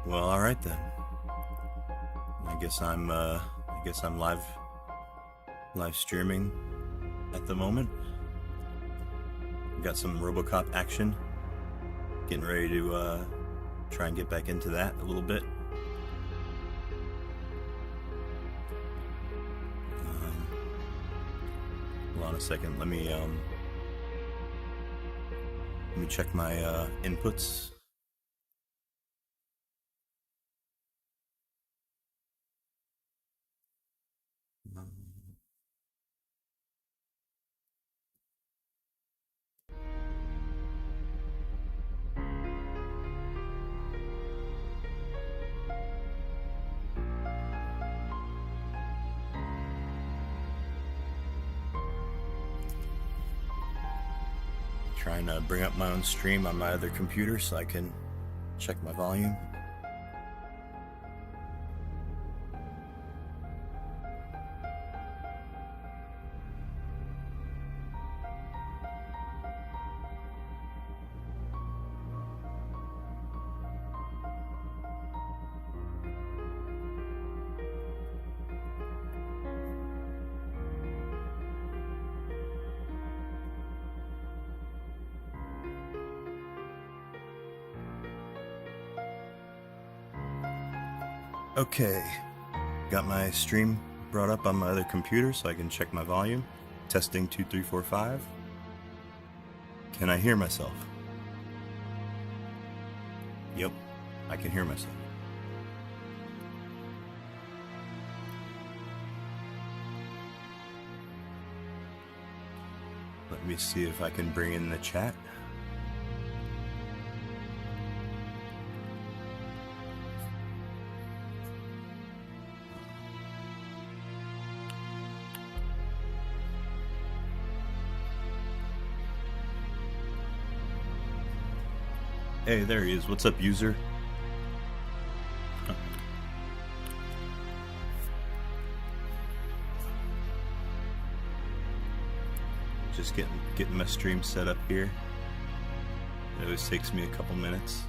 Well, all right then. I guess I'm live streaming at the moment. Got some RoboCop action. Getting ready to try and get back into that a little bit. Hold on a second. Let me check my inputs. Trying to bring up my own stream on my other computer so I can check my volume. Okay, got my stream brought up on my other computer so I can check my volume. Testing 2 3 4 5. Can I hear myself? Yep, I can hear myself. Let me see if I can bring in the chat. Hey, there he is. What's up, user? Just getting my stream set up here. It always takes me a couple minutes.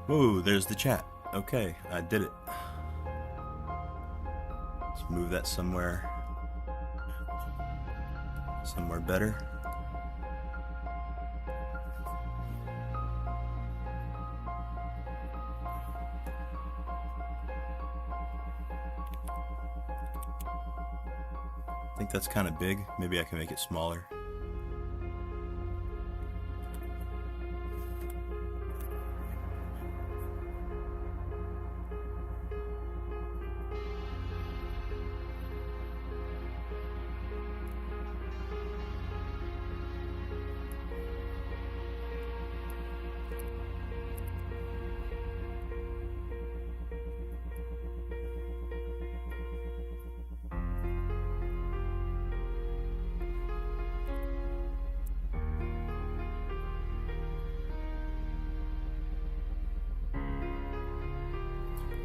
Whoa, there's the chat. Okay, I did it. Let's move that somewhere better. I think that's kind of big. Maybe I can make it smaller.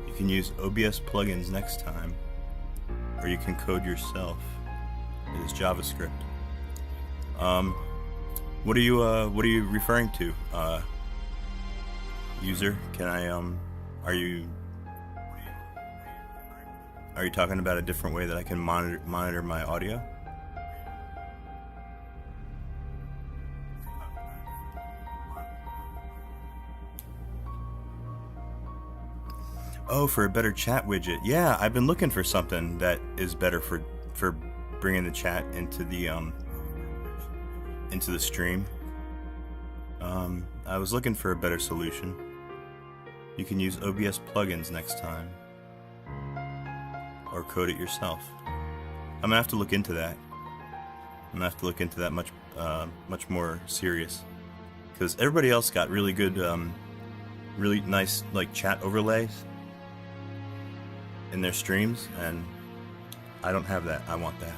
You can use OBS plugins next time, or you can code yourself. It is JavaScript. What are you referring to, user? Can I are you talking about a different way that I can monitor my audio? Oh, for a better chat widget. Yeah, I've been looking for something that is better for bringing the chat into the stream. I was looking for a better solution. You can use OBS plugins next time, or code it yourself. I'm gonna have to look into that. I'm gonna have to look into that much more serious, because everybody else got really good, really nice like chat overlays in their streams, and I don't have that. I want that.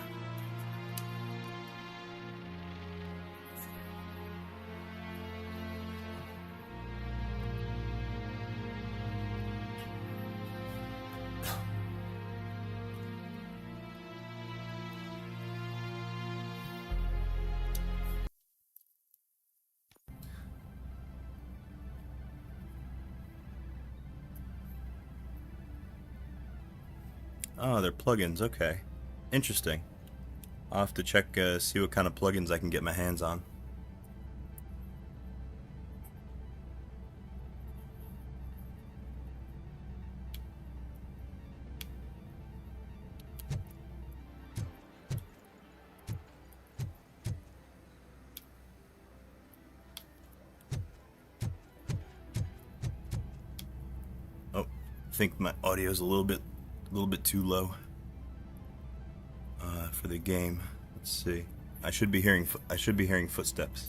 Oh, they're plugins. Okay, interesting. I'll have to check, see what kind of plugins I can get my hands on. Oh, I think my audio is a little bit too low for the game. Let's see. I should be hearing footsteps.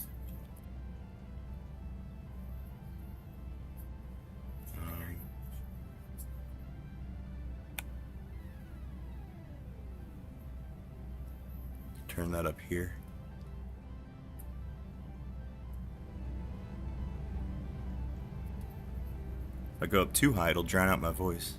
Turn that up here. If I go up too high, it'll drown out my voice.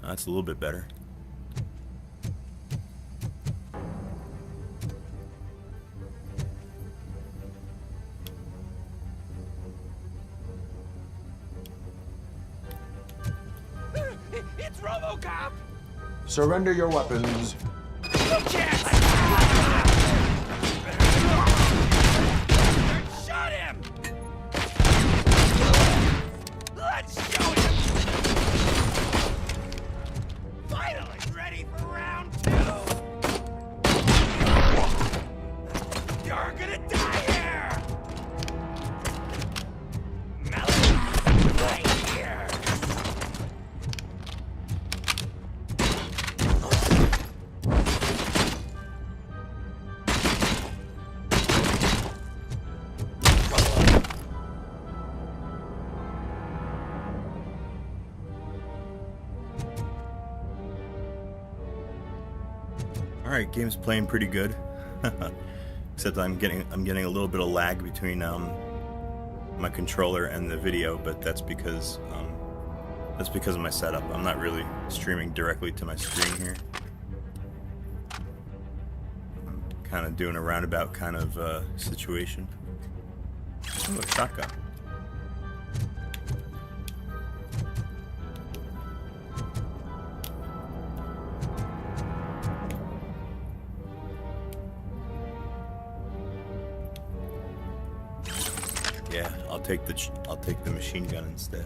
That's a little bit better. It's RoboCop! Surrender your weapons. Shot him! Let's show him! Finally ready for round 2! You're gonna die here! Melon right here! Alright, game's playing pretty good. Except I'm getting a little bit of lag between my controller and the video, but that's because of my setup. I'm not really streaming directly to my screen here. I'm kind of doing a roundabout kind of situation. Oh, a shotgun. Yeah, I'll take the machine gun instead.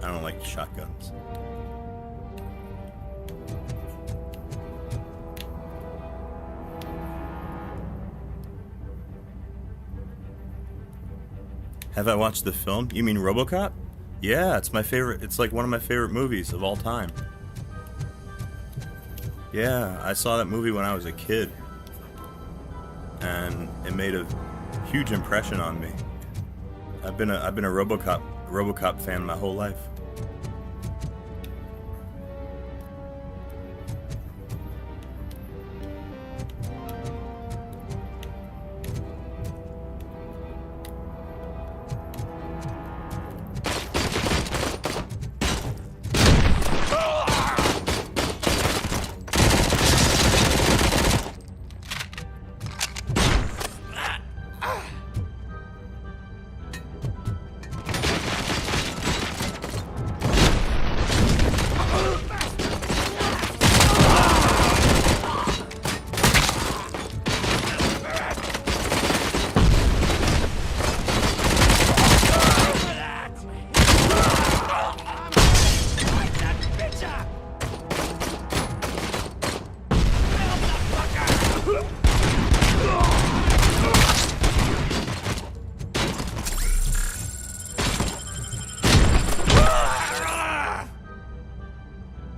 I don't like shotguns. Have I watched the film? You mean RoboCop? Yeah, it's my favorite. It's like one of my favorite movies of all time. Yeah, I saw that movie when I was a kid, and it made a huge impression on me. I've been a RoboCop fan my whole life.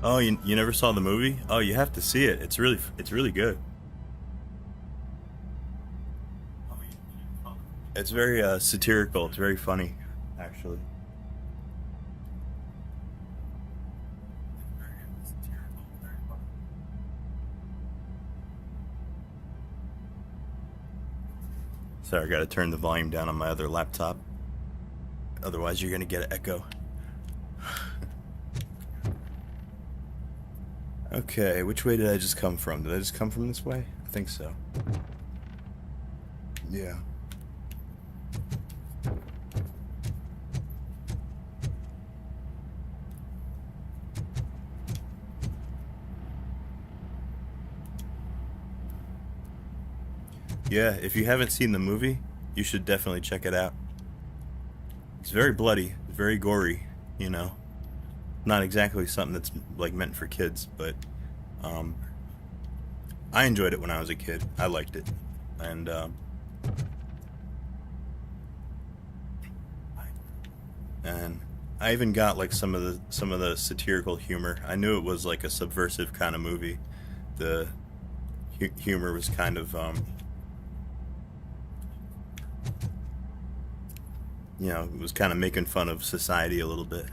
Oh, you never saw the movie? Oh, you have to see it. It's really good. It's very satirical. It's very funny, actually. Sorry, I gotta turn the volume down on my other laptop. Otherwise, you're gonna get an echo. Okay, which way did I just come from? Did I just come from this way? I think so. Yeah. Yeah, if you haven't seen the movie, you should definitely check it out. It's very bloody, very gory, you know. Not exactly something that's like meant for kids, but I enjoyed it when I was a kid. I liked it, and I even got like some of the satirical humor. I knew it was like a subversive kind of movie. The humor was kind of you know, it was kind of making fun of society a little bit.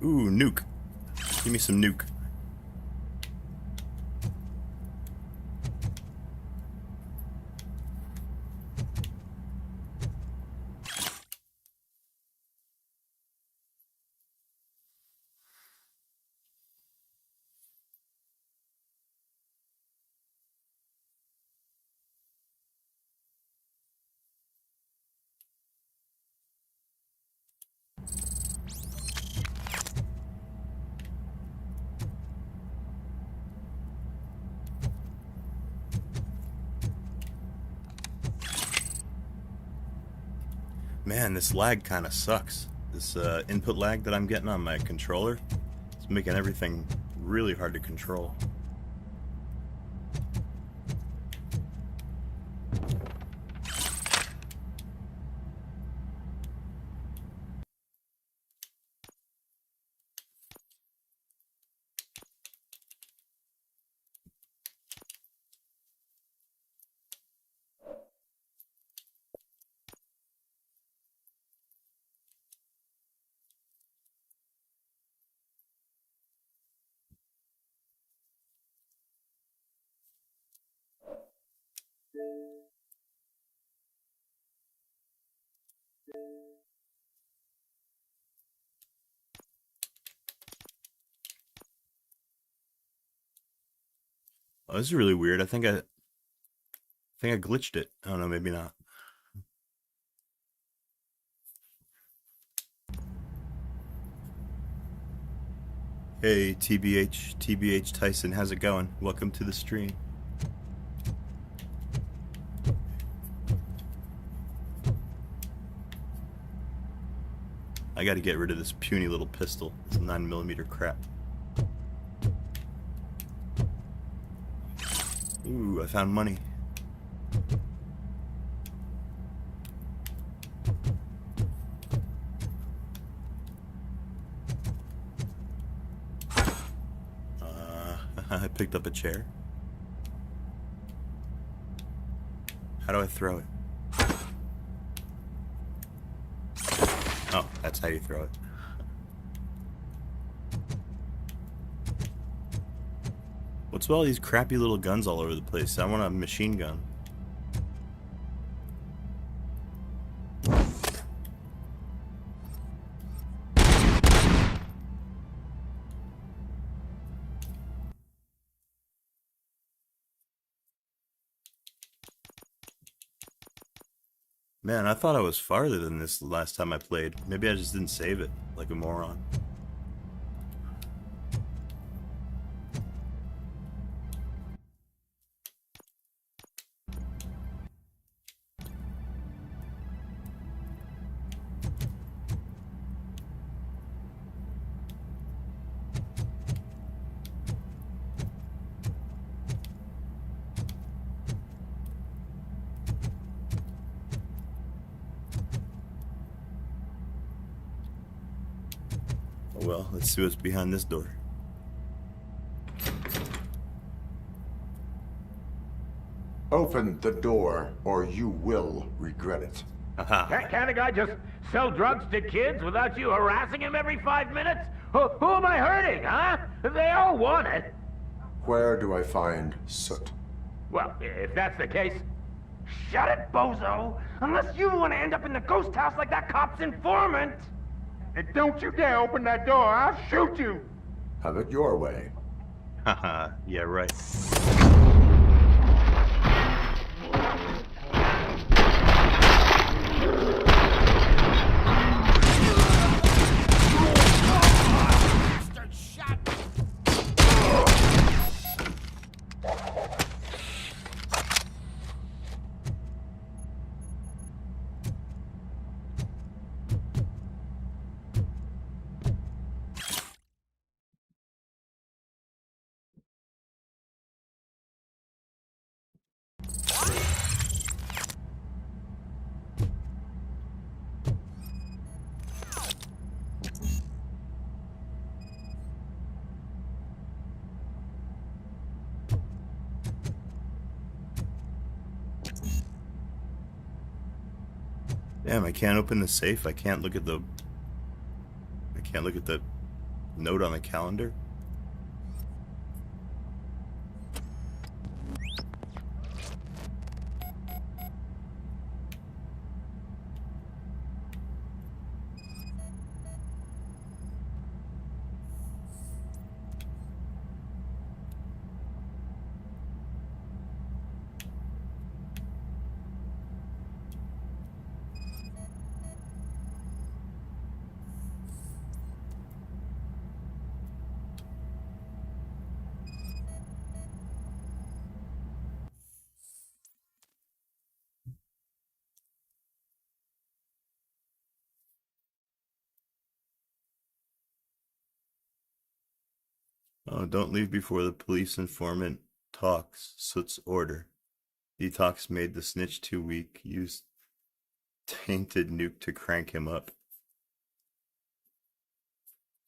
Ooh, nuke. Give me some nuke. Man, this lag kind of sucks. This input lag that I'm getting on my controller, it's making everything really hard to control. Oh, this is really weird. I think I glitched it. I don't know, maybe not. Hey, TBH Tyson, how's it going? Welcome to the stream. I gotta get rid of this puny little pistol. This 9mm crap. Ooh, I found money. I picked up a chair. How do I throw it? Oh, that's how you throw it. What's with all these crappy little guns all over the place? I want a machine gun. Man, I thought I was farther than this the last time I played. Maybe I just didn't save it, like a moron. Well, let's see what's behind this door. Open the door, or you will regret it. Can't a guy just sell drugs to kids without you harassing him every 5 minutes? Who am I hurting, huh? They all want it. Where do I find soot? Well, if that's the case, Shut it, bozo! Unless you want to end up in the ghost house like that cop's informant! And don't you dare open that door, I'll shoot you! Have it your way. Haha, yeah, right. Damn, I can't open the safe. I can't look at the note on the calendar. Oh, don't leave before the police informant talks. Soot's order. Detox made the snitch too weak. Used tainted nuke to crank him up.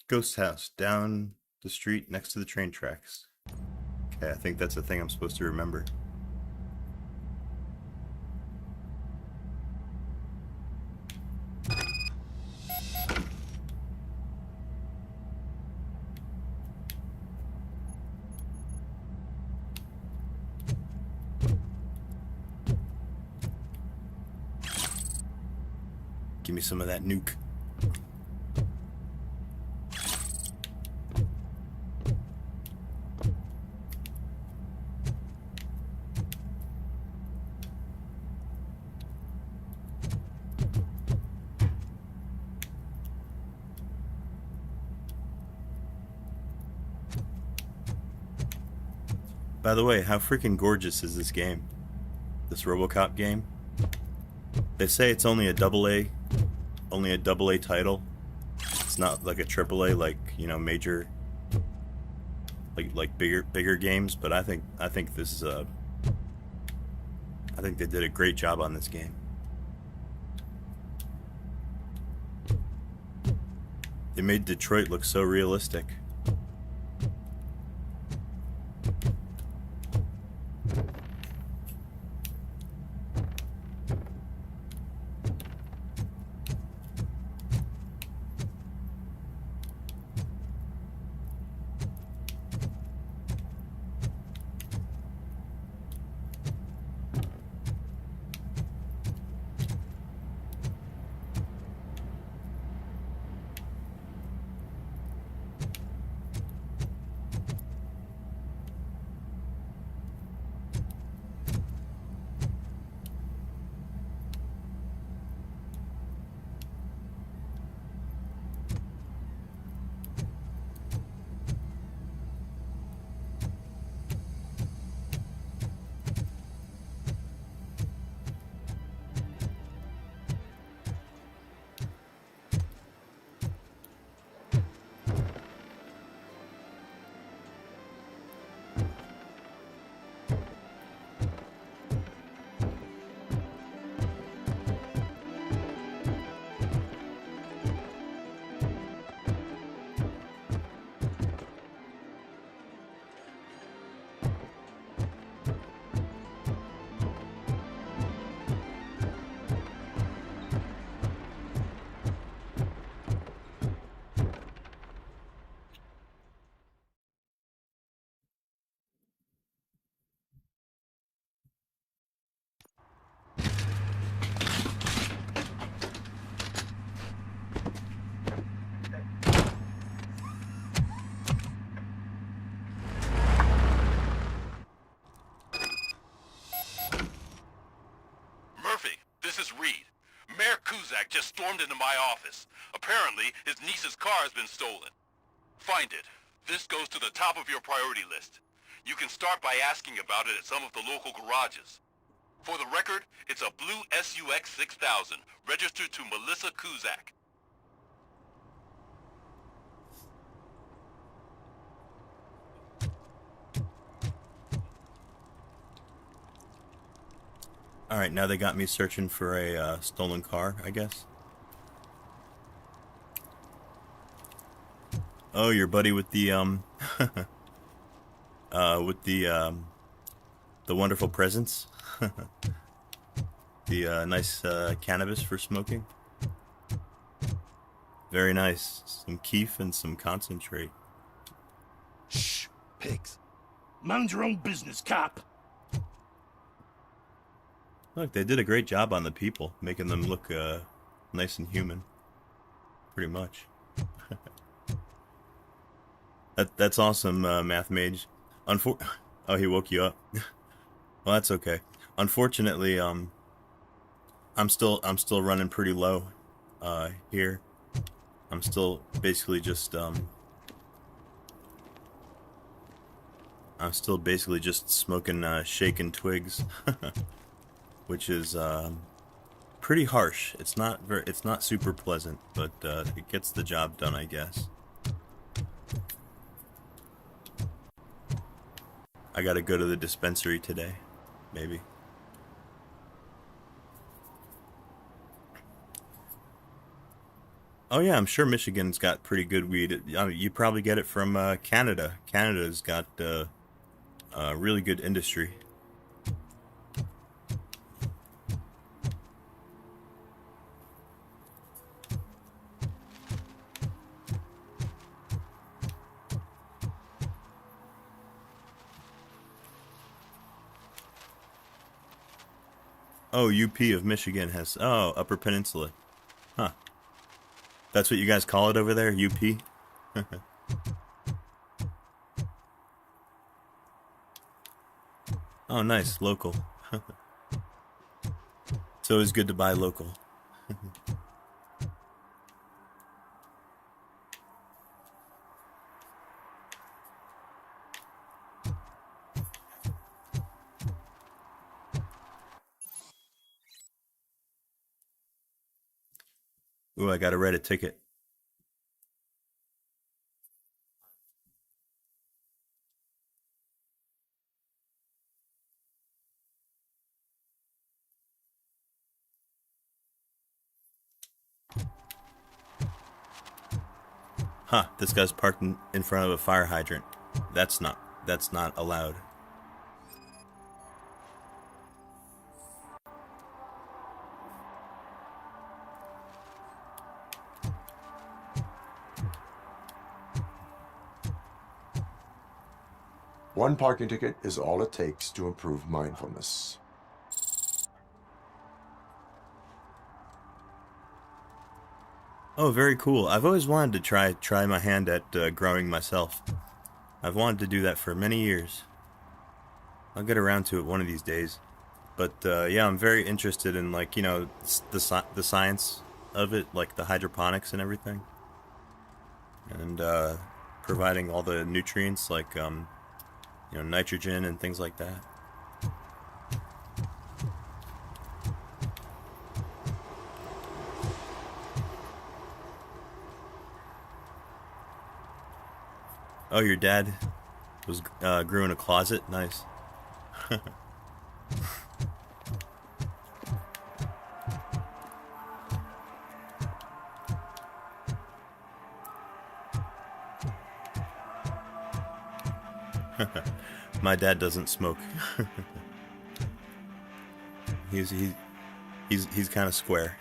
Ghost house down the street next to the train tracks. Okay, I think that's a thing I'm supposed to remember. Give me some of that nuke. By the way, how freaking gorgeous is this game? This RoboCop game? They say it's only a double A title. It's not like a triple A, like, you know, major, like bigger games. But I think this is I think they did a great job on this game. They made Detroit look so realistic. just stormed into my office. Apparently, his niece's car has been stolen. Find it. This goes to the top of your priority list. You can start by asking about it at some of the local garages. For the record, it's a blue SUX 6000, registered to Melissa Kuzak. Alright, now they got me searching for a stolen car, I guess. Oh, your buddy with the the wonderful presents. The nice cannabis for smoking. Very nice. Some keef and some concentrate. Shh, pigs. Mind your own business, cop. Look, they did a great job on the people, making them look nice and human. Pretty much. That's awesome, Math Mage. Oh, he woke you up. Well, that's okay. Unfortunately, I'm still running pretty low here. I'm still basically just smoking shaken twigs, which is pretty harsh. It's not super pleasant, but it gets the job done, I guess. I gotta go to the dispensary today, maybe. Oh yeah, I'm sure Michigan's got pretty good weed. I mean, you probably get it from Canada. Canada's got really good industry. Oh, UP of Michigan has... Oh, Upper Peninsula. Huh. That's what you guys call it over there? UP? Oh, nice. Local. It's always good to buy local. Ooh, I gotta write a ticket. Huh, this guy's parked in front of a fire hydrant. That's not allowed. One parking ticket is all it takes to improve mindfulness. Oh, very cool. I've always wanted to try my hand at growing myself. I've wanted to do that for many years. I'll get around to it one of these days. But yeah, I'm very interested in, like, you know, the science of it, like the hydroponics and everything, and providing all the nutrients, like you know, nitrogen and things like that. Oh, your dad was grew in a closet? Nice. My dad doesn't smoke. he's kind of square.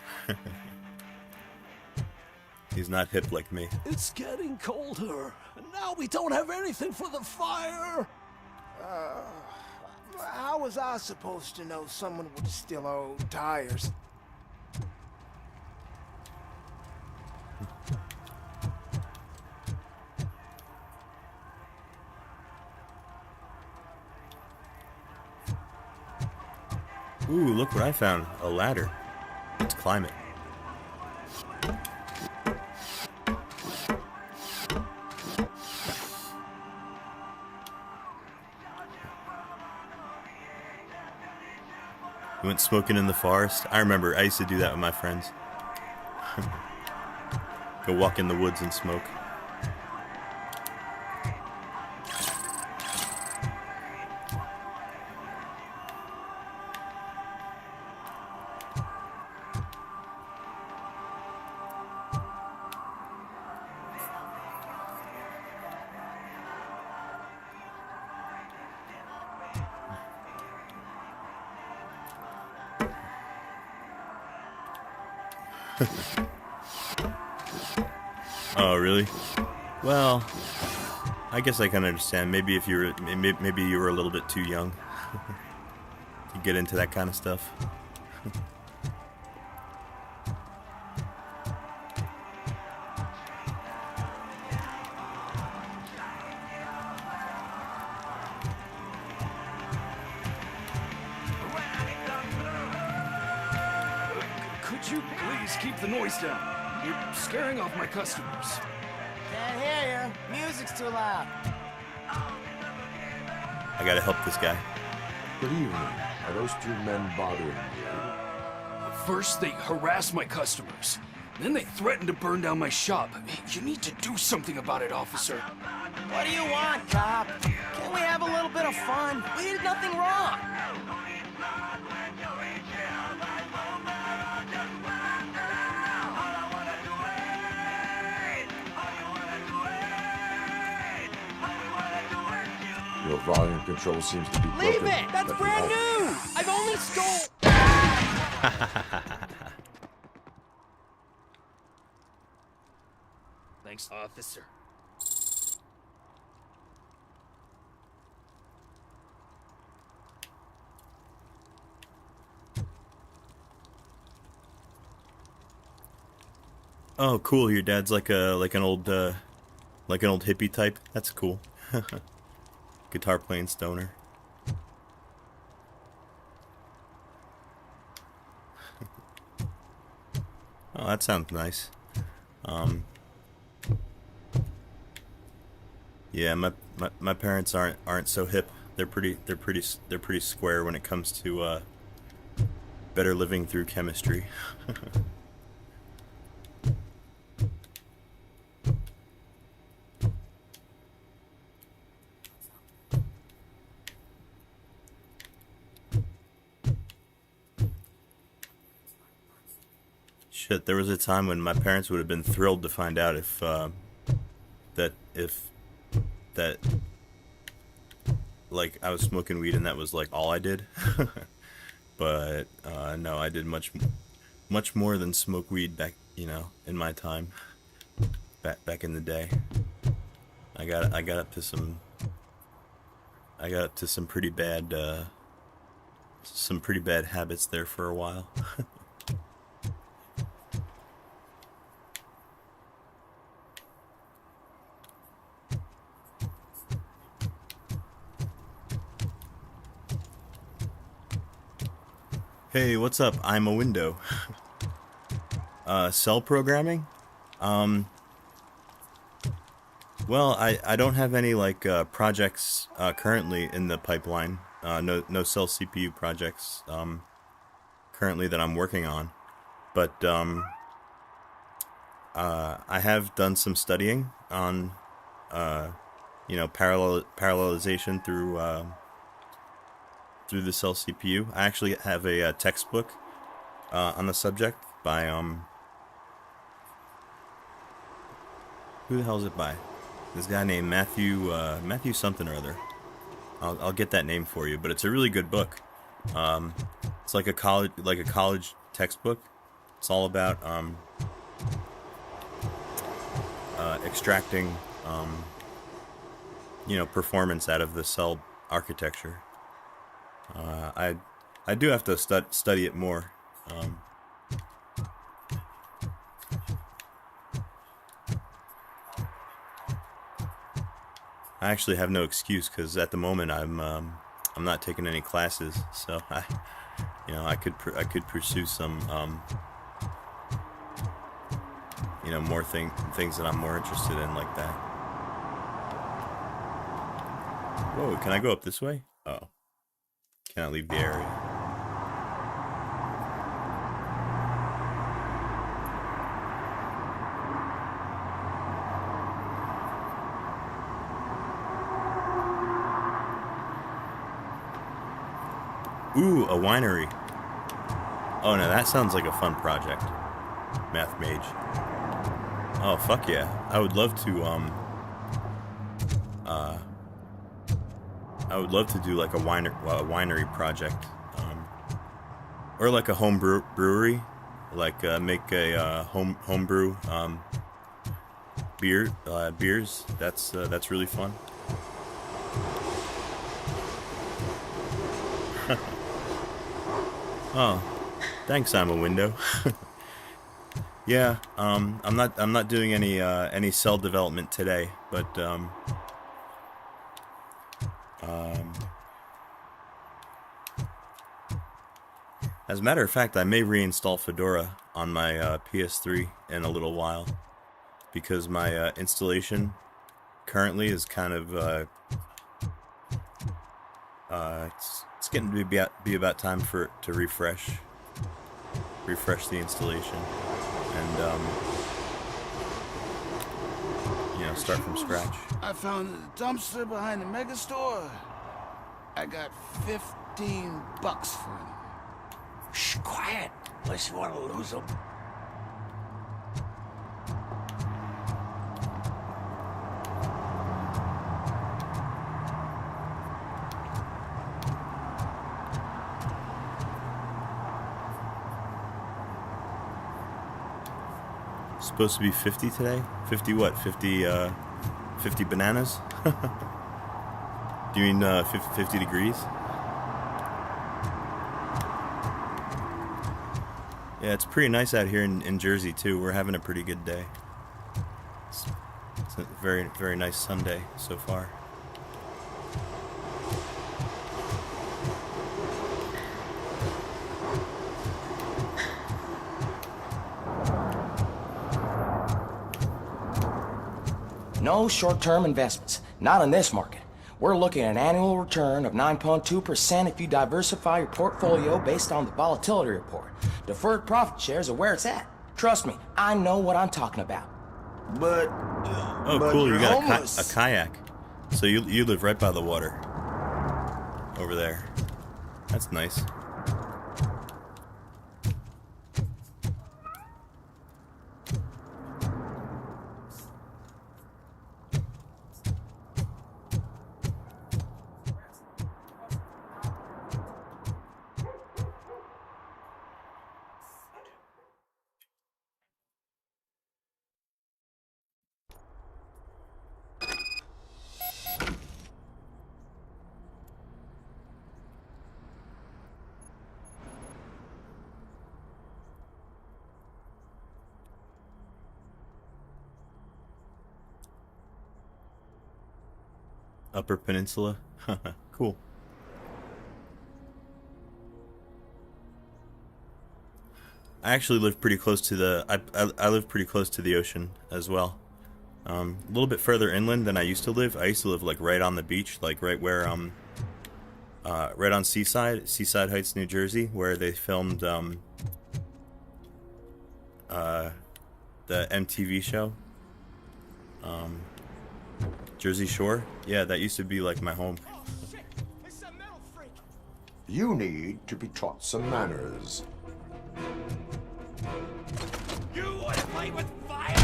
He's not hip like me. It's getting colder, and now we don't have anything for the fire. How was I supposed to know someone would steal old tires? Ooh, look what I found. A ladder. Let's climb it. You went smoking in the forest. I remember I used to do that with my friends. Go walk in the woods and smoke. Oh, really? Well, I guess I can understand. Maybe if you were, maybe you were a little bit too young to get into that kind of stuff. Could you please keep the noise down? You're scaring off my customers. Can't hear you. Music's too loud. I gotta help this guy. Good evening. Are those two men bothering you? First, they harass my customers. Then they threaten to burn down my shop. You need to do something about it, officer. What do you want, cop? Can't we have a little bit of fun? We did nothing wrong. Your volume control seems to be broken. Leave it! That's Let me brand help. new! I've only stole... Thanks, officer. Oh, cool. Your dad's like an old hippie type. That's cool. Guitar playing stoner. Oh, that sounds nice. Yeah, my parents aren't so hip. They're pretty square when it comes to better living through chemistry. Shit, there was a time when my parents would have been thrilled to find out if that like I was smoking weed and that was like all I did. But no, I did much more than smoke weed back, in my time. Back in the day. I got up to some pretty bad habits there for a while. Hey, what's up? I'm a window. Cell programming? Well, I don't have any projects currently in the pipeline. No cell CPU projects currently that I'm working on. But I have done some studying on parallelization through the cell CPU. I actually have a textbook on the subject by who the hell is it by? This guy named Matthew something or other. I'll get that name for you, but it's a really good book. It's like a college textbook. It's all about extracting performance out of the cell architecture. I do have to study it more. I actually have no excuse because at the moment I'm not taking any classes, so I could pursue some more things that I'm more interested in like that. Whoa, can I go up this way? Oh. Cannot leave the area. Ooh, a winery. Oh, no, that sounds like a fun project. Math Mage. Oh, fuck yeah. I would love to, I would love to do like a winery project. Or like a home brewery. Like, make a, home brew, beers. That's really fun. Oh, thanks, I'm a window. Yeah, I'm not doing any cell development today, but as a matter of fact, I may reinstall Fedora on my PS3 in a little while, because my installation currently is kind of it's getting to be about time for it to refresh the installation, and you know, start from scratch. I found a dumpster behind the mega store. I got $15 for them. Shh, quiet. Unless you want to lose them. Supposed to be 50 today? 50 what? 50 bananas? Do you mean 50 degrees? Yeah, it's pretty nice out here in Jersey too. We're having a pretty good day. It's a very, very nice Sunday so far. No short-term investments. Not in this market. We're looking at an annual return of 9.2% if you diversify your portfolio based on the volatility report. Deferred profit shares are where it's at. Trust me, I know what I'm talking about. But oh, cool! You got a kayak. So you live right by the water over there. That's nice. Upper Peninsula. Cool. I actually live pretty close to the I live pretty close to the ocean as well. A little bit further inland than I used to live. I used to live like right on the beach, like right where right on Seaside Heights, New Jersey, where they filmed the MTV show. Jersey Shore? Yeah, that used to be like my home. Oh, shit! It's a metal freak! You need to be taught some manners. You wanna play with fire?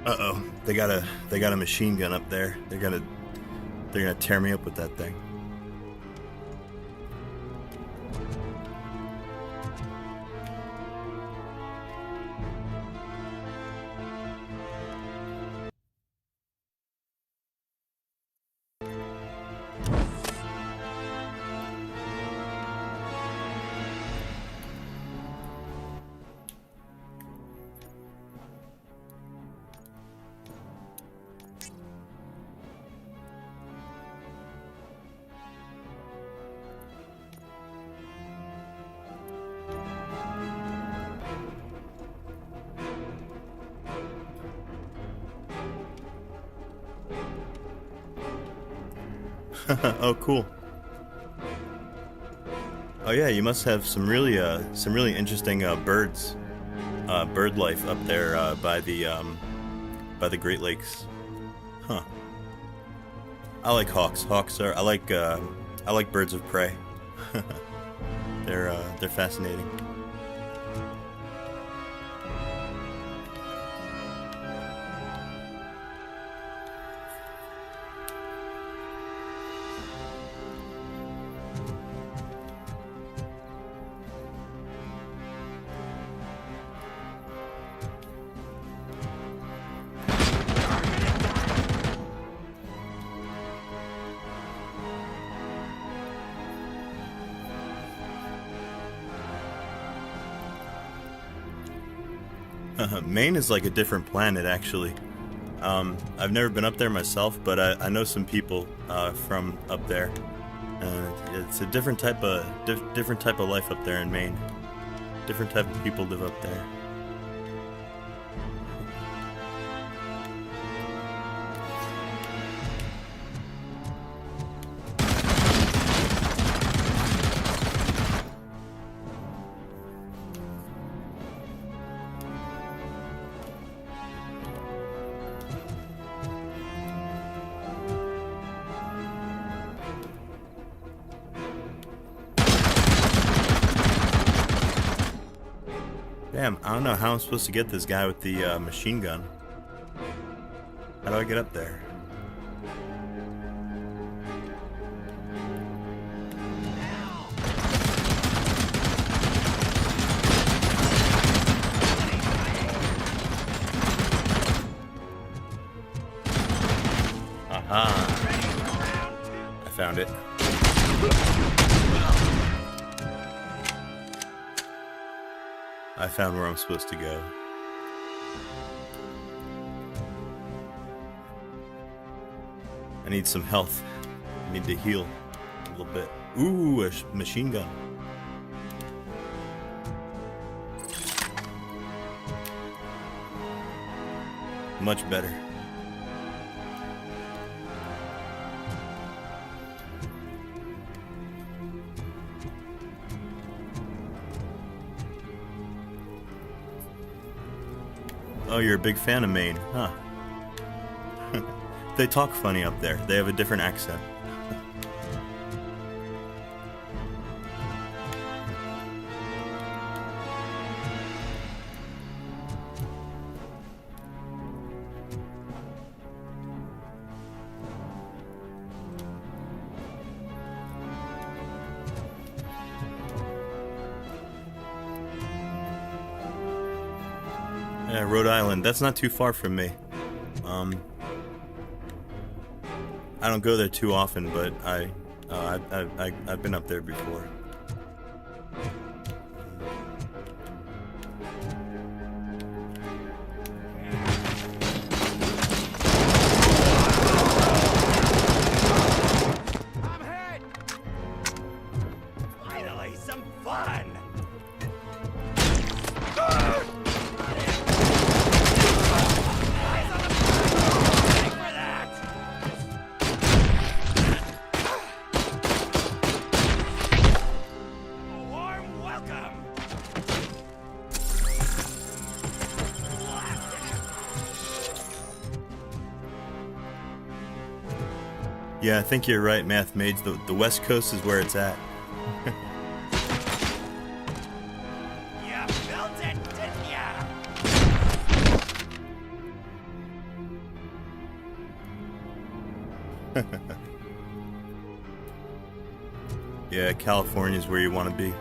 Uh-oh. They got a machine gun up there. They're gonna tear me up with that thing. Oh, cool. Oh yeah, you must have some really interesting birds, bird life up there by the Great Lakes. Huh. I like hawks. Hawks are I like birds of prey. They're fascinating. Maine is like a different planet, actually. I've never been up there myself, but I know some people from up there. It's a different type of life up there in Maine. Different type of people live up there. Damn, I don't know how I'm supposed to get this guy with the machine gun. How do I get up there? Aha! I found it. I found where I'm supposed to go. I need some health. I need to heal a little bit. Ooh, a machine gun. Much better. Oh, you're a big fan of Maine, huh? They talk funny up there. They have a different accent. Yeah, Rhode Island. That's not too far from me. I don't go there too often, but I've been up there before. I'm hit! Finally, some fun! Yeah, I think you're right, Math Mage. The West Coast is where it's at. You built it, didn't ya? Yeah, California's where you want to be.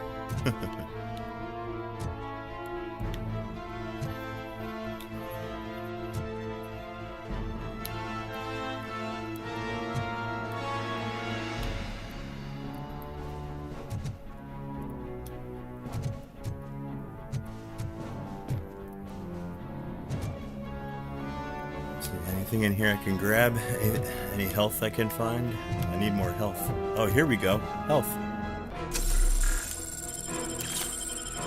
Anything in here I can grab? Any health I can find? I need more health. Oh, here we go. Health.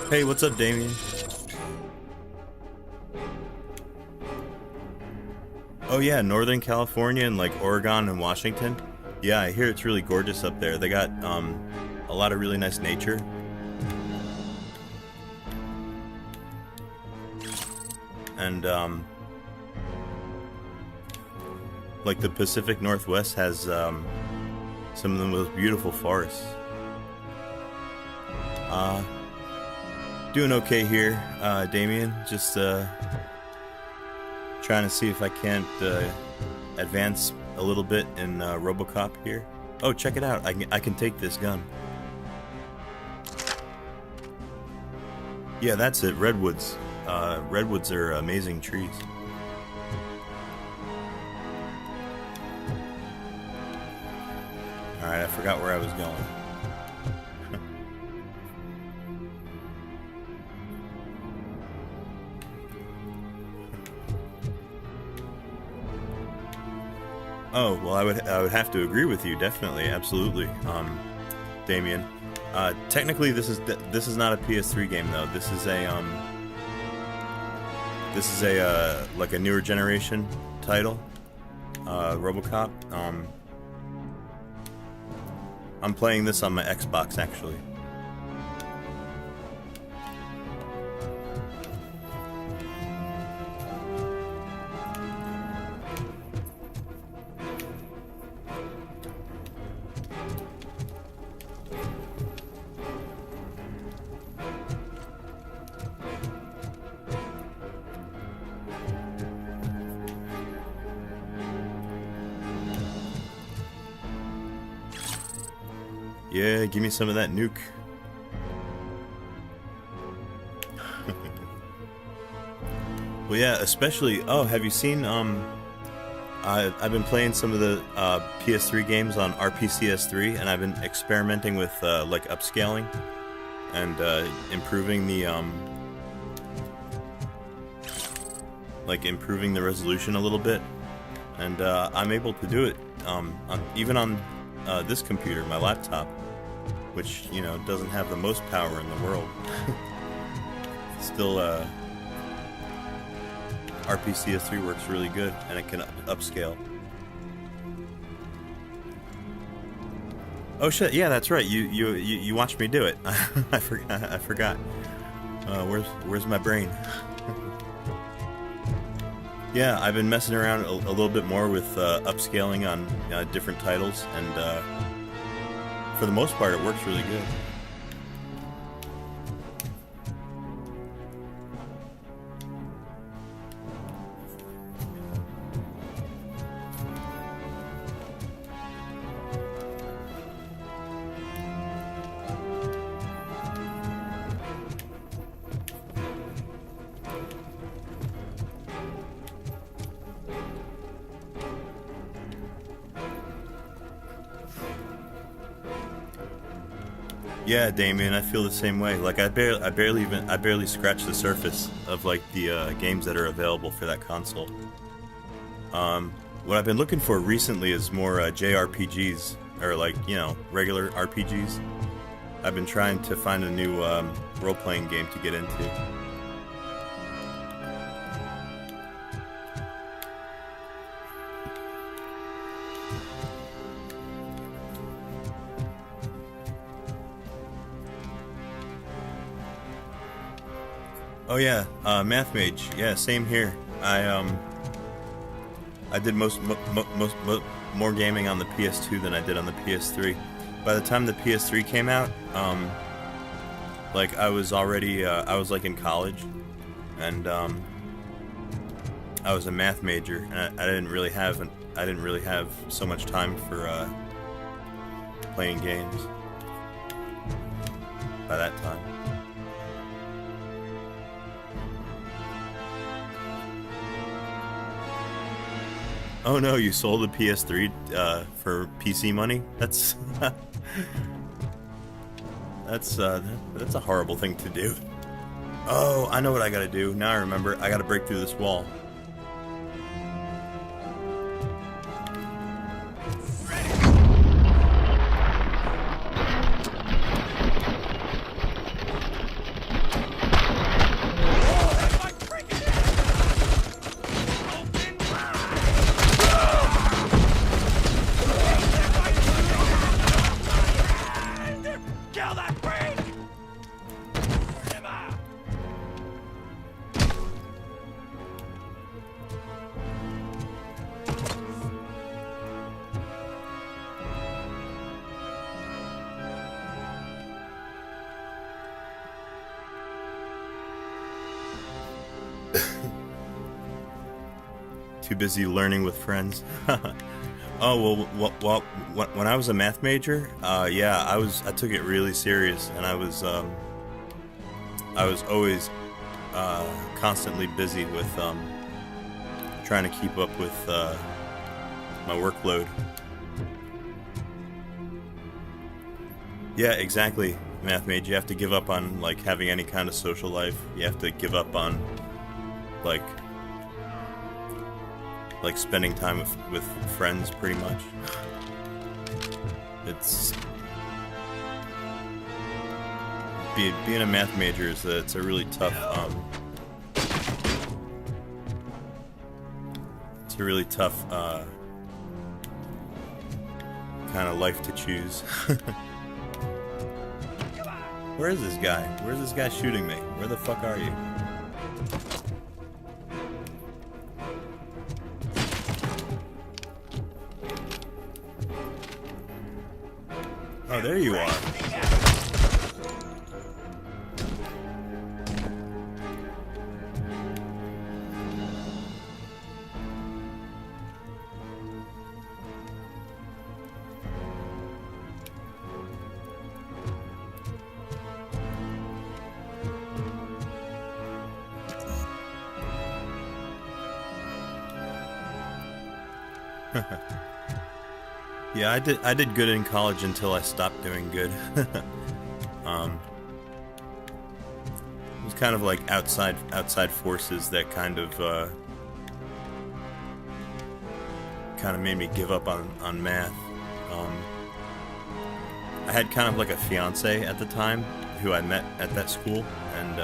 Hey, what's up, Damian? Oh yeah, Northern California and like Oregon and Washington. Yeah, I hear it's really gorgeous up there. They got a lot of really nice nature. And like the Pacific Northwest has some of the most beautiful forests. Doing okay here, Damian. Just trying to see if I can't advance a little bit in RoboCop here. Oh, check it out! I can take this gun. Yeah, that's it. Redwoods. Redwoods are amazing trees. Alright, I forgot where I was going. Oh, well, I would have to agree with you, definitely, absolutely, Damian. Technically, this is not a PS3 game though. This is a like a newer generation title, RoboCop. I'm playing this on my Xbox actually. Yeah, give me some of that nuke. Well, yeah, especially. Oh, have you seen? I've been playing some of the PS3 games on RPCS3, and I've been experimenting with like upscaling and improving the improving the resolution a little bit, and I'm able to do it even on this computer, my laptop, which, you know, doesn't have the most power in the world. Still, RPCS3 works really good, and it can upscale. Oh shit! Yeah, that's right. You watched me do it. I forgot. Where's my brain? Yeah, I've been messing around a little bit more with upscaling on different titles, and for the most part, it works really good. Yeah, Damian, I feel the same way. Like I barely scratched the surface of like the games that are available for that console. What I've been looking for recently is more JRPGs, or like, you know, regular RPGs. I've been trying to find a new role-playing game to get into. Oh yeah, Math Mage. Yeah, same here. I did more gaming on the PS2 than I did on the PS3. By the time the PS3 came out, like I was already I was like in college, and I was a math major, and I didn't really have so much time for playing games by that time. Oh no, you sold a PS3 for PC money? That's that's a horrible thing to do. Oh, I know what I gotta do. Now I remember. I gotta break through this wall. Too busy learning with friends. Oh well, when I was a math major, yeah, I took it really serious, and I was always constantly busy with trying to keep up with my workload. Yeah, exactly, math major. You have to give up on like having any kind of social life. You have to give up on like spending time with friends, pretty much. It's being a math major is it's a really tough kind of life to choose. Where is this guy? Where's this guy shooting me? Where the fuck are you? Oh, there you are. Yeah, I did good in college until I stopped doing good. It was kind of like outside forces that kind of made me give up on math. I had kind of like a fiance at the time who I met at that school, and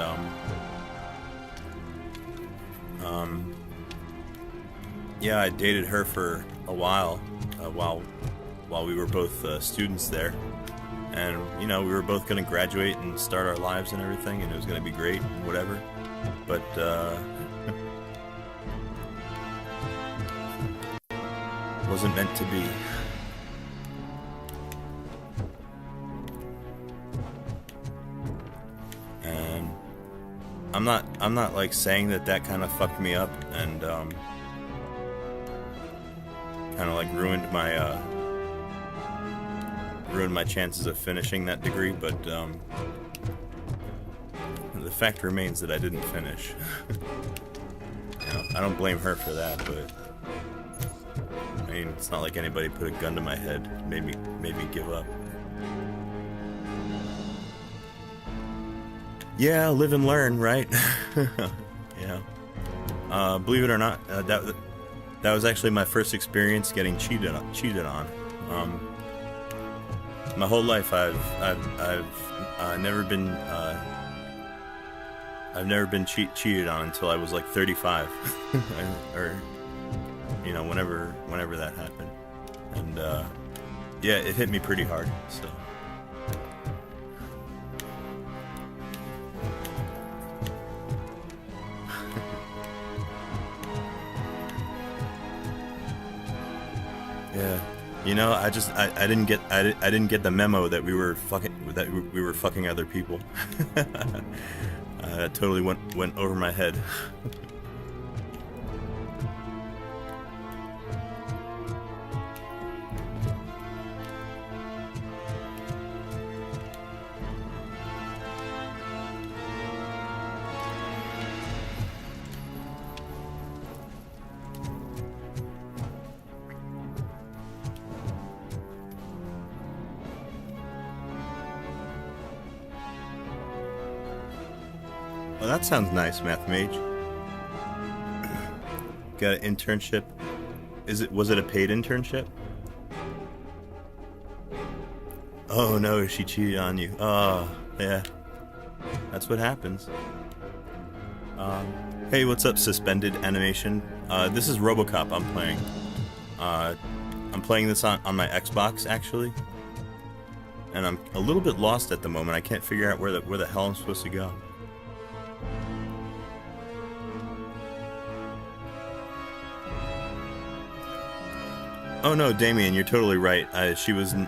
yeah, I dated her for a while while we were both students there, and you know, we were both going to graduate and start our lives and everything, and it was going to be great and whatever, but wasn't meant to be. And I'm not like saying that kind of fucked me up and kind of like ruined my chances of finishing that degree, but the fact remains that I didn't finish. You know, I don't blame her for that, but I mean, it's not like anybody put a gun to my head, made me give up. Yeah, live and learn, right? Yeah. Believe it or not, that was actually my first experience getting cheated on. My whole life, I've never been cheated on until I was like 35, or you know, whenever that happened, and yeah, it hit me pretty hard. So. Yeah, you know, I didn't get the memo that we were fucking other people. That totally went over my head. Well, that sounds nice, Math Mage. Got an internship. Was it a paid internship? Oh no, she cheated on you. Oh, yeah. That's what happens. Hey, what's up, Suspended Animation? This is RoboCop I'm playing. I'm playing this on my Xbox, actually. And I'm a little bit lost at the moment. I can't figure out where the hell I'm supposed to go. Oh no, Damian, you're totally right. She was... I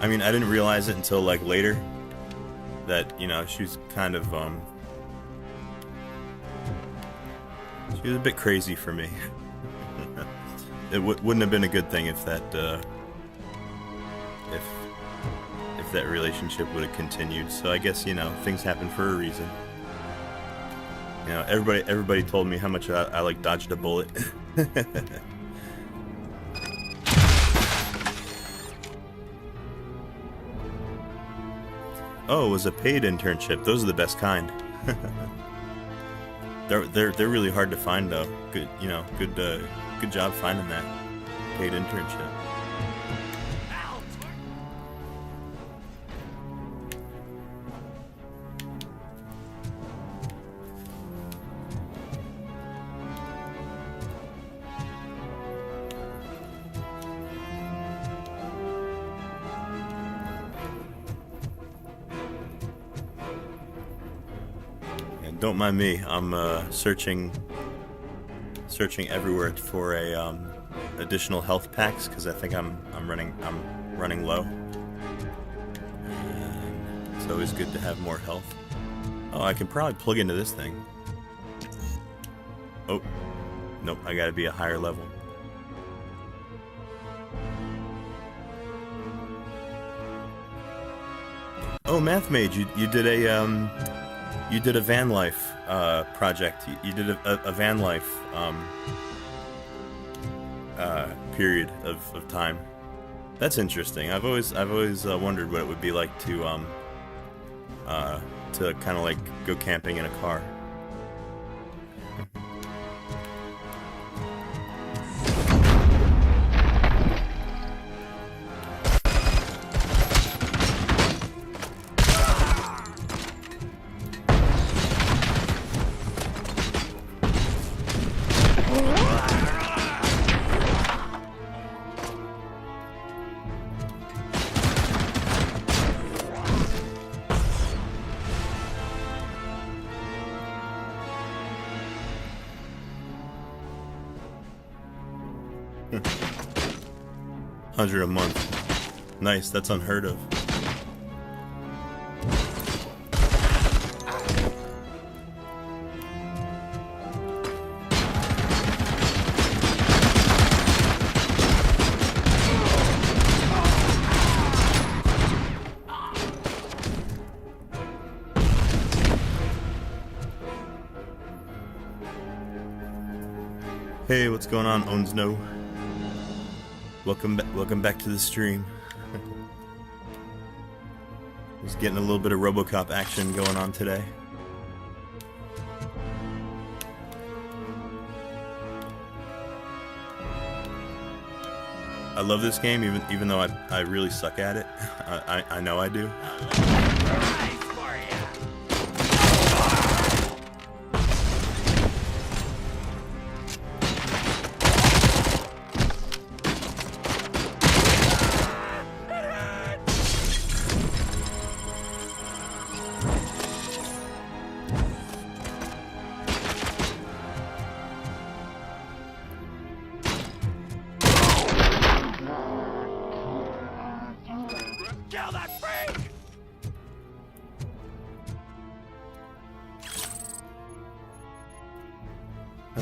mean, I didn't realize it until, like, later. That, you know, she was kind of, She was a bit crazy for me. It wouldn't have been a good thing if that if that relationship would have continued. So I guess, you know, things happen for a reason. You know, everybody told me how much I like dodged a bullet. Oh, it was a paid internship. Those are the best kind. They're really hard to find though. Good, you know, good job finding that paid internship. Don't mind me. I'm searching everywhere for a additional health packs because I think I'm running low. And it's always good to have more health. Oh, I can probably plug into this thing. Oh, nope. I gotta be a higher level. Oh, Math Mage, you did a you did a van life project. You did a van life period of time. That's interesting. I've always wondered what it would be like to kind of like go camping in a car. $100 a month. Nice, that's unheard of. Hey, what's going on, Onsno? Welcome back to the stream. Just getting a little bit of RoboCop action going on today. I love this game, even though I really suck at it. I know I do.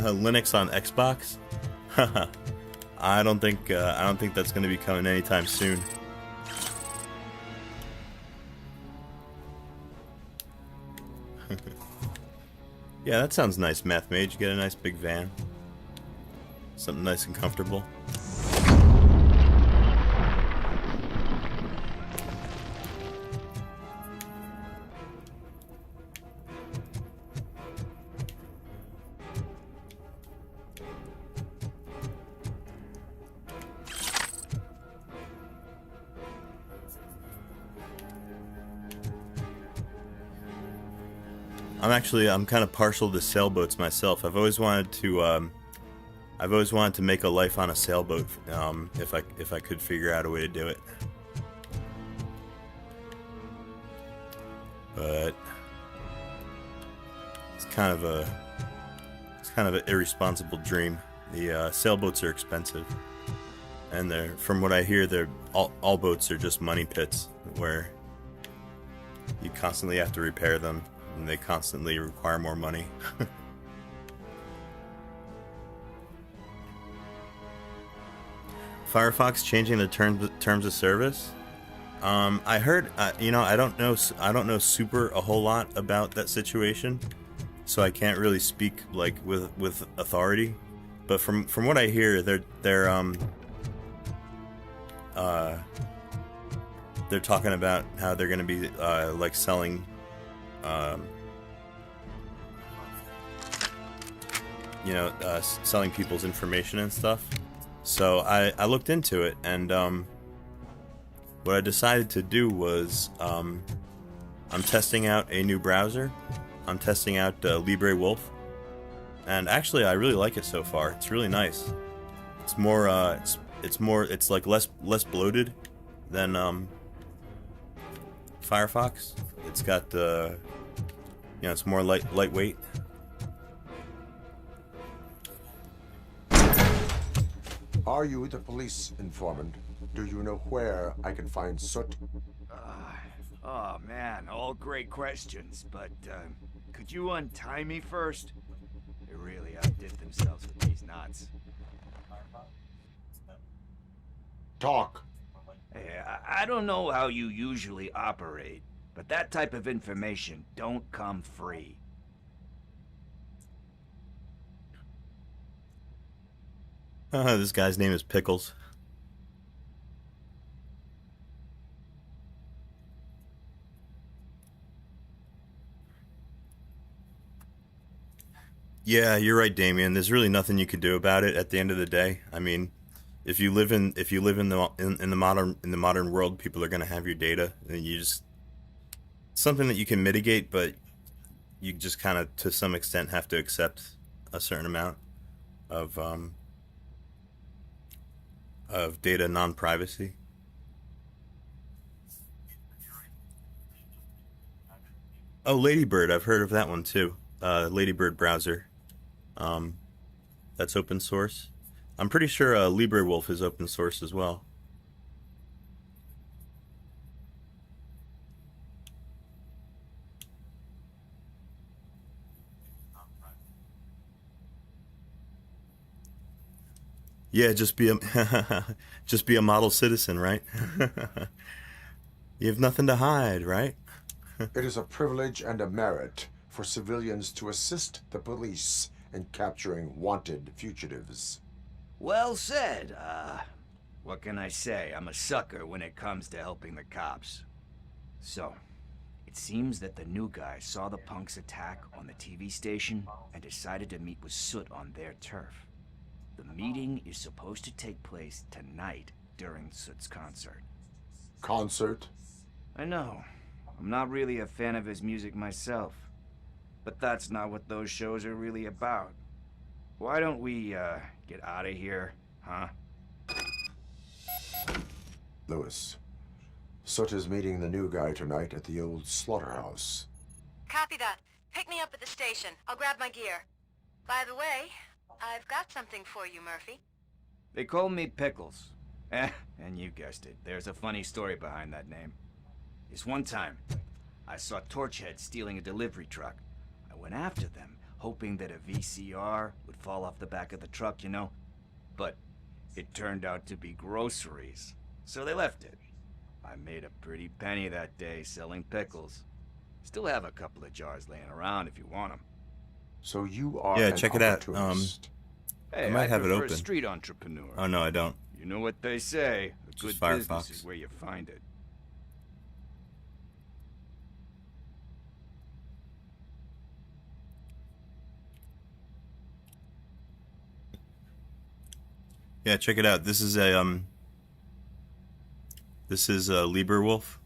Linux on Xbox? I don't think that's going to be coming anytime soon. Yeah, that sounds nice, Math Mage. You get a nice big van. Something nice and comfortable. I'm kind of partial to sailboats myself. I've always wanted to make a life on a sailboat, if I could figure out a way to do it. But it's kind of an irresponsible dream. The sailboats are expensive, and from what I hear, all boats are just money pits where you constantly have to repair them. And they constantly require more money. Firefox changing the terms of service. I heard, you know, I don't know super a whole lot about that situation, so I can't really speak like with authority. But from what I hear, they're talking about how they're going to be like selling, you know, selling people's information and stuff. So I looked into it, and what I decided to do was I'm testing out a new browser. I'm testing out LibreWolf, and actually I really like it so far. It's really nice. It's more it's like less bloated than Firefox. It's got the, you know, it's more lightweight. Are you the police informant? Do you know where I can find Soot? Oh man, all great questions, but could you untie me first? They really outdid themselves with these knots. Talk. Hey, I don't know how you usually operate, but that type of information don't come free. This guy's name is Pickles. Yeah, you're right, Damian. There's really nothing you can do about it at the end of the day. I mean, if you live in the modern world, people are going to have your data, and you just, something that you can mitigate, but you just kind of to some extent have to accept a certain amount of data non-privacy. Oh, Ladybird, I've heard of that one too. Ladybird browser. That's open source. I'm pretty sure LibreWolf is open source as well. Yeah, just be a model citizen, right? You have nothing to hide, right? It is a privilege and a merit for civilians to assist the police in capturing wanted fugitives. Well said. What can I say? I'm a sucker when it comes to helping the cops. So, it seems that the new guy saw the punks' attack on the TV station and decided to meet with Soot on their turf. The meeting is supposed to take place tonight during Soot's concert. Concert? I know. I'm not really a fan of his music myself. But that's not what those shows are really about. Why don't we, get out of here, huh? Lewis, Soot is meeting the new guy tonight at the old slaughterhouse. Copy that. Pick me up at the station. I'll grab my gear. By the way, I've got something for you, Murphy. They call me Pickles. And you guessed it. There's a funny story behind that name. This one time, I saw Torchhead stealing a delivery truck. I went after them, hoping that a VCR would fall off the back of the truck, you know? But it turned out to be groceries, so they left it. I made a pretty penny that day selling pickles. Still have a couple of jars laying around if you want them. So you are Yeah, an check it out. opportunist. Hey, I might have it prefer open. a street entrepreneur. Oh no, I don't. You know what they say, a good Just business Firefox. is where you find it. Yeah, check it out. This is a LibreWolf.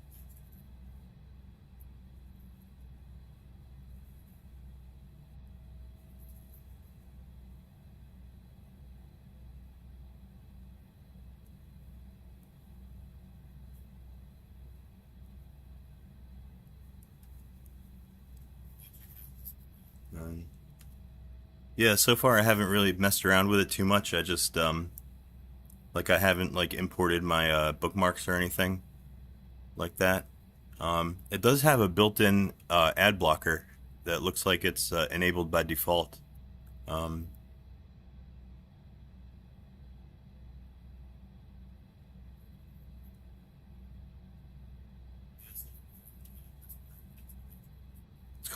Yeah, so far I haven't really messed around with it too much. I just like I haven't like imported my bookmarks or anything like that. It does have a built-in ad blocker that looks like it's enabled by default.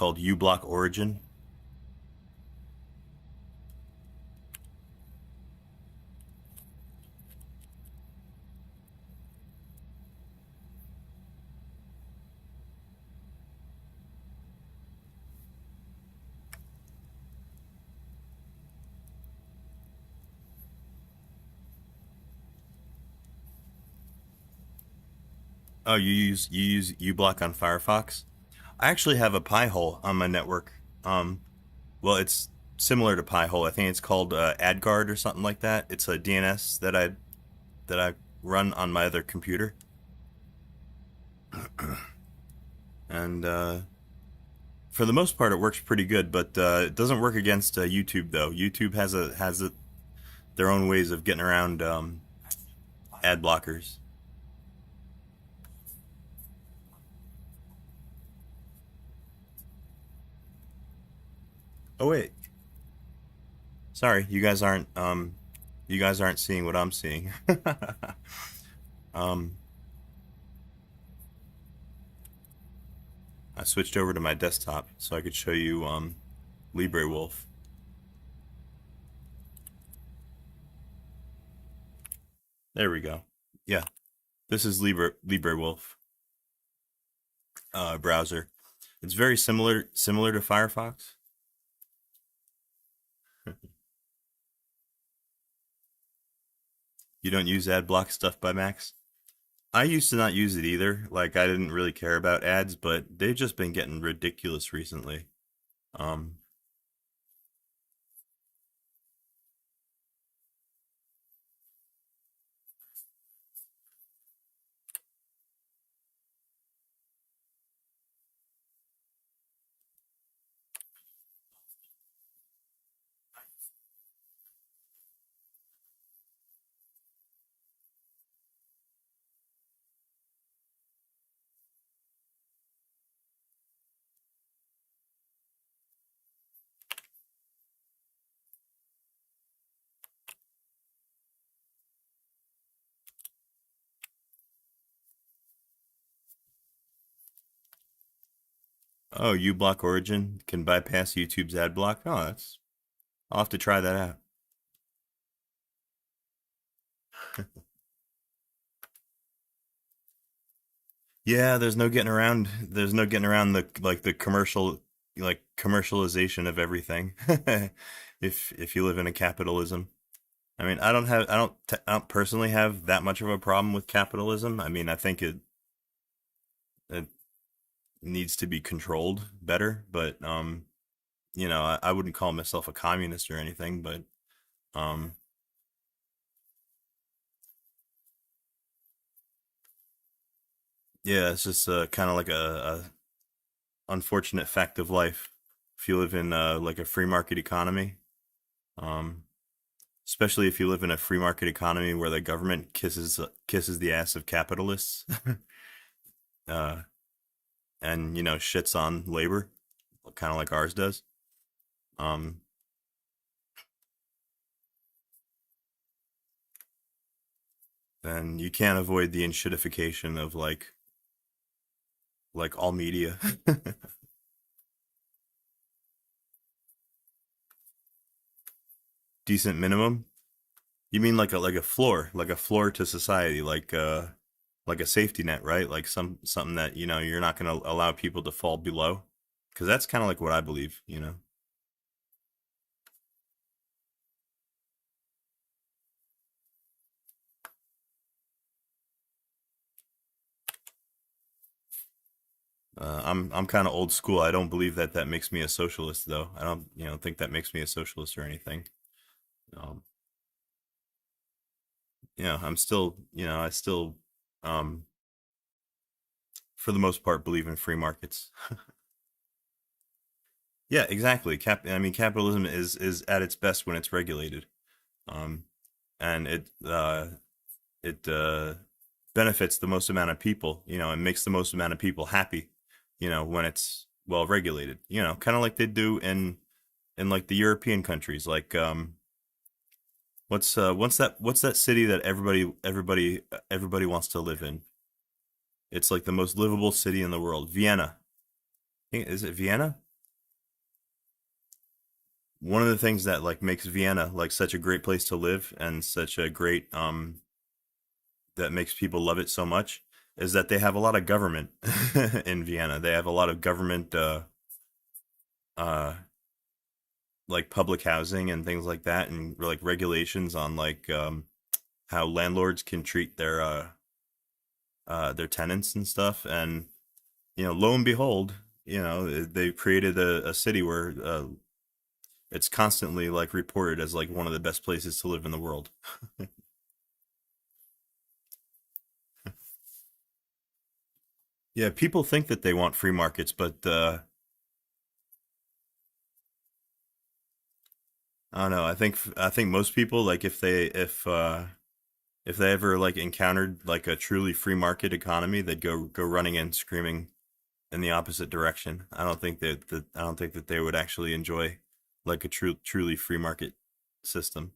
called uBlock Origin. Oh, you use uBlock on Firefox? I actually have a Pi-hole on my network. Well, it's similar to Pi-hole. I think it's called AdGuard or something like that. It's a DNS that I run on my other computer, and for the most part, it works pretty good. But it doesn't work against YouTube though. YouTube has their own ways of getting around ad blockers. Oh wait, sorry, you guys aren't seeing what I'm seeing. um, I switched over to my desktop so I could show you LibreWolf. There we go. Yeah, this is LibreWolf browser. It's very similar to Firefox. You don't use ad block stuff by Max? I used to not use it either. Like I didn't really care about ads, but they've just been getting ridiculous recently. Um, oh, uBlock Origin can bypass YouTube's ad block. Oh, I'll have to try that out. Yeah, there's no getting around the commercialization of everything. If you live in a capitalism. I mean, I don't personally have that much of a problem with capitalism. I mean, I think it needs to be controlled better, but I wouldn't call myself a communist or anything, but um yeah, it's just kind of like a unfortunate fact of life if you live in like a free market economy. Um Especially if you live in a free market economy where the government kisses the ass of capitalists, uh, and shits on labor, kind of like ours does. Um, then you can't avoid the enshittification of like all media. Decent minimum. You mean like a floor to society, like a safety net, right? Like something that you're not going to allow people to fall below, because that's kind of like what I believe. I'm kind of old school. I don't believe that makes me a socialist, though. I don't think that makes me a socialist or anything. Um, I'm still I still um for the most part believe in free markets. Yeah, exactly. I mean, capitalism is at its best when it's regulated. Um, and it benefits the most amount of people, and makes the most amount of people happy, when it's well regulated, kind of like they do in like the European countries, like what's that city that everybody wants to live in? It's like the most livable city in the world, Vienna. Is it Vienna? one of the things that like makes Vienna like such a great place to live and such a great that makes people love it so much is that they have a lot of government in Vienna. They have a lot of government uh like public housing and things like that, and like regulations on like how landlords can treat their tenants and stuff. And lo and behold, they created a city where it's constantly like reported as like one of the best places to live in the world. Yeah, people think that they want free markets, but I don't know. I think most people, like, if they ever like encountered like a truly free market economy, they'd go running and screaming in the opposite direction. I don't think that they would actually enjoy like a truly free market system.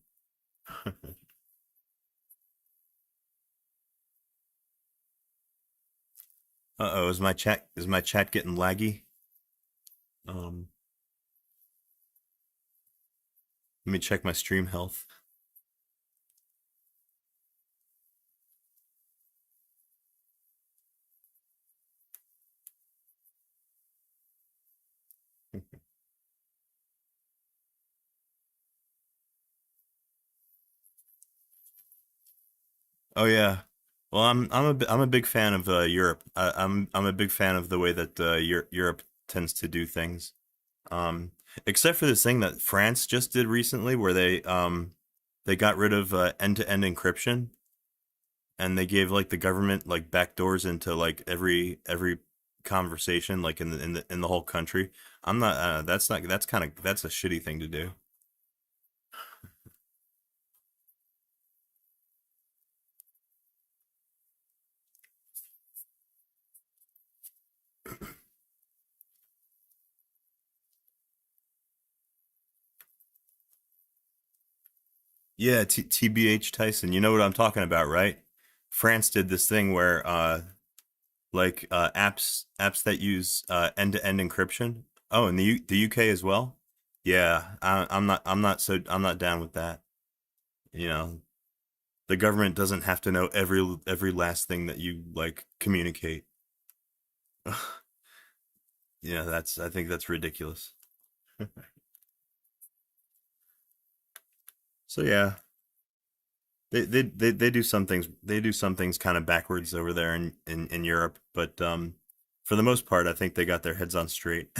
Uh-oh, is my chat getting laggy? Um, Let me check my stream health. Oh yeah. Well, I'm a big fan of Europe. I'm a big fan of the way that Europe tends to do things. Um, Except for this thing that France just did recently, where they got rid of end-to-end encryption, and they gave like the government like backdoors into like every conversation like in the whole country. I'm not. That's not. That's a shitty thing to do. Yeah, TBH Tyson. You know what I'm talking about, right? France did this thing where like apps that use end-to-end encryption. Oh, and the UK as well. Yeah, I'm not down with that. You know, the government doesn't have to know every last thing that you like communicate. Yeah, that's I think that's ridiculous. So yeah, they do some things kind of backwards over there in Europe, but for the most part, I think they got their heads on straight.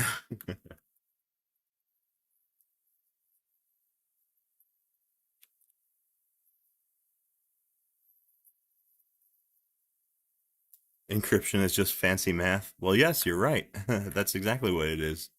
Encryption is just fancy math. Well, yes, you're right. That's exactly what it is.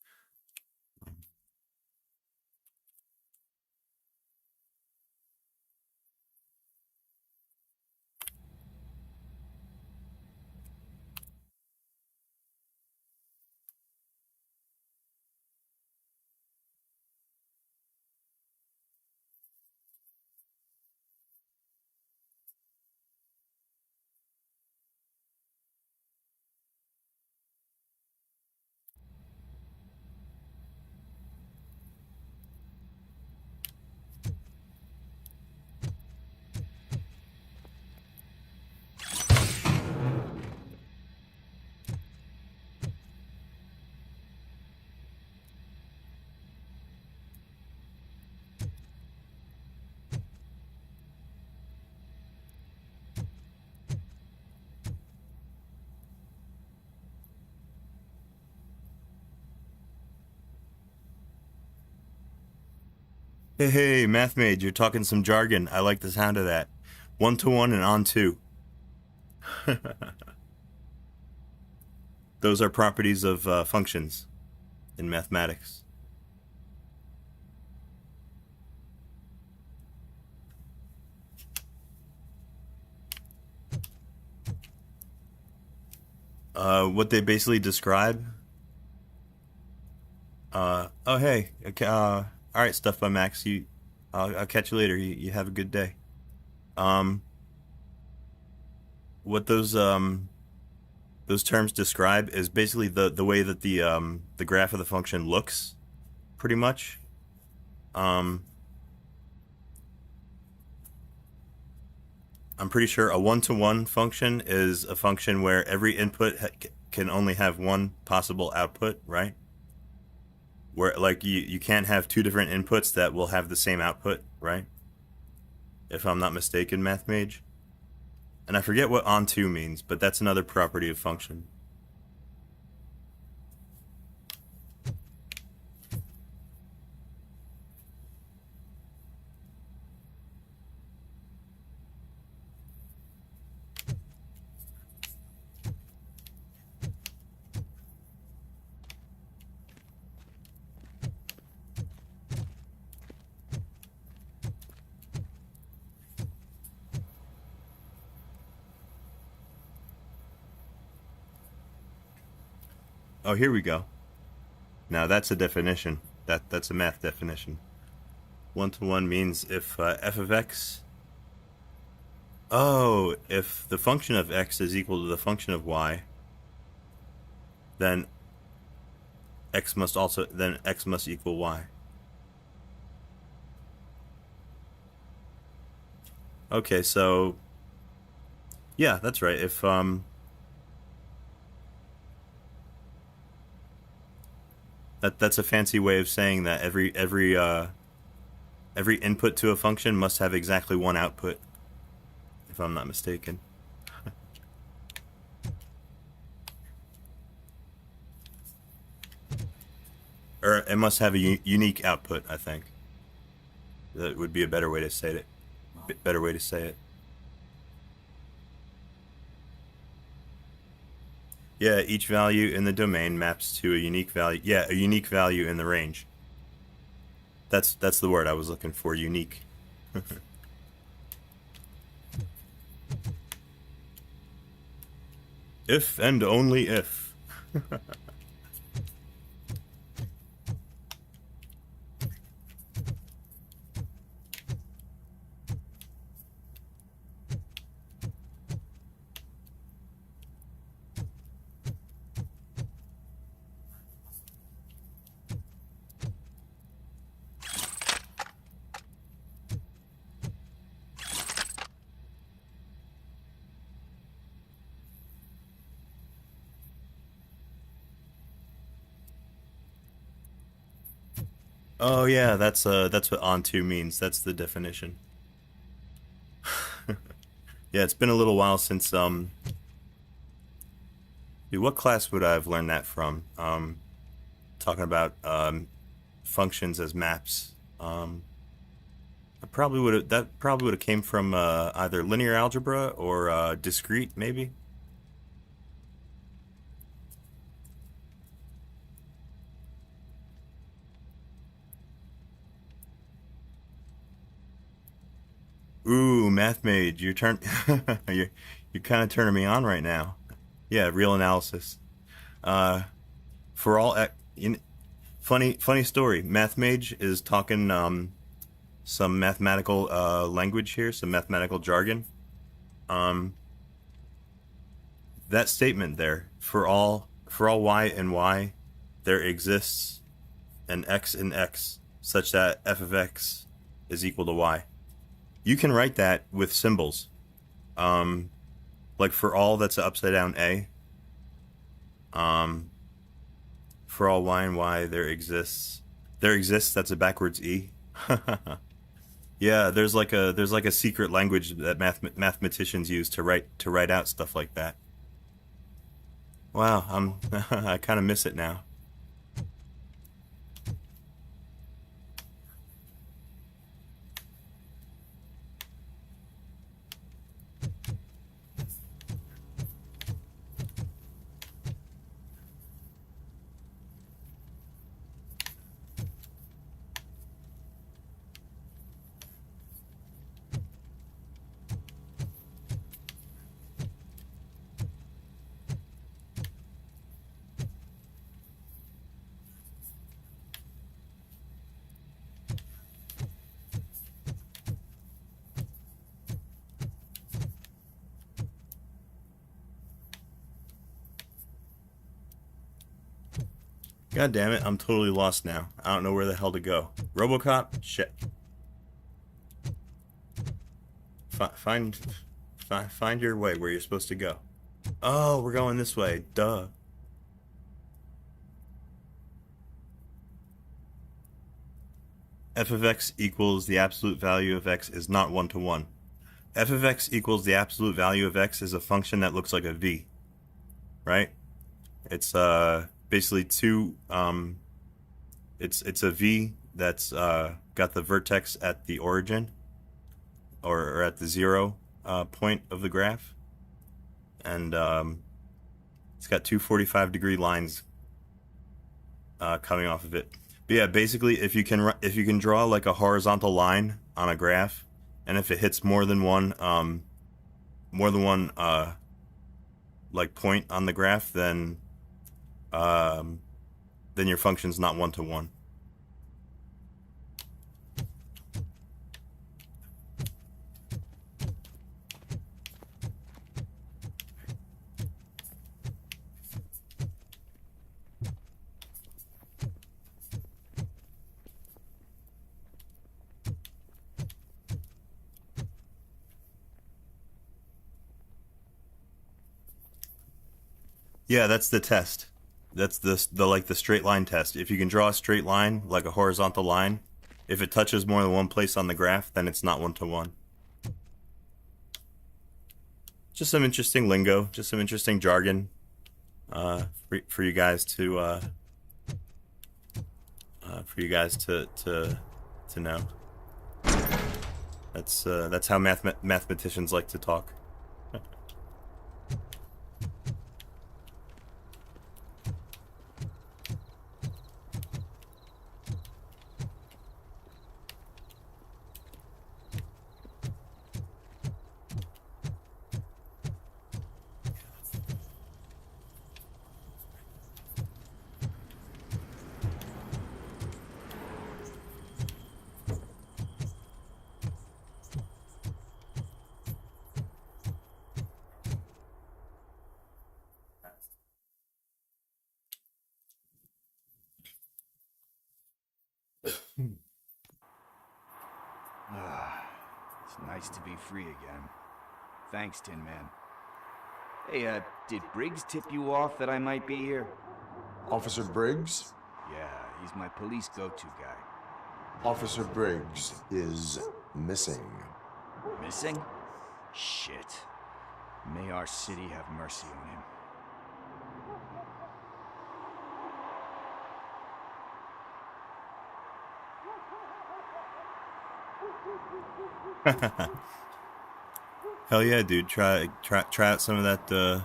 Hey, hey, math mage, you're talking some jargon. I like the sound of that. One to one and on two. Those are properties of functions in mathematics. What they basically describe. Oh hey, okay, all right, stuff by Max. I'll catch you later. You have a good day. Um, what those terms describe is basically the way that the graph of the function looks, pretty much. I'm pretty sure a one-to-one function is a function where every input can only have one possible output, right? Where, like, you can't have two different inputs that will have the same output, right? If I'm not mistaken, Math Mage. And I forget what onto means, but that's another property of function. Oh, here we go. Now that's a definition. That's a math definition. One-to-one means if f of x... Oh, if the function of x is equal to the function of y, then x must equal y. Okay, so yeah, that's right. If that's a fancy way of saying that every input to a function must have exactly one output, if I'm not mistaken. Or it must have a unique output, I think. That would be a better way to say it. Better way to say it. Yeah, each value in the domain maps to a unique value. Yeah, a unique value in the range. That's the word I was looking for, unique. If and only if. Oh yeah, that's what onto means. That's the definition. Yeah, it's been a little while since dude, what class would I have learned that from? Talking about functions as maps. I probably would have that probably would have came from either linear algebra or discrete, maybe. Ooh, Math Mage, you're you're kind of turning me on right now. Yeah, real analysis. For all funny story. Math Mage is talking some mathematical language here, some mathematical jargon. That statement there, for all y and y, there exists an x in x such that f of x is equal to y. You can write that with symbols. Like for all that's an upside down A. For all y and y, there exists, that's a backwards E. Yeah, there's like a secret language that mathematicians use to write out stuff like that. Wow, I kind of miss it now. God damn it, I'm totally lost now. I don't know where the hell to go. RoboCop? Shit. Find your way where you're supposed to go. Oh, we're going this way. Duh. F of x equals the absolute value of x is not 1-to-1. F of x equals the absolute value of x is a function that looks like a v. Right? It's basically two it's a v that's got the vertex at the origin or at the 0 point of the graph, and it's got two 45-degree lines coming off of it. But yeah, basically, if you can draw like a horizontal line on a graph, and if it hits more than one like point on the graph, then your function's not 1-to-1. Yeah, that's the test. That's the like the straight line test. If you can draw a straight line, like a horizontal line, if it touches more than one place on the graph, then it's not 1-to-1. Just some interesting lingo, just some interesting jargon for you guys to know. That's how mathematicians like to talk. It's nice to be free again. Thanks, Tin Man. Hey, did Briggs tip you off that I might be here? Officer Briggs? Yeah, he's my police go-to guy. Officer Briggs is missing. Missing? Shit. May our city have mercy on him. Hell yeah, dude! Try out some of that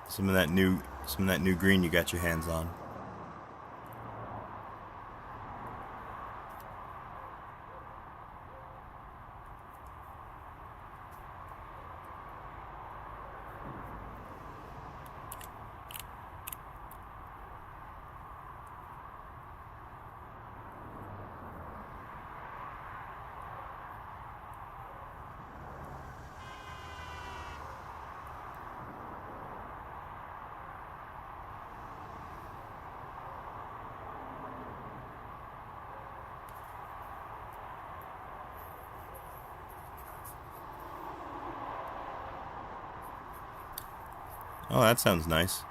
some of that new green you got your hands on. Oh, that sounds nice.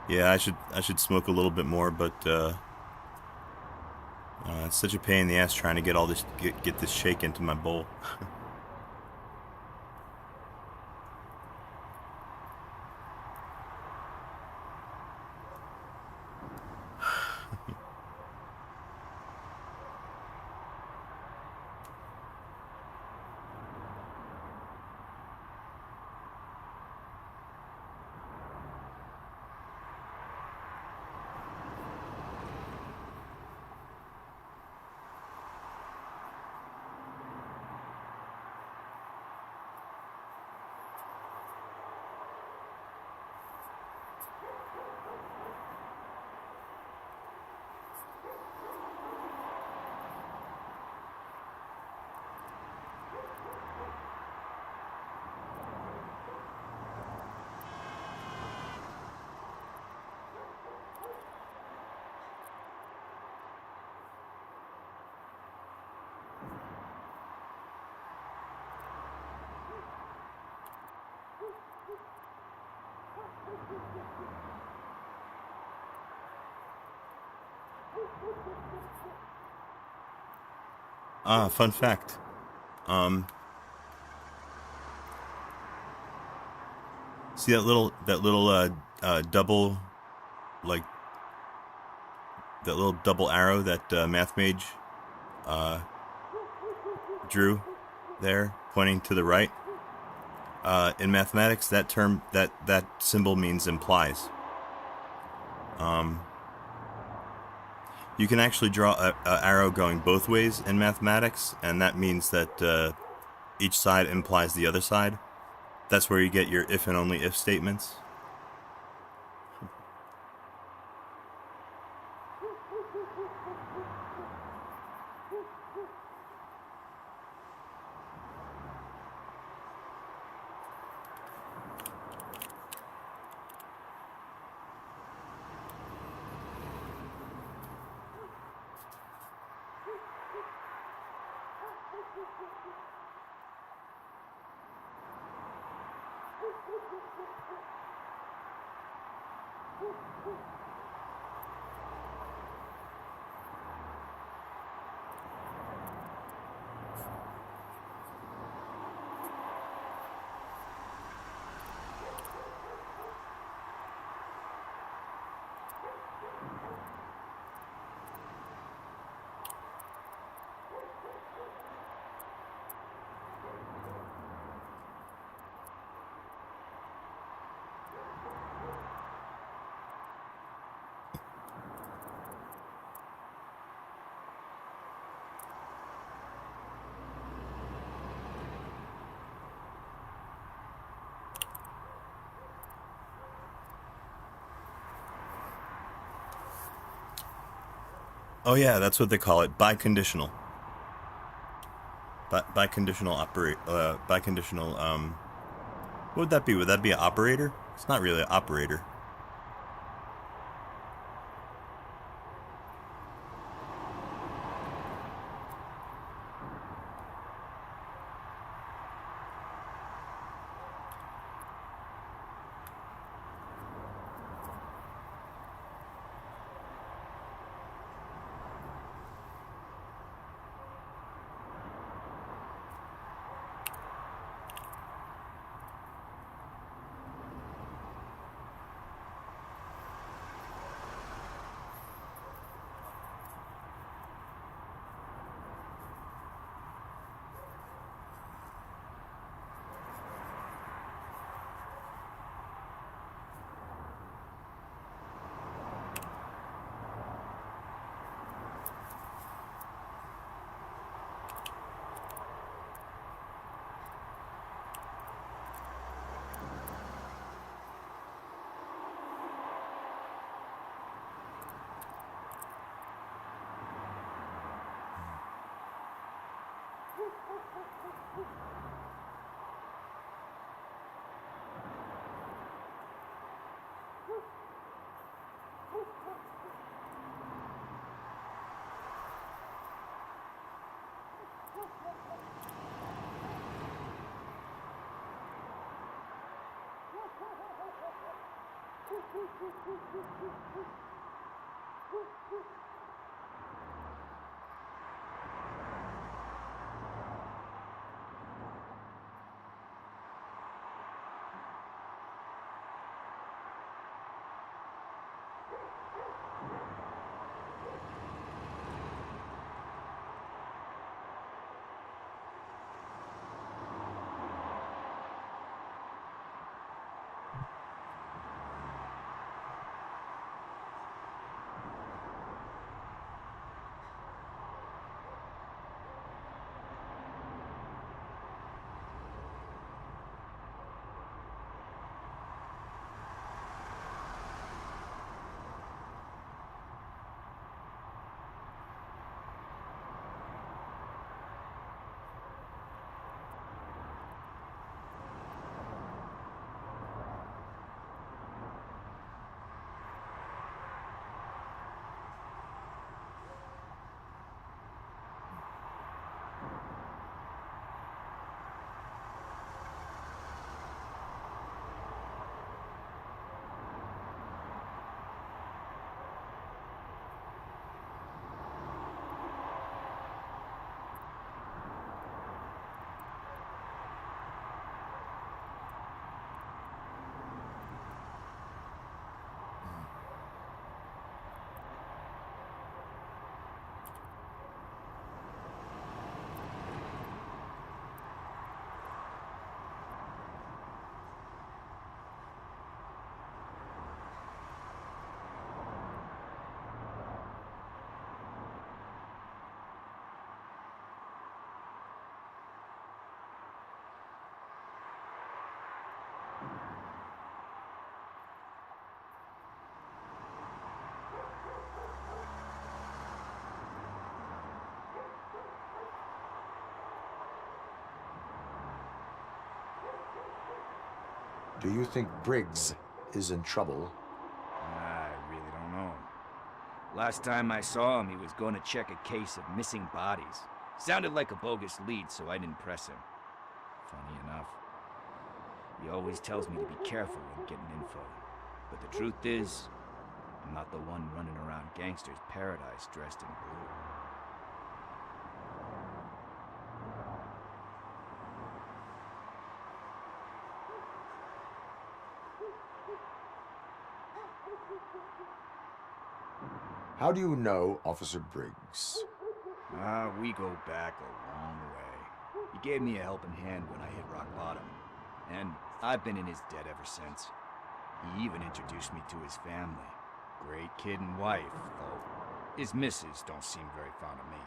Yeah, I should smoke a little bit more, but it's such a pain in the ass trying to get all this get this shake into my bowl. Fun fact. See that little double, like that little double arrow that Math Mage drew there, pointing to the right. In mathematics, that term, that symbol means implies. You can actually draw an arrow going both ways in mathematics, and that means that each side implies the other side. That's where you get your if and only if statements. Oh yeah, that's what they call it, biconditional. Biconditional what would that be? Would that be an operator? It's not really an operator. Do you think Briggs is in trouble? I really don't know. Last time I saw him, he was going to check a case of missing bodies. Sounded like a bogus lead, so I didn't press him. Funny enough. He always tells me to be careful when getting info. But the truth is, I'm not the one running around gangster's paradise dressed in blue. How do you know Officer Briggs? We go back a long way. He gave me a helping hand when I hit rock bottom, and I've been in his debt ever since. He even introduced me to his family. Great kid and wife, though his missus don't seem very fond of me.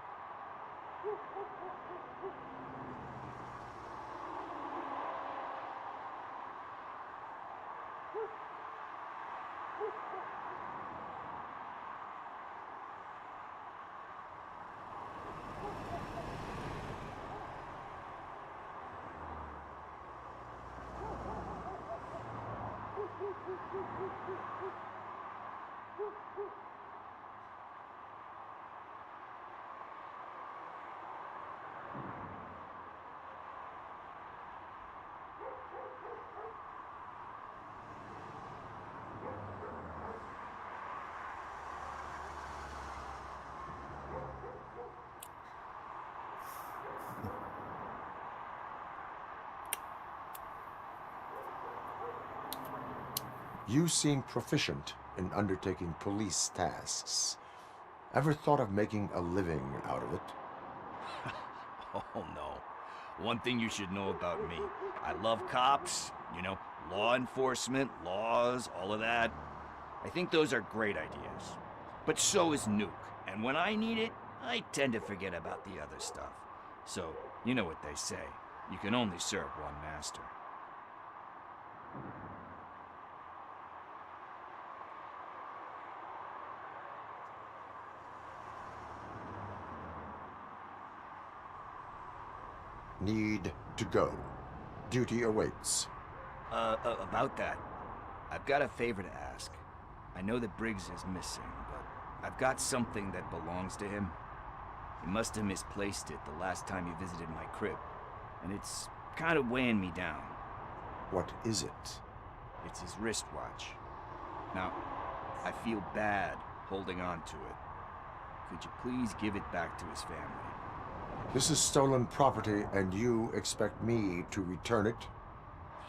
You seem proficient in undertaking police tasks. Ever thought of making a living out of it? Oh no. One thing you should know about me. I love cops, you know, law enforcement, laws, all of that. I think those are great ideas. But so is Nuke, and when I need it, I tend to forget about the other stuff. So, you know what they say. You can only serve one master. Need to go. Duty awaits. About that, I've got a favor to ask. I know that Briggs is missing, but I've got something that belongs to him. He must have misplaced it the last time he visited my crib, and it's kind of weighing me down. What is it? It's his wristwatch. Now, I feel bad holding on to it. Could you please give it back to his family? This is stolen property, and you expect me to return it?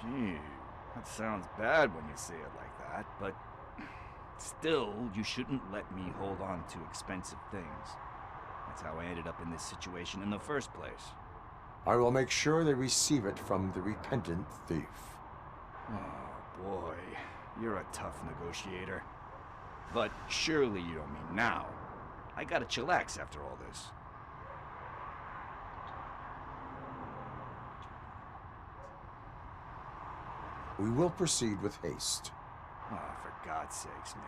Gee, that sounds bad when you say it like that, but still, you shouldn't let me hold on to expensive things. That's how I ended up in this situation in the first place. I will make sure they receive it from the repentant thief. Oh boy, you're a tough negotiator. But surely you don't mean now. I gotta chillax after all this. We will proceed with haste. Oh, for God's sakes, man.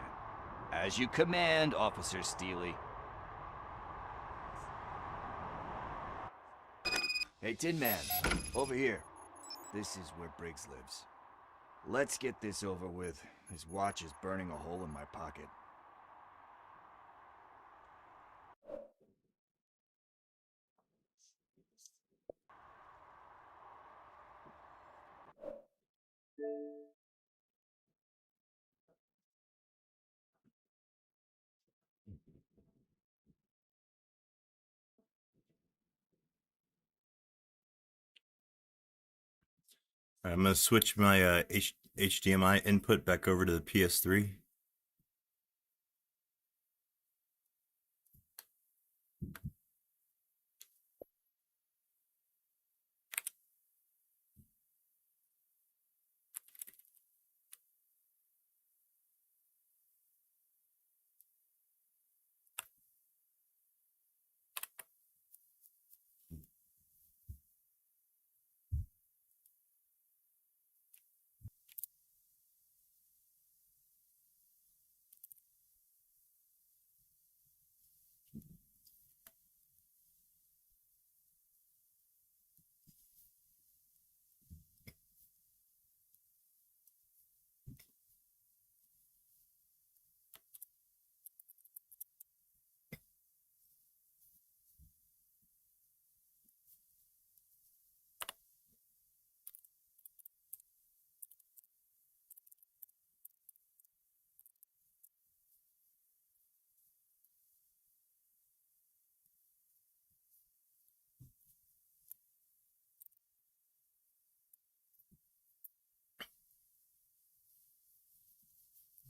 As you command, Officer Steely. Hey, Tin Man, over here. This is where Briggs lives. Let's get this over with. His watch is burning a hole in my pocket. I'm gonna switch my HDMI input back over to the PS3.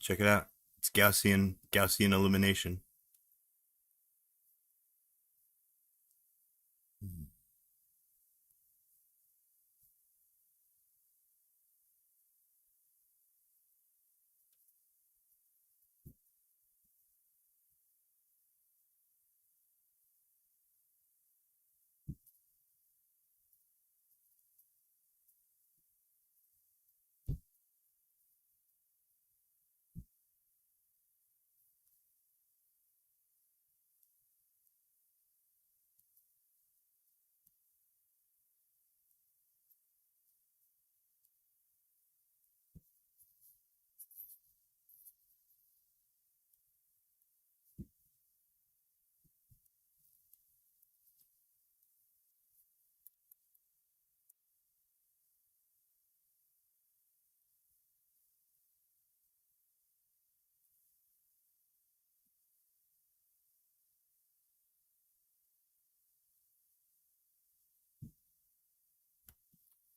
Check it out. It's Gaussian illumination.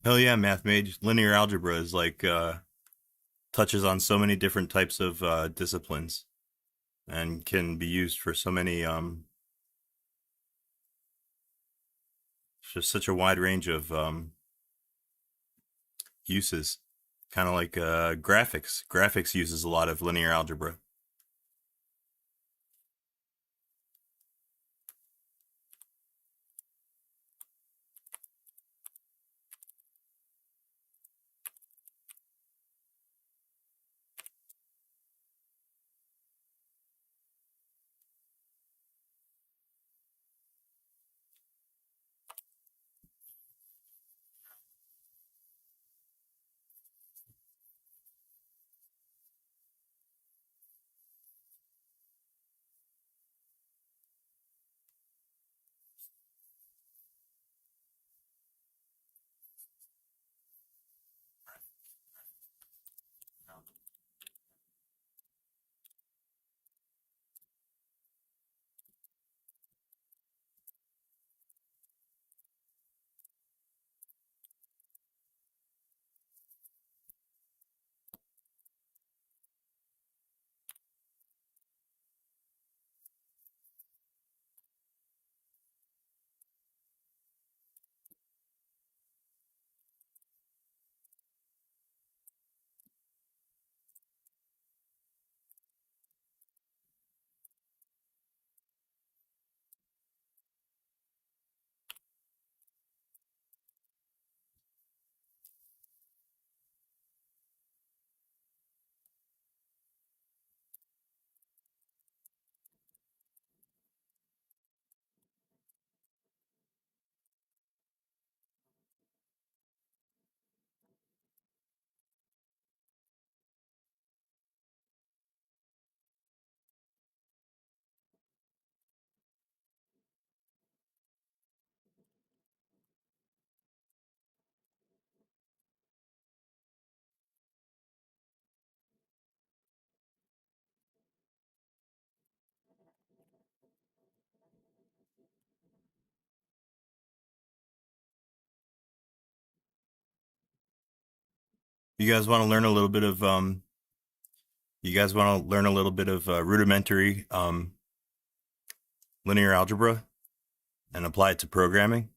Hell yeah, math mage. Linear algebra is like touches on so many different types of disciplines and can be used for so many just such a wide range of uses. Kind of like graphics. Graphics uses a lot of linear algebra. You guys want to learn a little bit of rudimentary linear algebra and apply it to programming?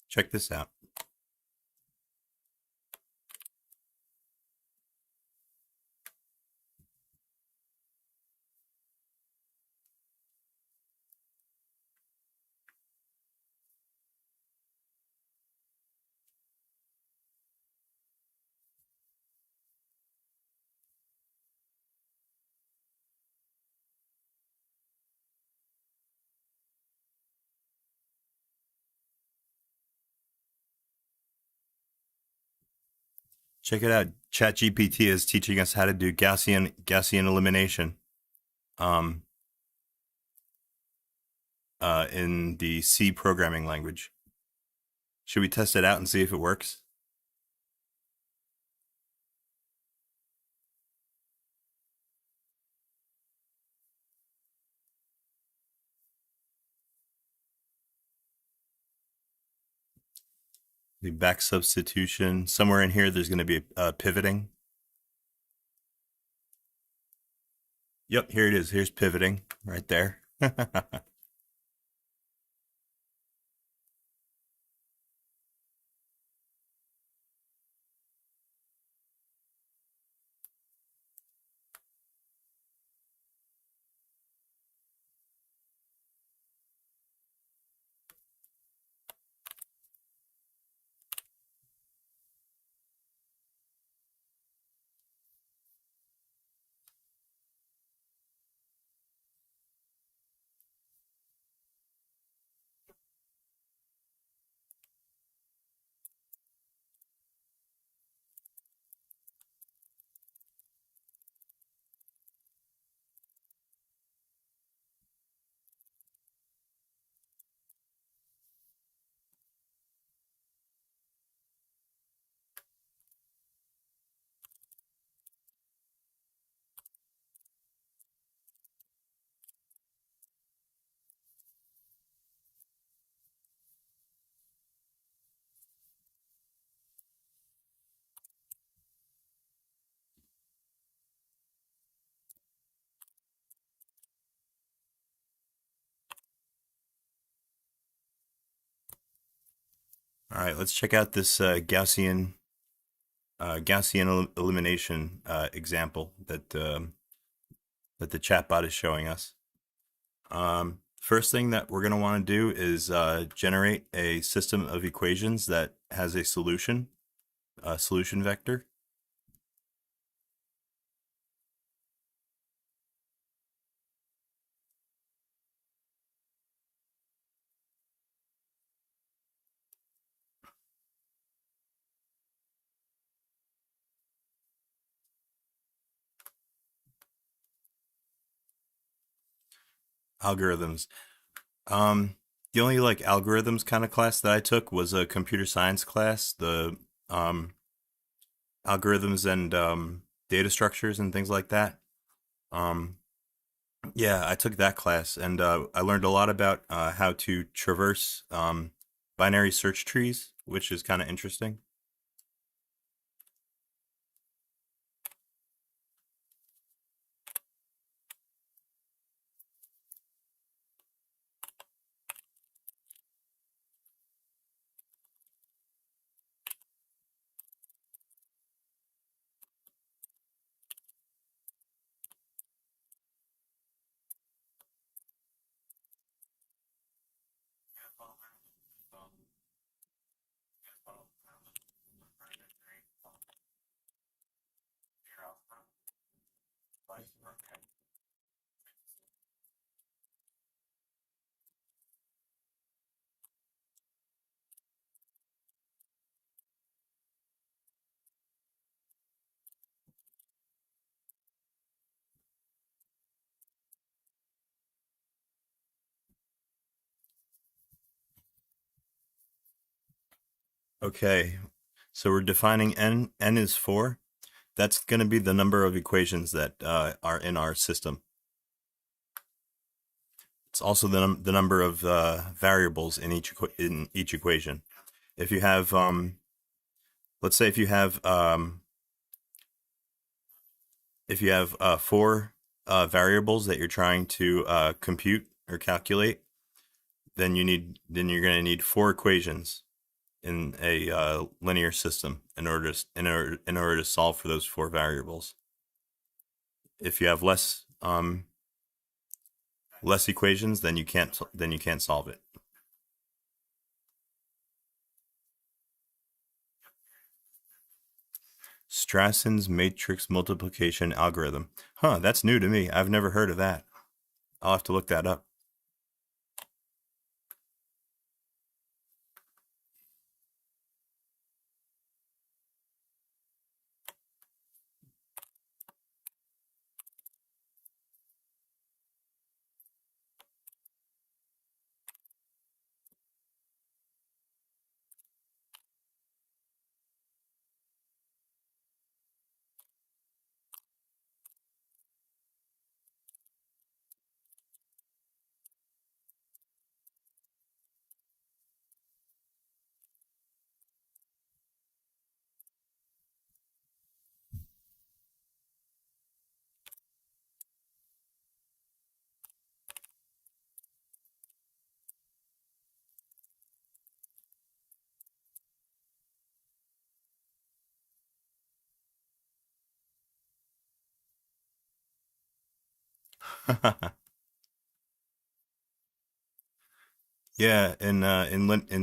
Check this out. Check it out. ChatGPT is teaching us how to do Gaussian elimination in the C programming language. Should we test it out and see if it works? The back substitution. Somewhere in here, there's going to be pivoting. Yep, here it is. Here's pivoting right there. All right, let's check out this Gaussian elimination example that that the chatbot is showing us. First thing that we're going to want to do is generate a system of equations that has a solution vector. Algorithms. The only like algorithms kind of class that I took was a computer science class. The algorithms and data structures and things like that. Yeah, I took that class, and I learned a lot about how to traverse binary search trees, which is kind of interesting. Okay, so we're defining n. N is 4. That's going to be the number of equations that are in our system. It's also the number of variables in each equation. If you have, let's say, if you have 4 variables that you're trying to compute or calculate, then you're going to need 4 equations in a linear system in order to solve for those 4 variables. If you have less equations, then you can't solve it. Strasson's matrix multiplication algorithm. Huh, that's new to me. I've never heard of that. I'll have to look that up. Yeah, in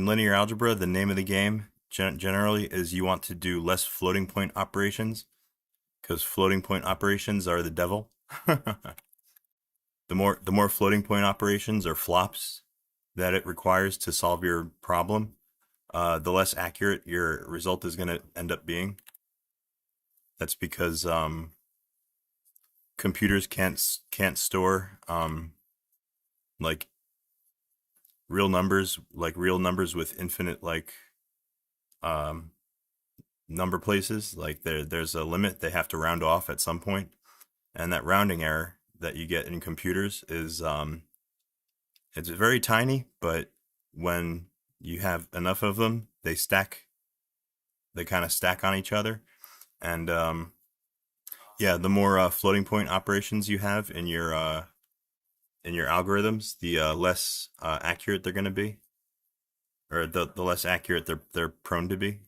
linear algebra, the name of the game generally is you want to do less floating point operations because floating point operations are the devil. The more floating point operations or flops that it requires to solve your problem, the less accurate your result is going to end up being. That's because computers can't store like real numbers with infinite um, number places. Like there's a limit they have to round off at some point, and that rounding error that you get in computers is it's very tiny, but when you have enough of them, they kind of stack on each other, and yeah, the more floating point operations you have in your algorithms, the less accurate they're going to be, or the less accurate they're prone to be.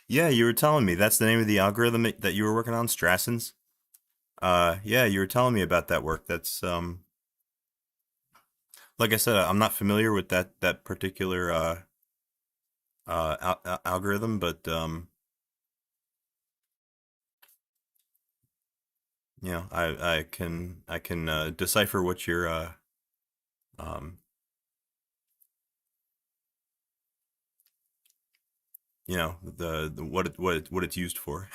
Yeah, you were telling me that's the name of the algorithm that you were working on, Strassens. Yeah, you were telling me about that work. That's like I said, I'm not familiar with that particular algorithm, but you know, I can decipher what you're um you know the what it's used for,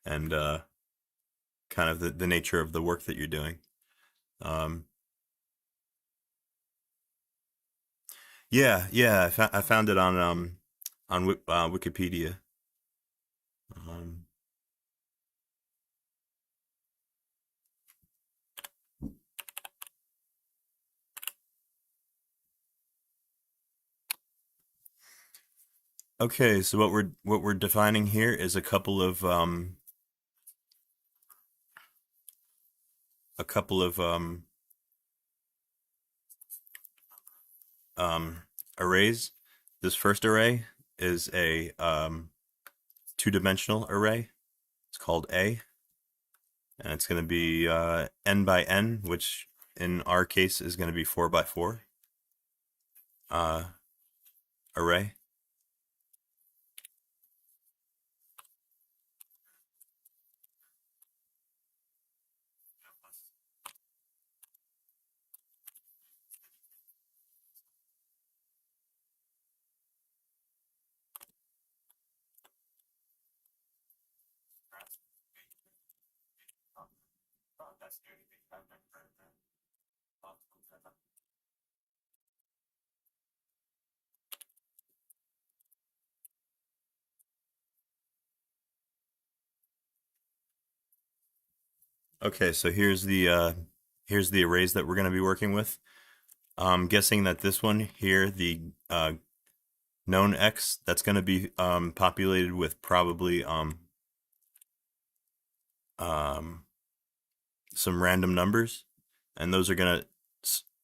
and kind of the nature of the work that you're doing. Um, yeah, I found it on Wikipedia. Um, okay, so what we're defining here is a couple of um, arrays. This first array is a two-dimensional array. It's called A, and it's going to be n by n, which in our case is going to be 4 by 4 array. Okay, so here's the arrays that we're going to be working with. I'm guessing that this one here, the known x, that's going to be populated with probably um, some random numbers, and those are going to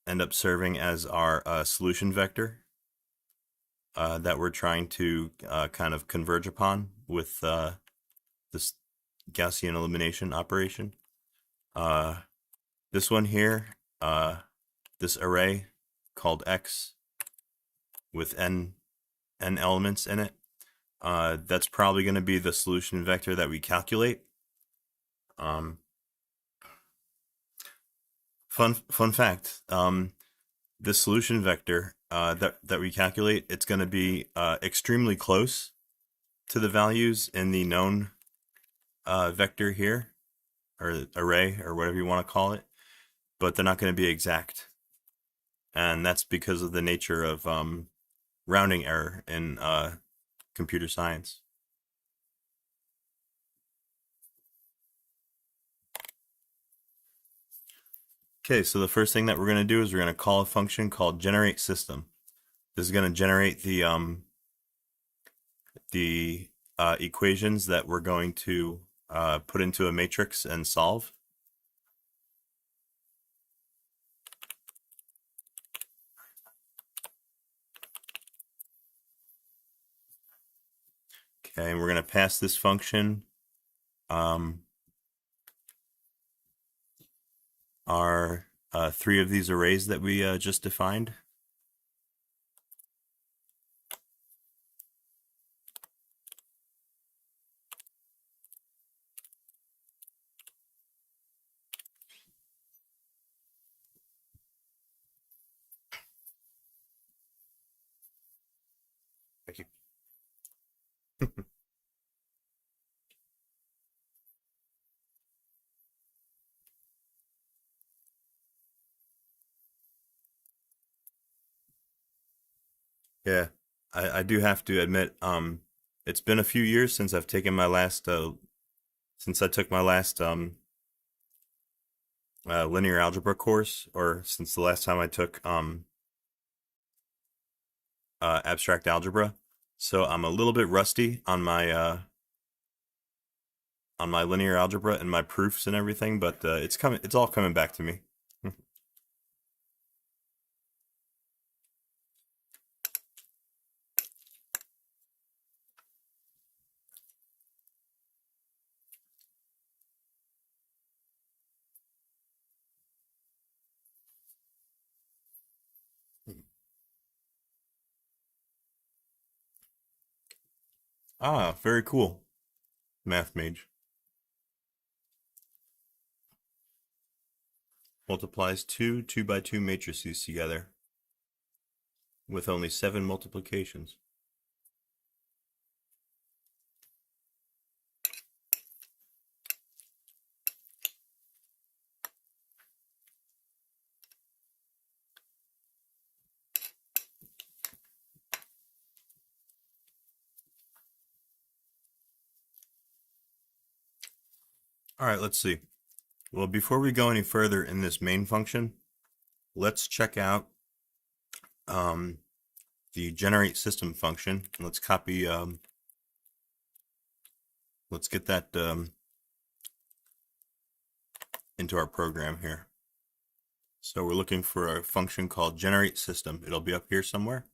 end up serving as our solution vector that we're trying to kind of converge upon with this Gaussian elimination operation. This one here, this array called x with n elements in it, that's probably going to be the solution vector that we calculate. Fun fact, the solution vector that we calculate, it's going to be extremely close to the values in the known vector here, or array, or whatever you want to call it, but they're not going to be exact. And that's because of the nature of rounding error in computer science. Okay, so the first thing that we're going to do is we're going to call a function called generate system. This is going to generate the equations that we're going to put into a matrix and solve. Okay, and we're going to pass this function our 3 of these arrays that we just defined. Thank you. Yeah, I do have to admit, it's been a few years since I've taken my last, since I took my last linear algebra course, or since the last time I took abstract algebra. So I'm a little bit rusty on my linear algebra and my proofs and everything, but it's all coming back to me. Ah, very cool. Math mage. Multiplies two 2x2 matrices together with only 7 multiplications. All right, let's see. Well, before we go any further in this main function, let's check out the generate system function. Let's copy, let's get that into our program here. So we're looking for a function called generate system. It'll be up here somewhere.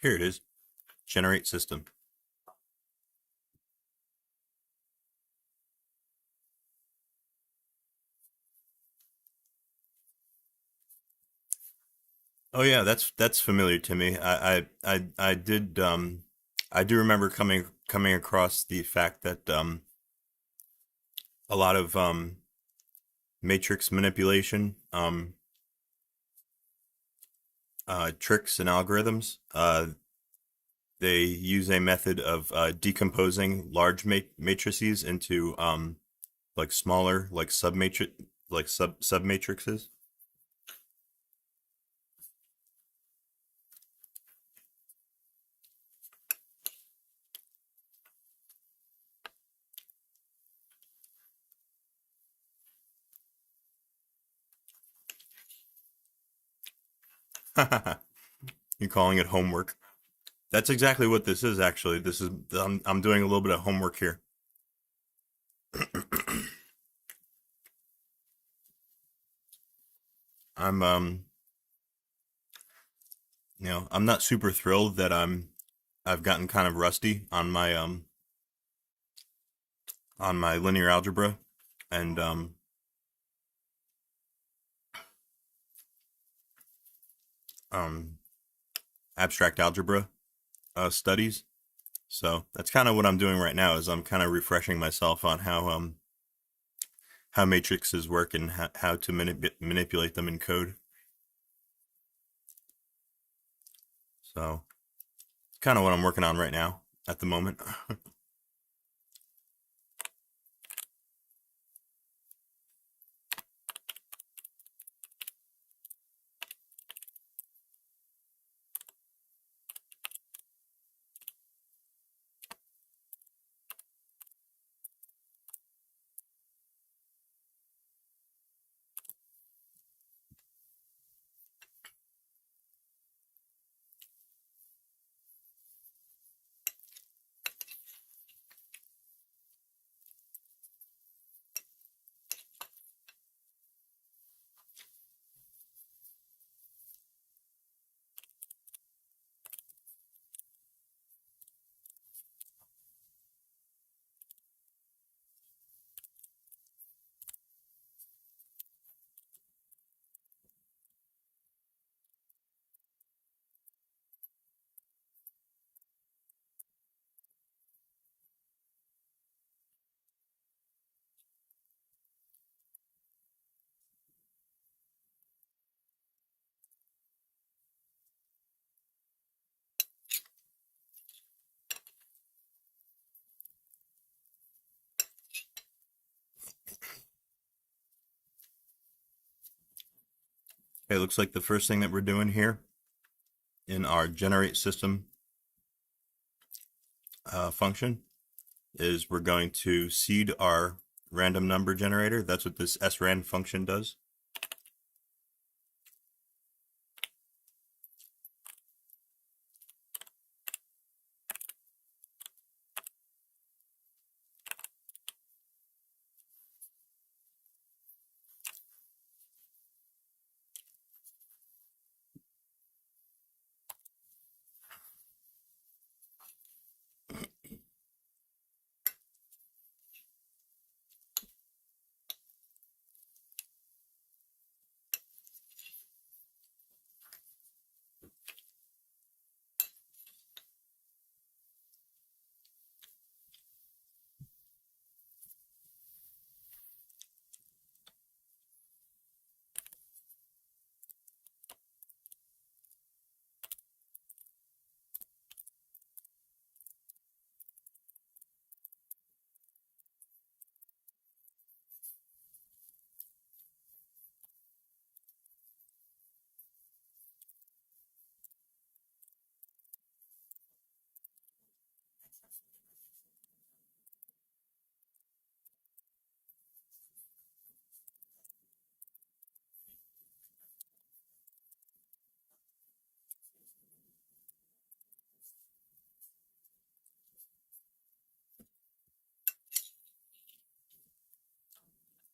Here it is, generate system. Oh yeah, that's familiar to me. I did I do remember coming across the fact that a lot of matrix manipulation tricks and algorithms, they use a method of decomposing large matrices into like smaller like sub matrices. You're calling it homework. That's exactly what this is actually. This is I'm doing a little bit of homework here. I'm you know, I'm not super thrilled that I've gotten kind of rusty on my linear algebra and abstract algebra studies. So that's kind of what I'm doing right now, is I'm kind of refreshing myself on how matrices work and how to manipulate them in code. So it's kind of what I'm working on right now at the moment. Okay, looks like the first thing that we're doing here in our generate system function is we're going to seed our random number generator. That's what this srand function does.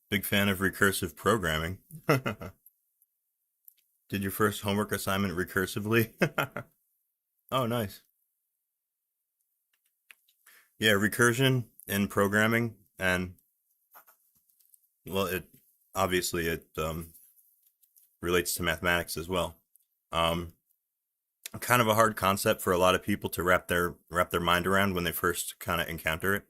Big fan of recursive programming. Did your first homework assignment recursively? Oh, nice. Yeah, recursion in programming, and well, it obviously it relates to mathematics as well. Kind of a hard concept for a lot of people to wrap their mind around when they first kind of encounter it.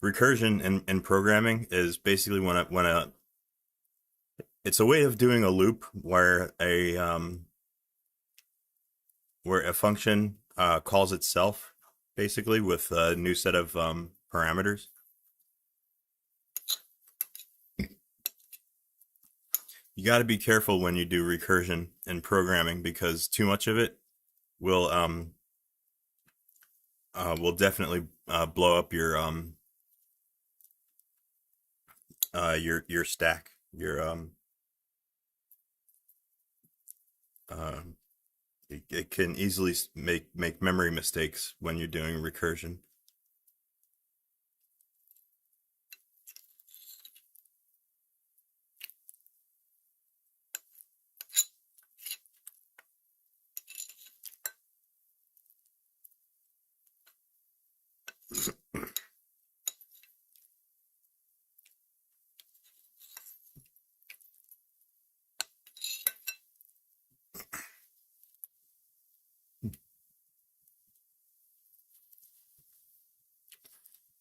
Recursion in programming is basically when it's a way of doing a loop where a function calls itself basically with a new set of parameters. You got to be careful when you do recursion in programming because too much of it will definitely blow up your stack, it can easily make memory mistakes when you're doing recursion.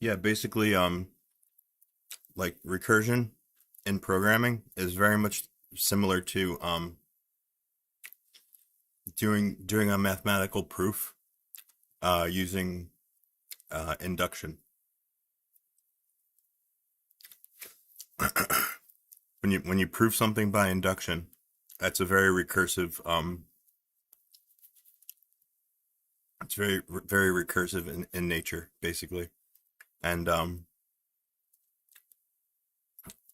Yeah, basically, like recursion in programming is very much similar to doing a mathematical proof using induction. When you prove something by induction, that's a very recursive it's very recursive in nature, basically. And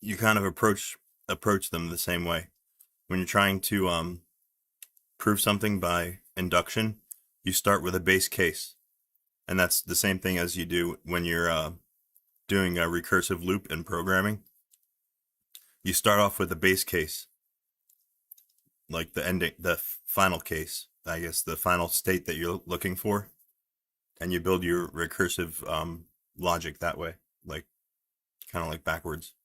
you kind of approach them the same way. When you're trying to prove something by induction, you start with a base case. And that's the same thing as you do when you're doing a recursive loop in programming. You start off with a base case, like the final case, I guess, the final state that you're looking for, and you build your recursive logic that way, like kind of like backwards.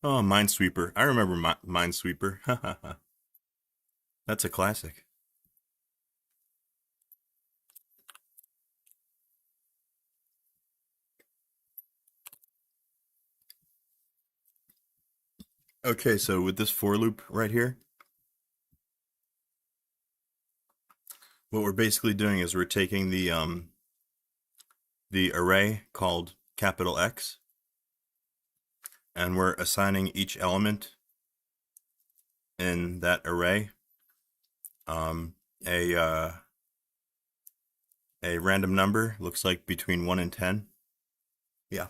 Oh, Minesweeper. I remember Minesweeper. That's a classic. Okay, so with this for loop right here, what we're basically doing is we're taking the array called capital X, and we're assigning each element in that array um, a random number, looks like between 1 and 10. Yeah.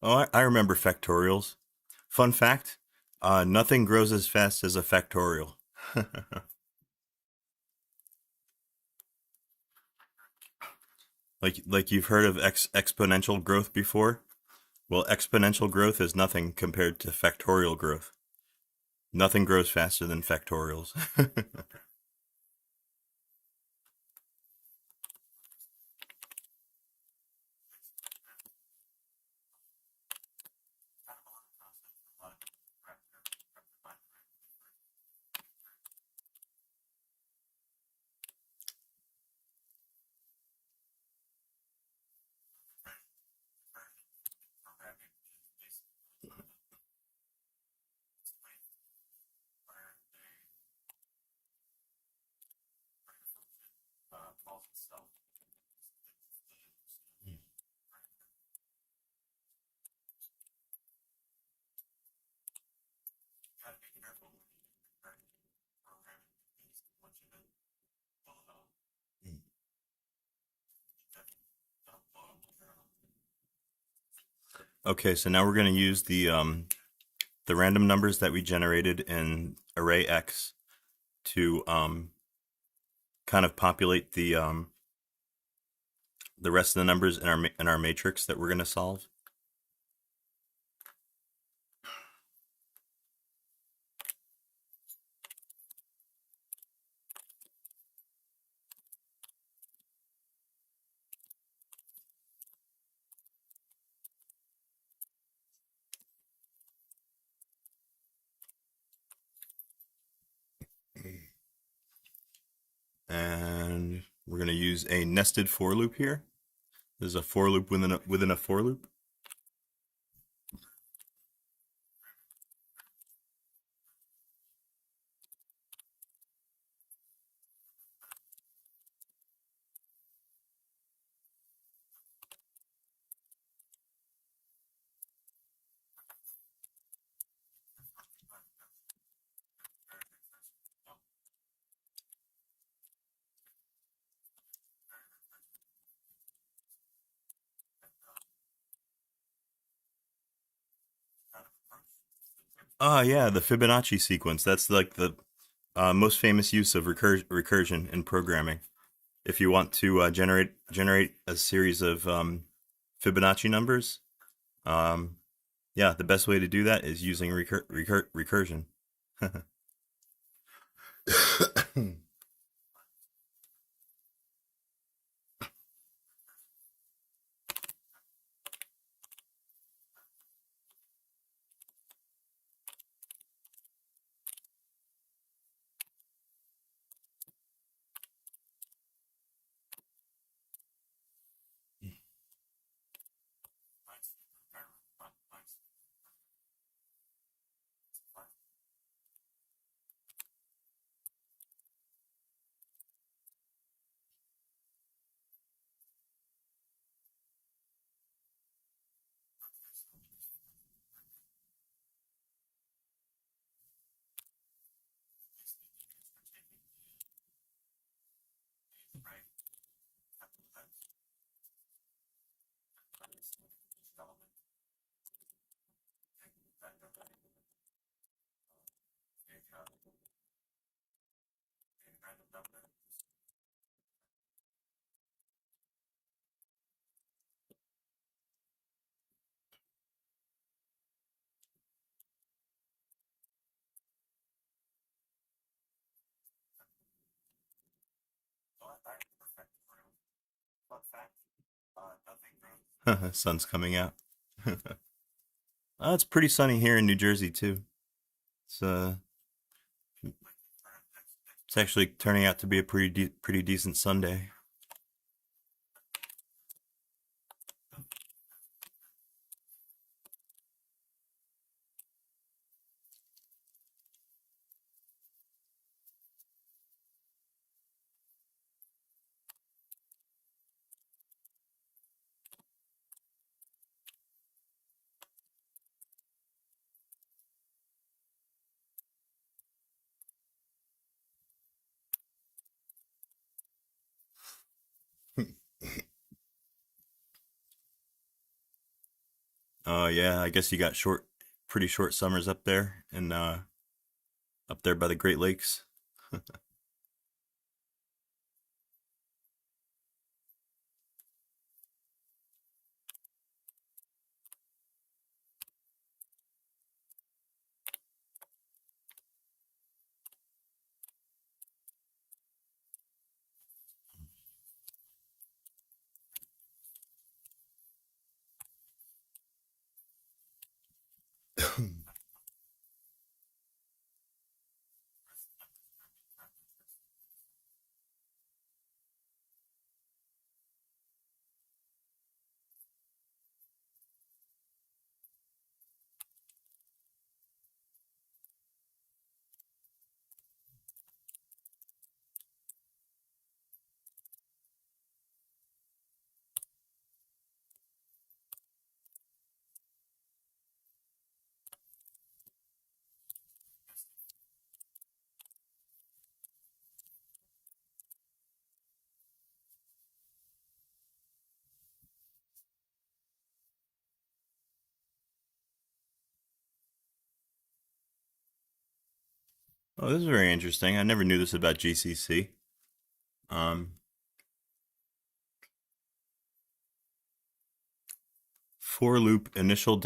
Oh, I remember factorials. Fun fact, nothing grows as fast as a factorial. Like you've heard of exponential growth before? Well, exponential growth is nothing compared to factorial growth. Nothing grows faster than factorials. Okay, so now we're going to use the random numbers that we generated in array X to kind of populate the rest of the numbers in our matrix that we're going to solve. And we're going to use a nested for loop here. There's a for loop within a for loop. Ah, yeah, the Fibonacci sequence. That's like the most famous use of recursion in programming. If you want to generate a series of Fibonacci numbers, yeah, the best way to do that is using recursion. Sun's coming out. It's pretty sunny here in New Jersey too. It's It's actually turning out to be a pretty decent Sunday. Yeah, I guess you got pretty short summers up there, and up there by the Great Lakes. Oh, this is very interesting. I never knew this about GCC. Um, for loop initial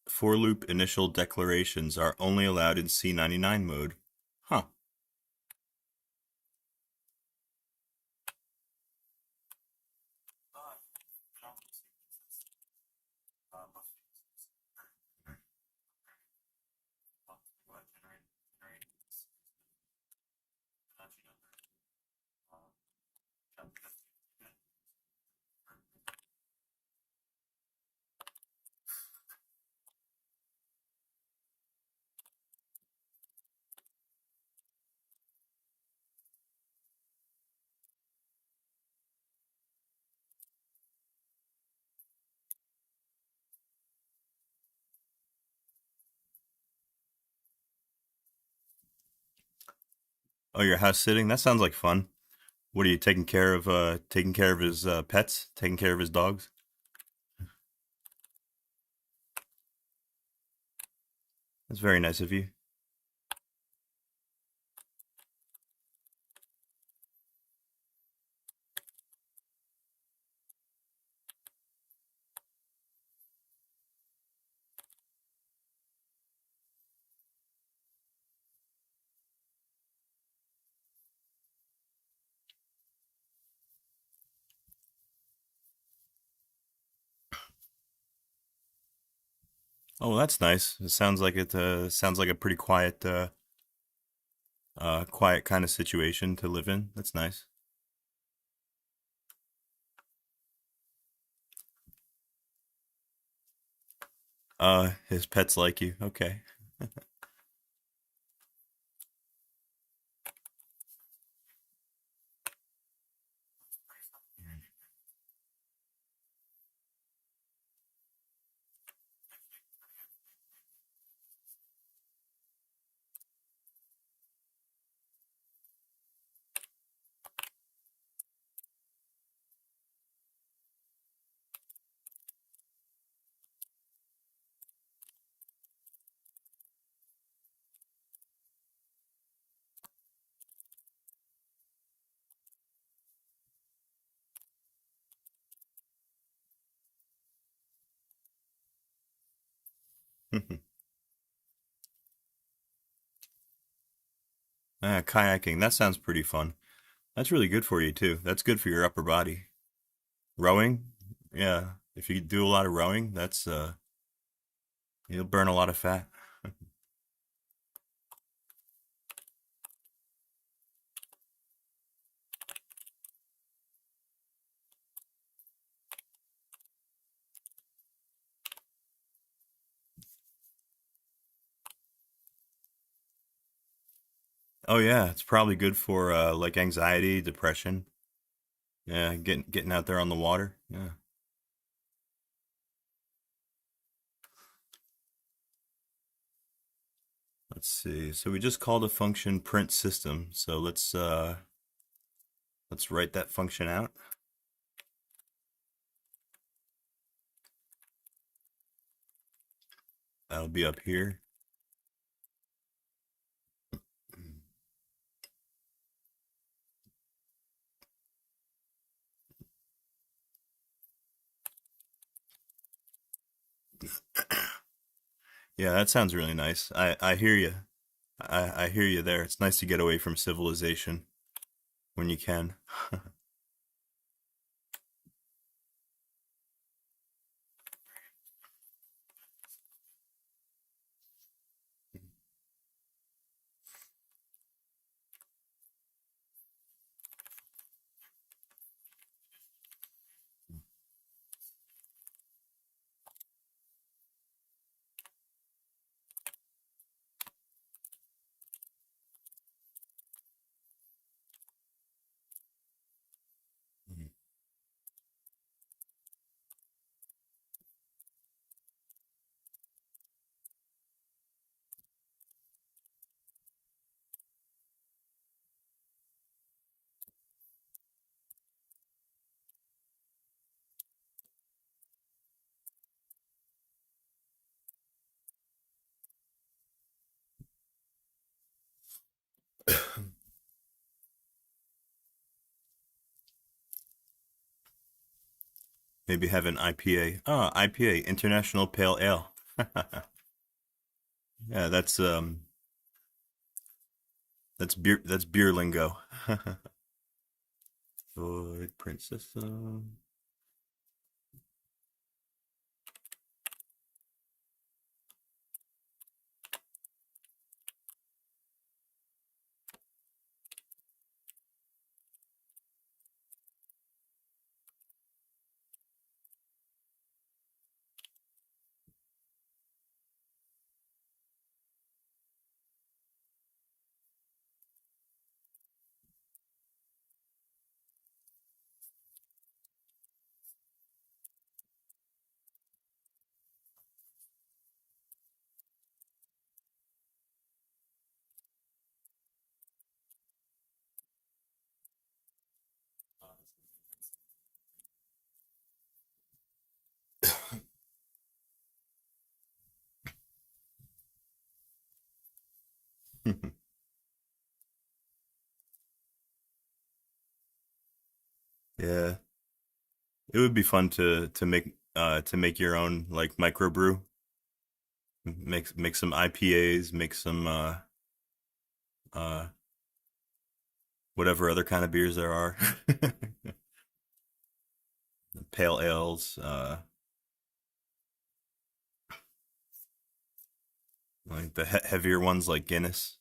for loop initial declarations are only allowed in C99 mode. Huh. Oh, you're house sitting? That sounds like fun. What are you taking care of his pets? Taking care of his dogs? That's very nice of you. Oh, that's nice. It sounds like a pretty quiet kind of situation to live in. That's nice. His pets like you. Okay. Kayaking. That sounds pretty fun. That's really good for you too. That's good for your upper body. Rowing? Yeah. If you do a lot of rowing, that's you'll burn a lot of fat. Oh yeah, it's probably good for like anxiety, depression. Yeah, getting out there on the water. Yeah. Let's see. So we just called a function print system. So let's write that function out. That'll be up here. Yeah, that sounds really nice. I hear you. I hear you there. It's nice to get away from civilization when you can. Maybe have an IPA. Oh, IPA, International Pale Ale. Yeah, that's beer lingo. Void print system. Yeah, it would be fun to make your own like microbrew. Make some IPAs, make some uh whatever other kind of beers there are. Pale ales, like the heavier ones like Guinness.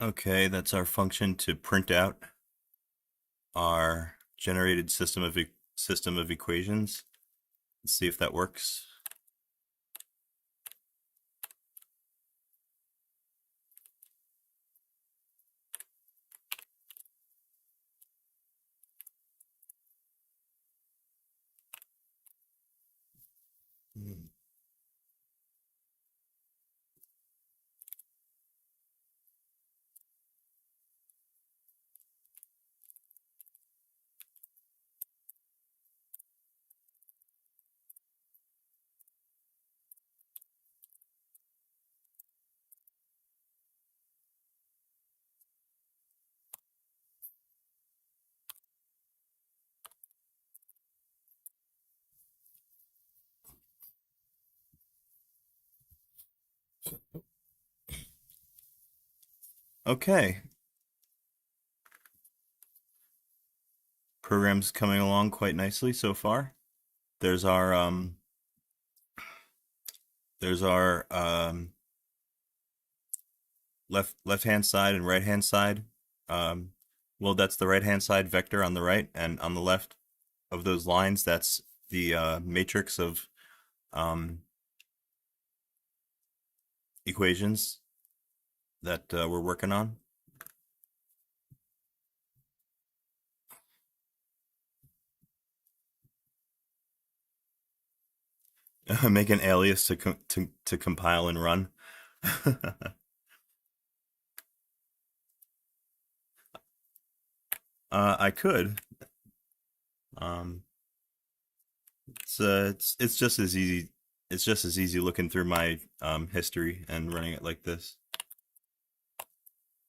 Okay, that's our function to print out our generated system of equations. Let's see if that works. Okay. Program's coming along quite nicely so far. There's our left hand side and right hand side. Well, that's the right hand side vector on the right, and on the left of those lines, that's the matrix of equations that we're working on. Make an alias to compile and run. I could. It's just as easy. It's just as easy looking through my history and running it like this.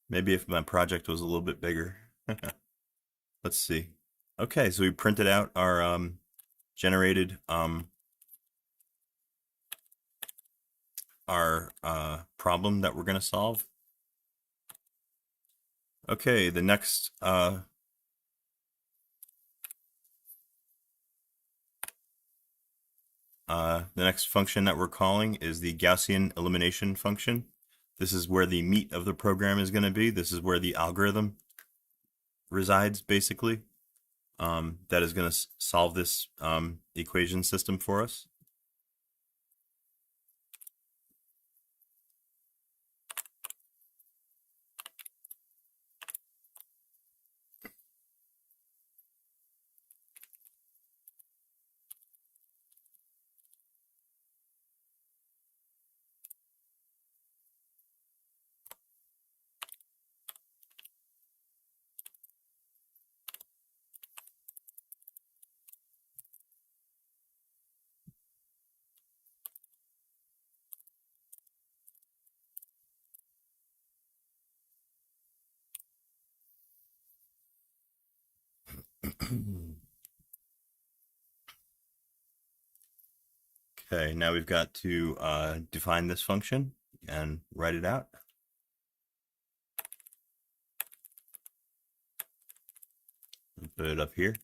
Maybe if my project was a little bit bigger. Let's see. Okay, so we printed out our generated our problem that we're going to solve. Okay, the next function that we're calling is the Gaussian elimination function. This is where the meat of the program is going to be. This is where the algorithm resides, basically. That is going to solve this equation system for us. Okay, now we've got to define this function and write it out. Put it up here.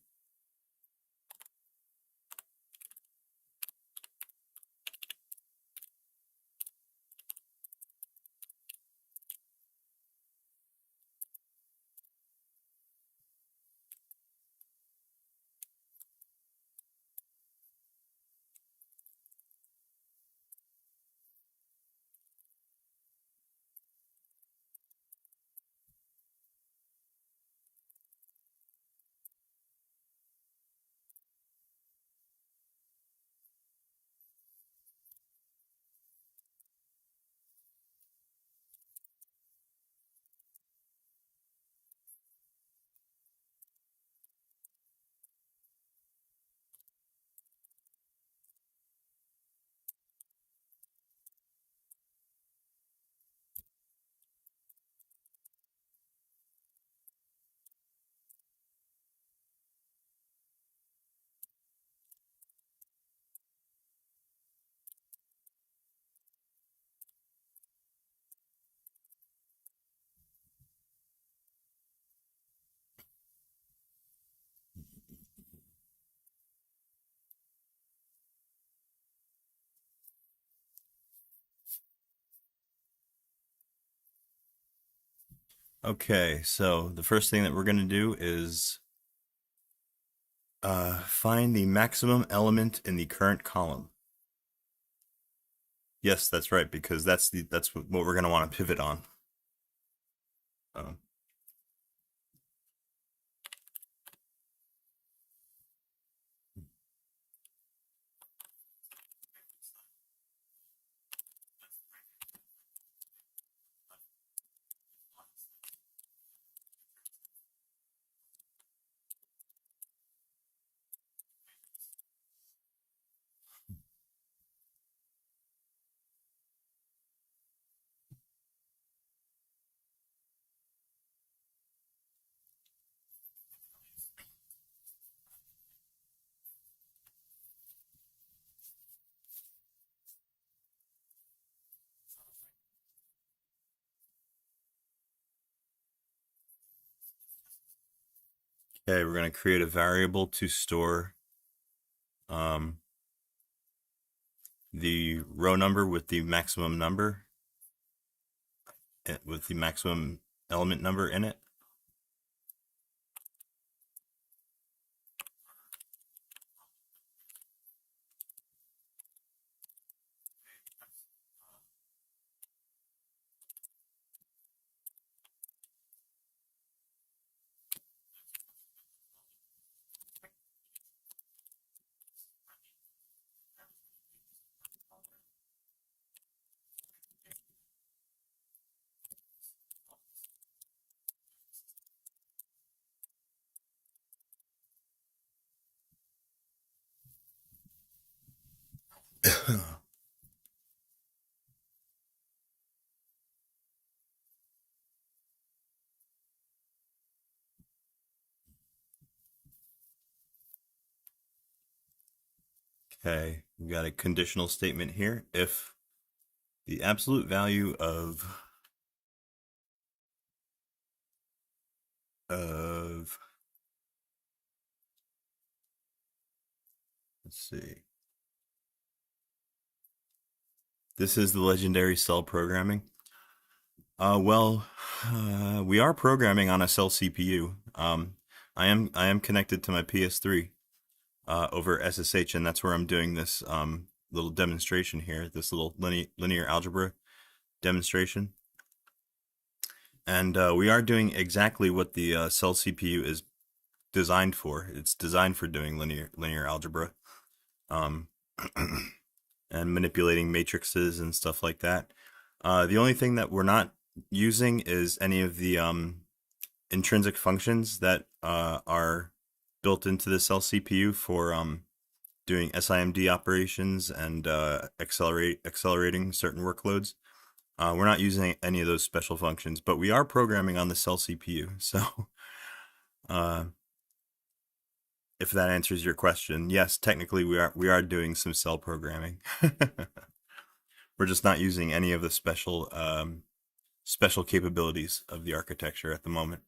Okay, so the first thing that we're going to do is find the maximum element in the current column. Yes, that's right, because that's what we're going to want to pivot on. Okay, we're going to create a variable to store the row number with the maximum number, with the maximum element number in it. Okay, we got a conditional statement here. If the absolute value of let's see. This is the legendary cell programming. We are programming on a cell CPU. I am connected to my PS3 over SSH, and that's where I'm doing this little demonstration here, this little linear algebra demonstration. And we are doing exactly what the cell CPU is designed for. It's designed for doing linear algebra, and manipulating matrices and stuff like that. The only thing that we're not using is any of the intrinsic functions that are built into the cell CPU for doing SIMD operations and accelerating certain workloads. We're not using any of those special functions, but we are programming on the cell CPU. So if that answers your question, yes, technically we are doing some cell programming. We're just not using any of the special capabilities of the architecture at the moment.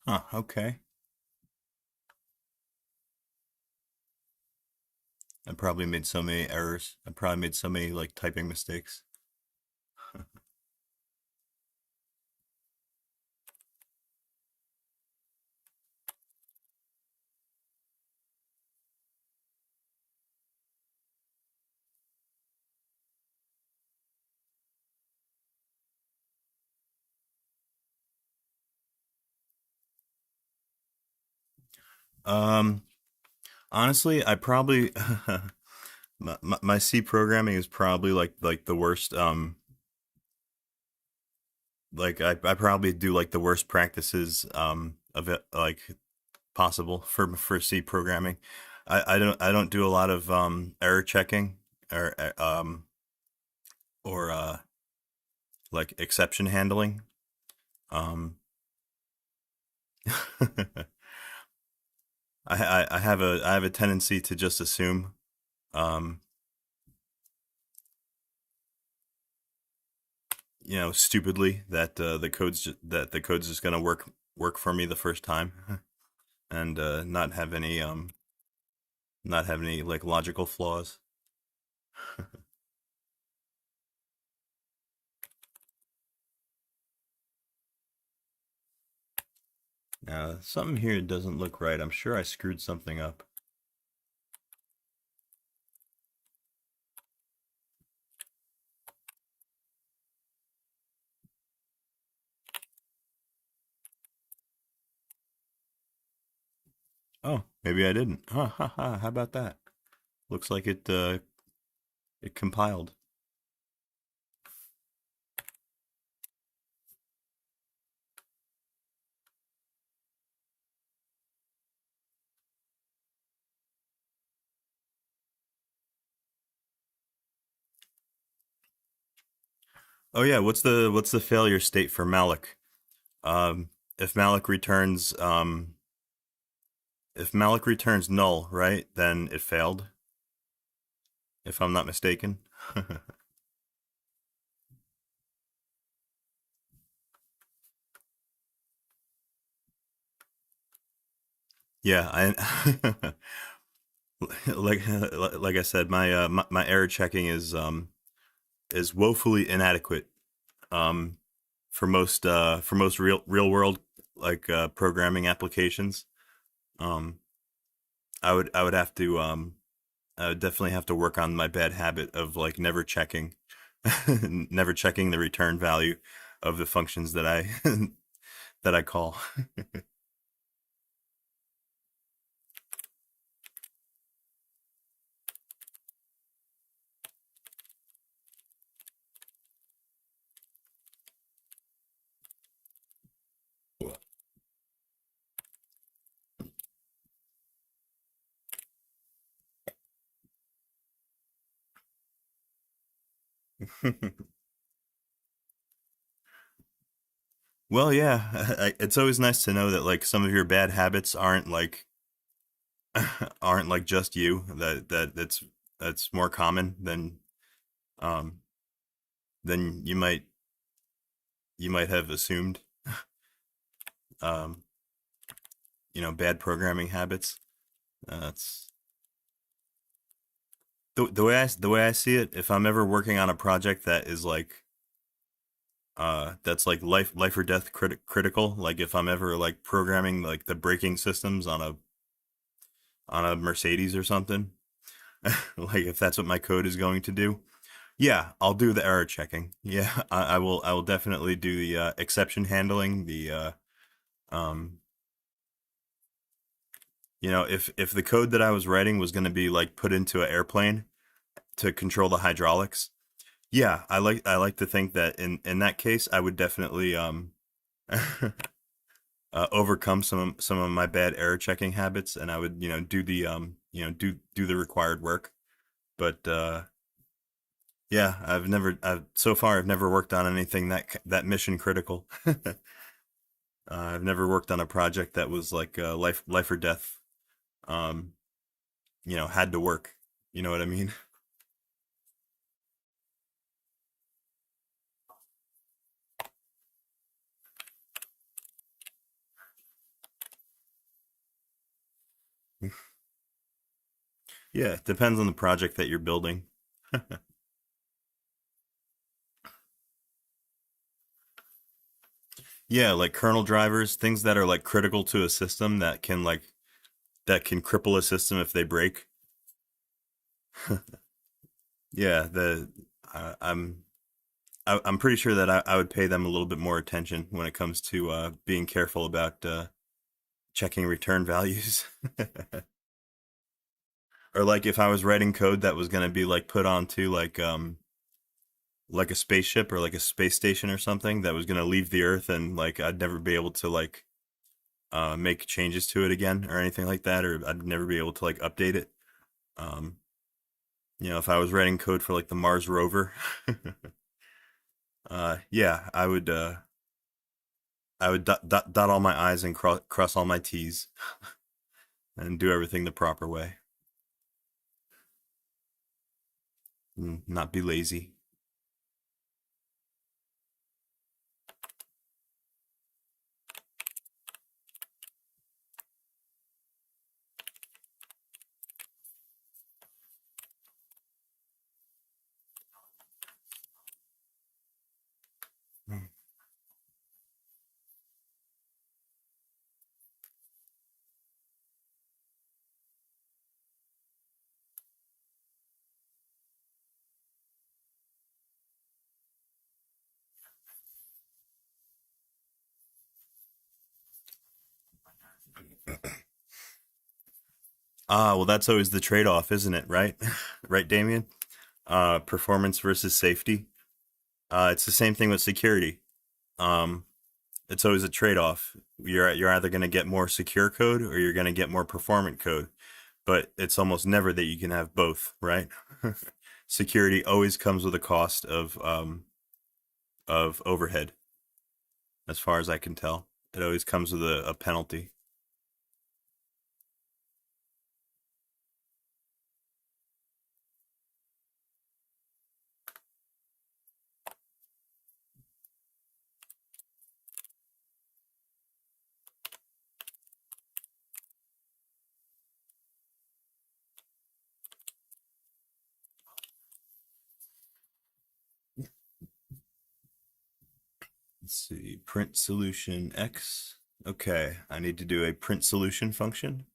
Huh, okay. I probably made so many errors. I probably made so many like typing mistakes. Um, Honestly, I probably my C programming is probably like the worst. Like I probably do like the worst practices of it like possible for C programming. I don't do a lot of error checking or or like exception handling. Um, I have a tendency to just assume um, stupidly that that the code's just gonna work for me the first time, and not have any like logical flaws. Now something here doesn't look right. I'm sure I screwed something up. Oh, maybe I didn't. Ha ha ha. How about that? Looks like it compiled. Oh yeah, what's the failure state for malloc? Um, if malloc returns if malloc returns null, right, then it failed, if I'm not mistaken. Yeah, I like I said, my error checking is woefully inadequate um for most real world like programming applications. Um, I would have to I would definitely have to work on my bad habit of like never checking never checking the return value of the functions that I that I call. Well, yeah, it's always nice to know that like some of your bad habits aren't like aren't like just you. That's more common um than you might have assumed. Um, bad programming habits. That's the way I see it. If I'm ever working on a project that is like that's like life or death critical, like if I'm ever like programming like the braking systems on a Mercedes or something, like if that's what my code is going to do, yeah, I'll do the error checking. Yeah, I will definitely do the exception handling, the um if the code that I was writing was going to be like put into an airplane to control the hydraulics, yeah, I like to think that in that case I would definitely overcome some of my bad error checking habits, and I would do the do the required work. But yeah, I've so far I've never worked on anything that mission critical. I've never worked on a project that was like life or death. Um, had to work. You know what I mean? Yeah, it depends on the project that you're building. Yeah, like kernel drivers, things that are like critical to a system that can cripple a system if they break. Yeah, I'm pretty sure that I would pay them a little bit more attention when it comes to being careful about checking return values. Or like if I was writing code that was going to be like put onto like a spaceship or like a space station or something that was going to leave the Earth, and like I'd never be able to like make changes to it again or anything like that, or I'd never be able to like update it. Um, if I was writing code for like the Mars rover, yeah, I would dot all my I's and cross all my T's and do everything the proper way. And not be lazy. Ah, well, that's always the trade-off, isn't it? Right, right, Damian. Performance versus safety. It's the same thing with security. Um, it's always a trade-off. You're either going to get more secure code or you're going to get more performant code, but it's almost never that you can have both, right? Security always comes with a cost of overhead, as far as I can tell. It always comes with a penalty. Let's see, print solution X. Okay, I need to do a print solution function.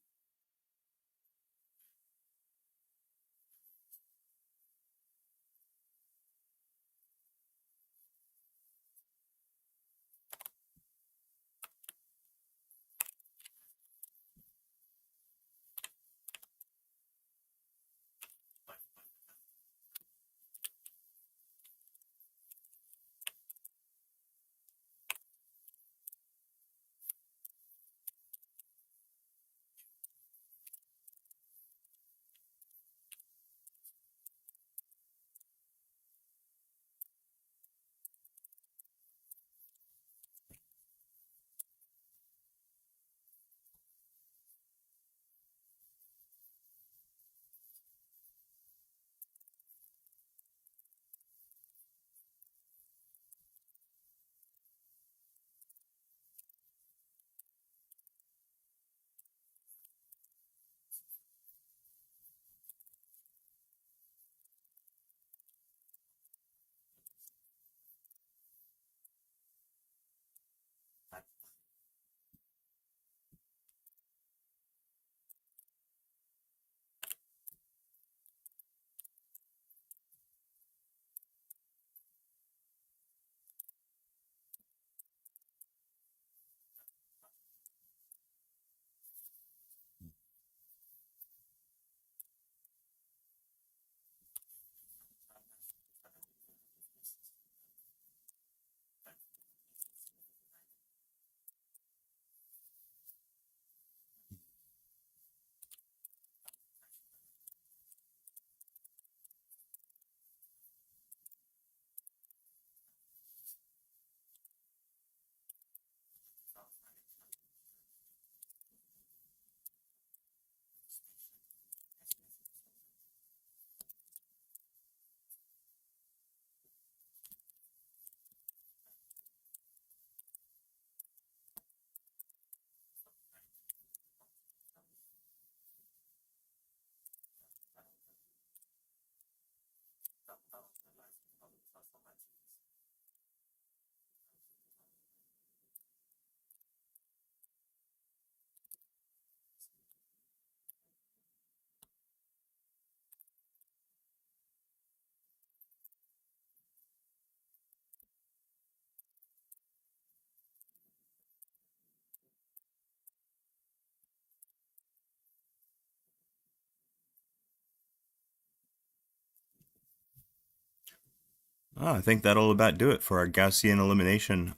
I think that'll about do it for our Gaussian elimination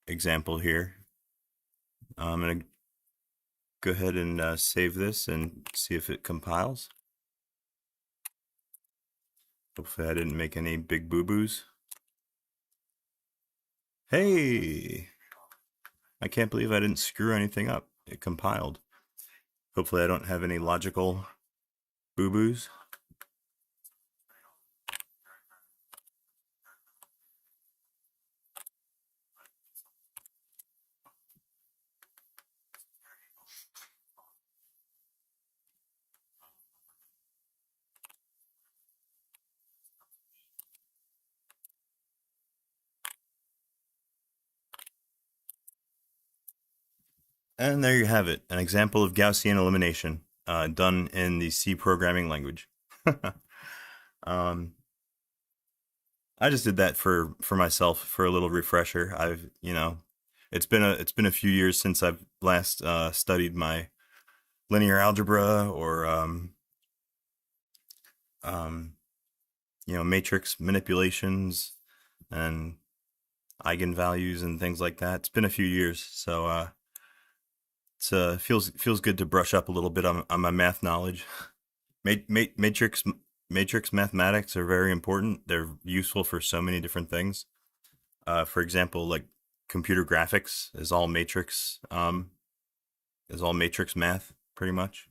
example here. I'm going to go ahead and save this and see if it compiles. Hopefully I didn't make any big boo-boos. Hey! I can't believe I didn't screw anything up. It compiled. Hopefully I don't have any logical boo-boos. And there you have it, an example of Gaussian elimination done in the C programming language. I just did that for myself for a little refresher. I've it's been a few years since I've last studied my linear algebra or matrix manipulations and eigenvalues and things like that. It's been a few years, so it's feels good to brush up a little bit on my math knowledge. Matrix mathematics are very important. They're useful for so many different things. For example, like computer graphics is all matrix math pretty much.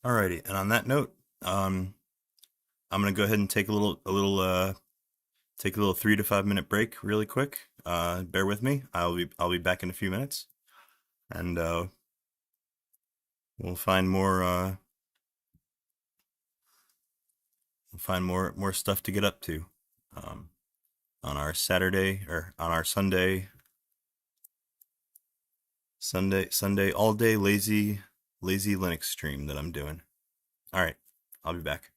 Alrighty, and on that note, I'm gonna go ahead and take a little 3 to 5 minute break really quick. Bear with me. I'll be back in a few minutes, and we'll find more stuff to get up to on our Saturday or on our Sunday all day lazy Linux stream that I'm doing. All right, I'll be back.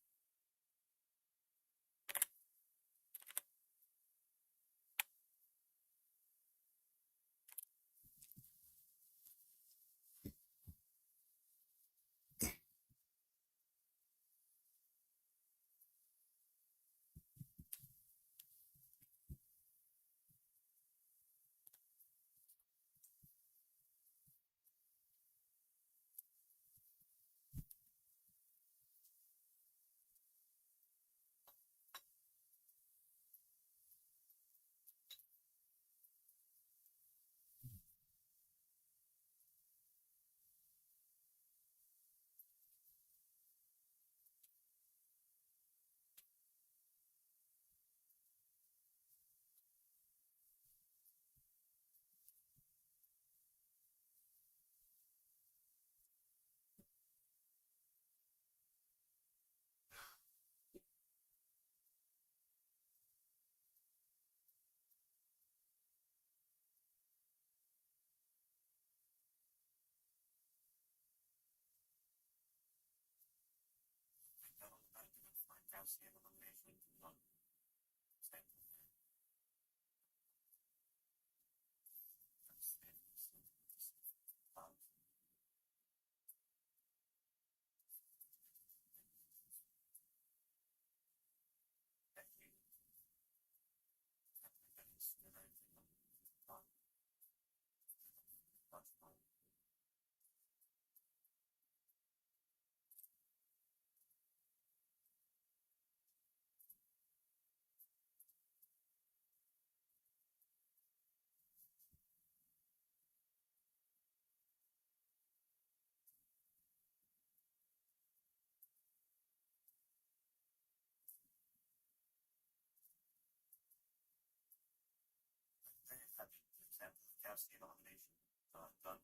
state automation done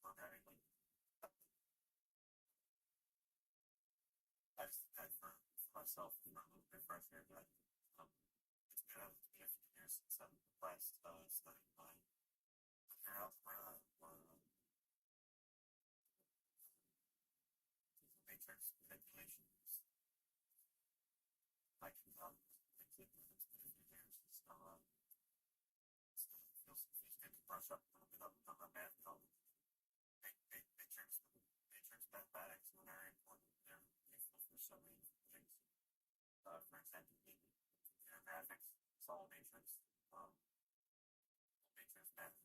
programming. I've for myself, a little bit refresher, but it's been a few years since I've last studied mine. Figure out where matrix manipulations I can include movements in a few years. So feels good to brush up a little bit on my math matrix mathematics are very important. They're useful for so many things. For example, computer graphics, solid matrix, matrix math.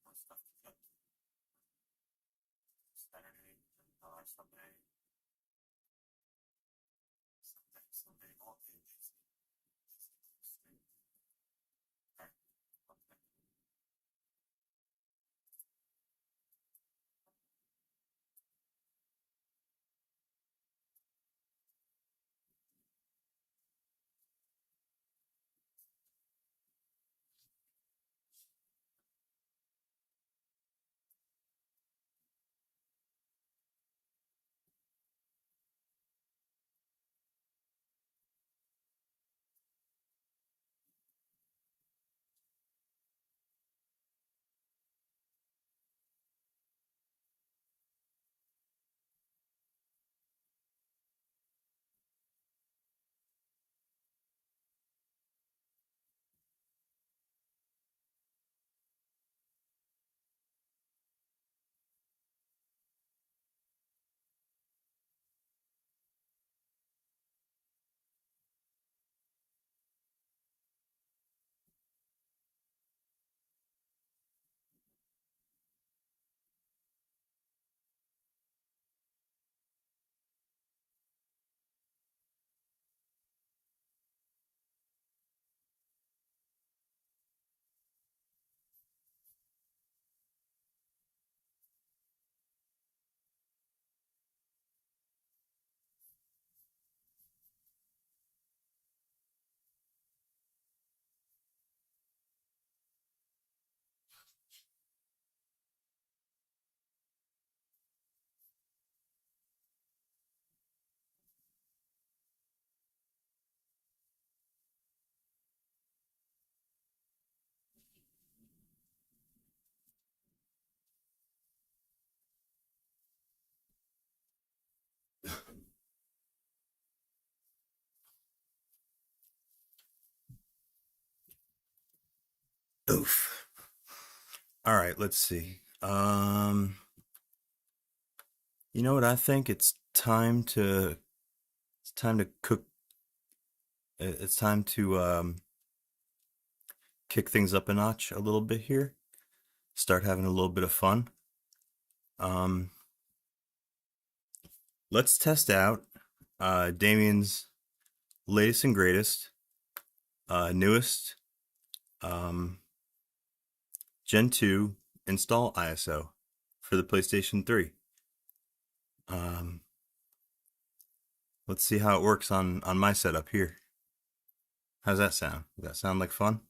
More stuff to get Saturday, Sunday, all pages. Oof. All right, let's see. You know what I think? It's time to cook. It's time to kick things up a notch a little bit here. Start having a little bit of fun. Let's test out Damian's latest and greatest, newest Gen 2 install ISO for the PlayStation 3. Let's see how it works on my setup here. How's that sound? Does that sound like fun?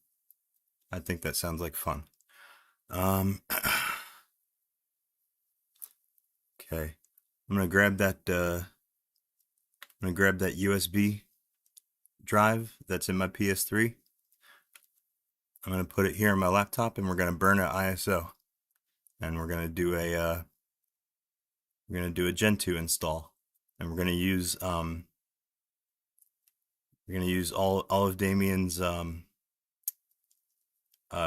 I think that sounds like fun. Okay, I'm gonna grab that USB drive that's in my PS3. I'm going to put it here on my laptop, and we're going to burn an ISO, and we're going to do a Gentoo install, and we're going to use all of Damian's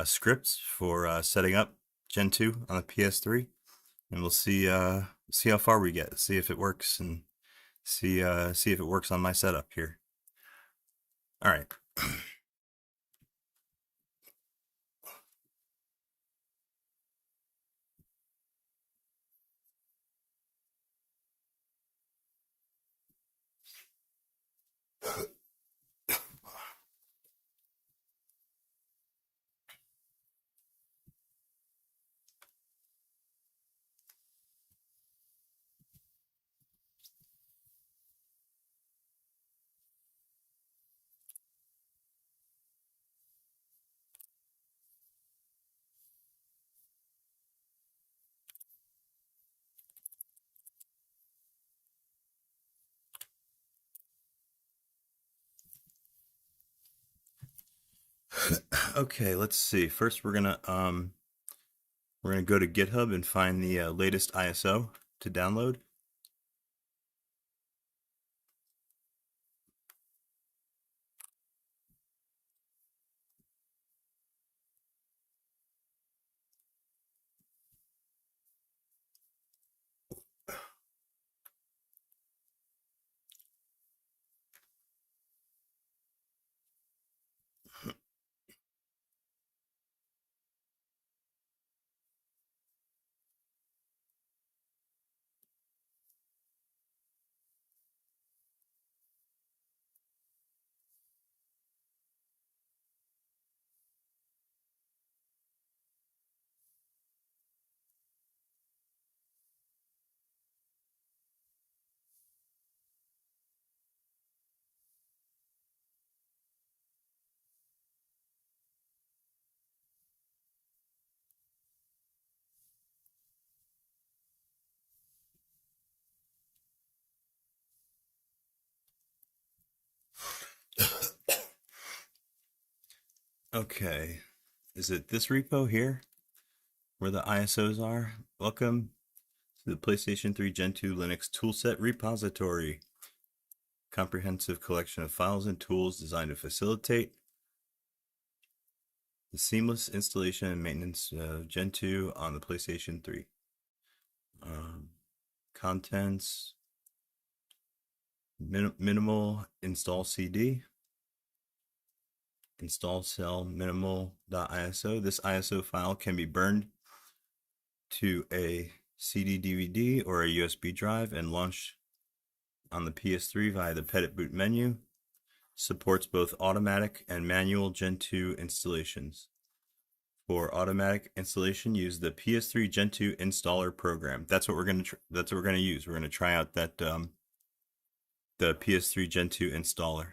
scripts for setting up Gentoo on the PS3, and we'll see how far we get, see if it works, and see if it works on my setup here. All right. Okay, let's see. First, we're gonna go to GitHub and find the latest ISO to download. Okay, is it this repo here where the ISOs are? Welcome to the PlayStation 3 GENTOO Linux toolset repository. Comprehensive collection of files and tools designed to facilitate the seamless installation and maintenance of GENTOO on the PlayStation 3. Contents, minimal install CD, install cell minimal.iso. This ISO file can be burned to a CD DVD or a USB drive and launched on the PS3 via the Petit Boot menu. Supports both automatic and manual Gentoo installations. For automatic installation, use the PS3 Gentoo installer program. That's what we're going to use. We're going to try out that the PS3 Gentoo installer.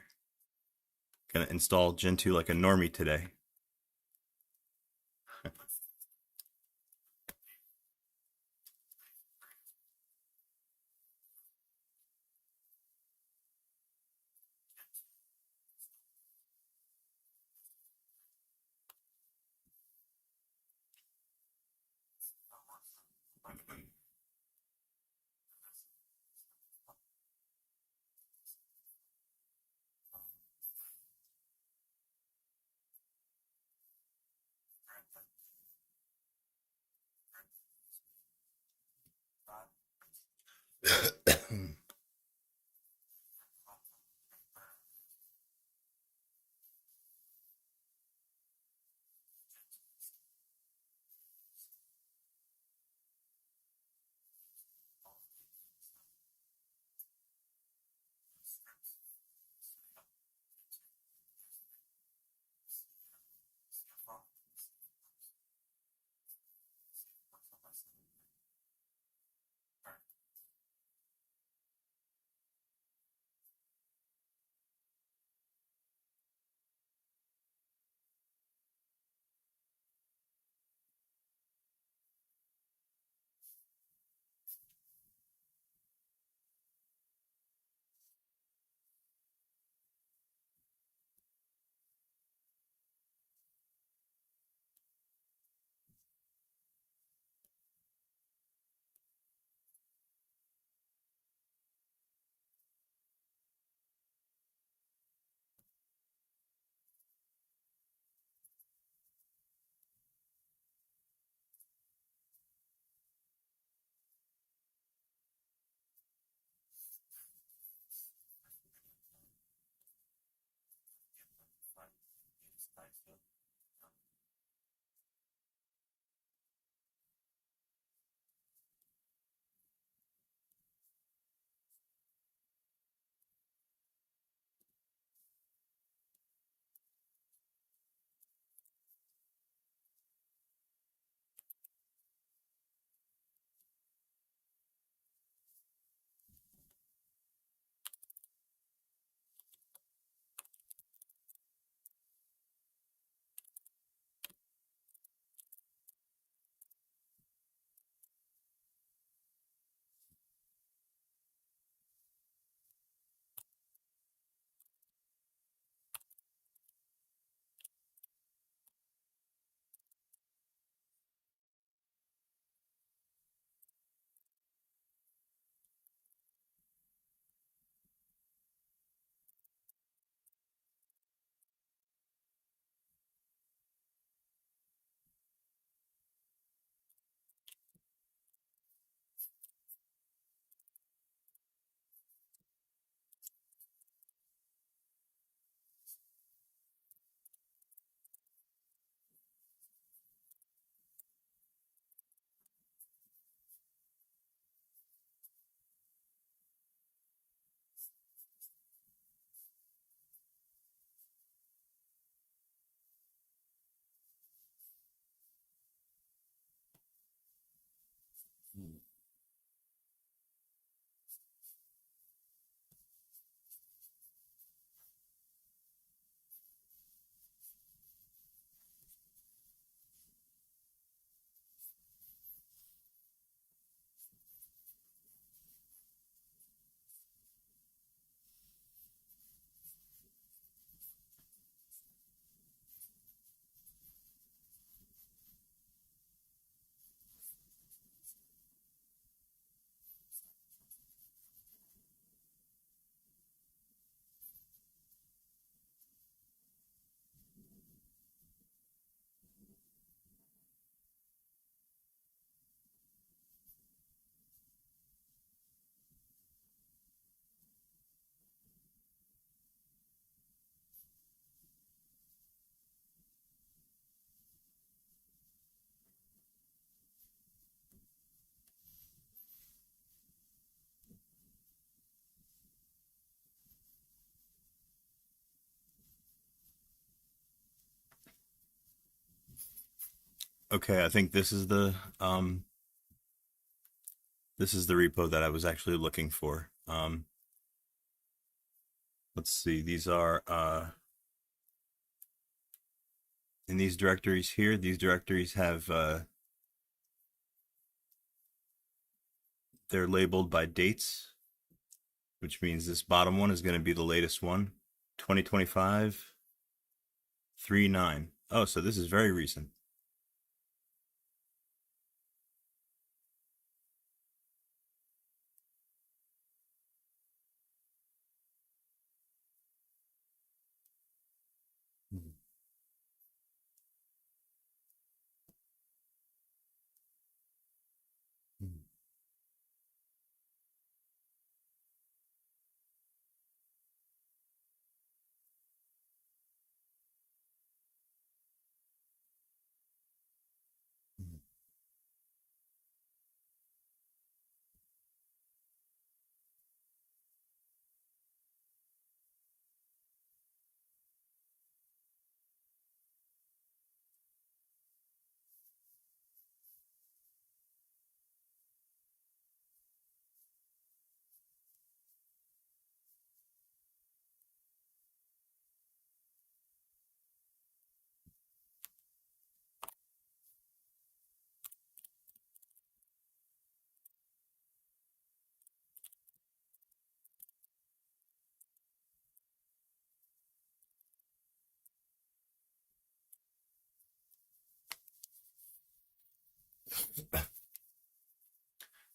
Going to install Gentoo like a normie today. Okay, I think this is the repo that I was actually looking for. Let's see, these are in these directories here. These directories have they're labeled by dates, which means this bottom one is going to be the latest one, 2025 3/9. Oh, so this is very recent.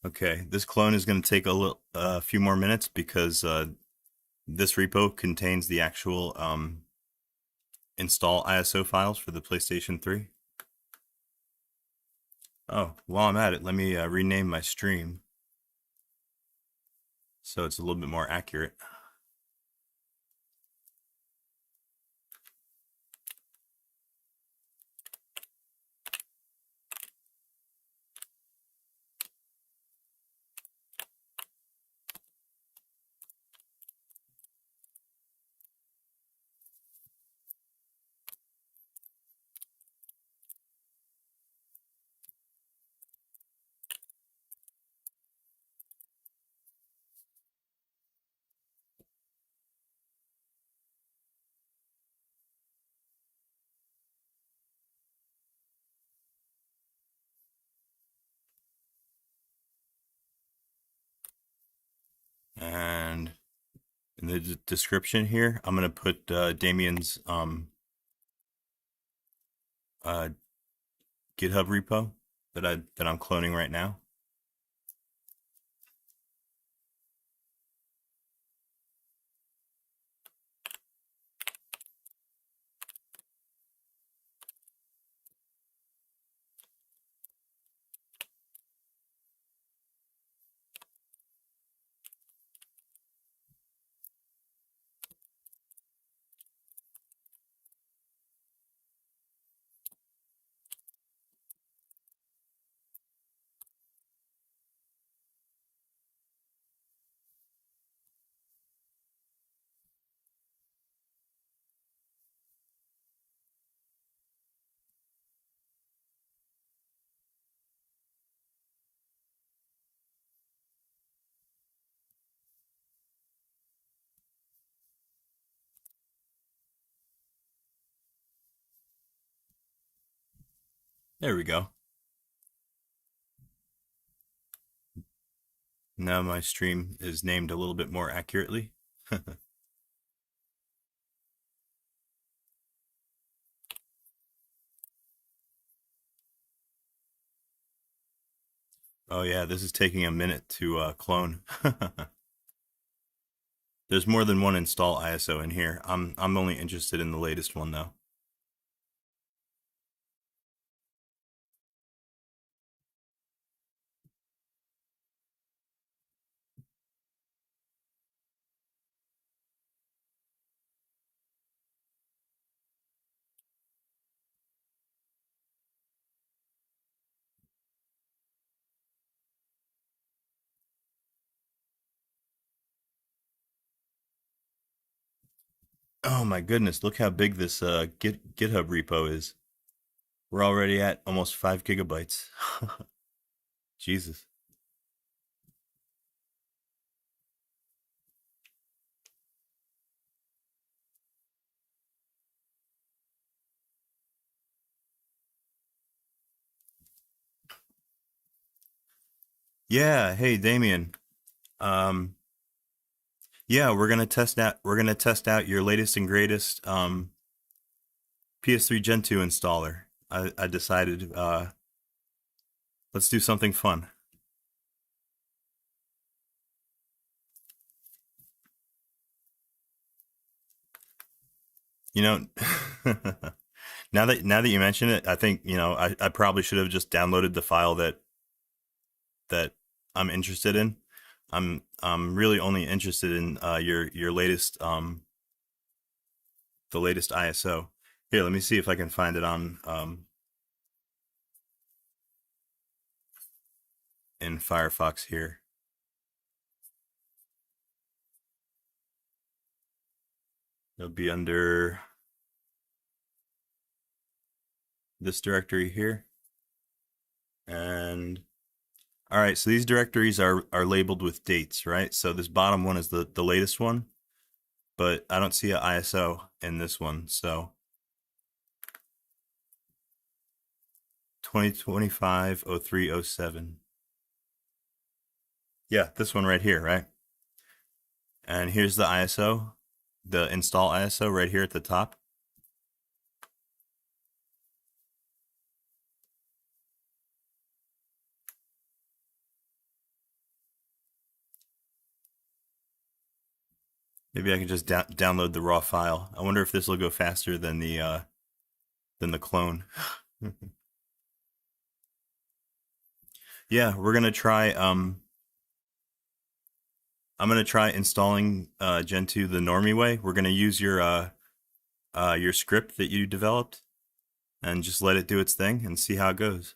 Okay, this clone is going to take a few more minutes because this repo contains the actual install ISO files for the PlayStation 3. Oh, while I'm at it, let me rename my stream so it's a little bit more accurate. And in the description here, I'm going to put Damian's GitHub repo that I'm cloning right now. There we go. Now my stream is named a little bit more accurately. Oh yeah, this is taking a minute to clone. There's more than one install ISO in here. I'm only interested in the latest one though. Oh my goodness, look how big this GitHub repo is. We're already at almost 5 gigabytes. Jesus. Yeah, hey Damian. Yeah, we're gonna test out your latest and greatest PS3 GENTOO installer. I decided let's do something fun. You know, now that you mention it, I think, I probably should have just downloaded the file that I'm interested in. I'm really only interested in your latest the latest ISO. Here, let me see if I can find it on in Firefox here. It'll be under this directory here. And all right, so these directories are labeled with dates, right? So this bottom one is the latest one, but I don't see an ISO in this one. So 2025-03-07. Yeah, this one right here, right? And here's the ISO, the install ISO right here at the top. Maybe I can just download the raw file. I wonder if this will go faster than the clone. Yeah, we're gonna try. I'm gonna try installing GENTOO the normie way. We're gonna use your script that you developed, and just let it do its thing and see how it goes.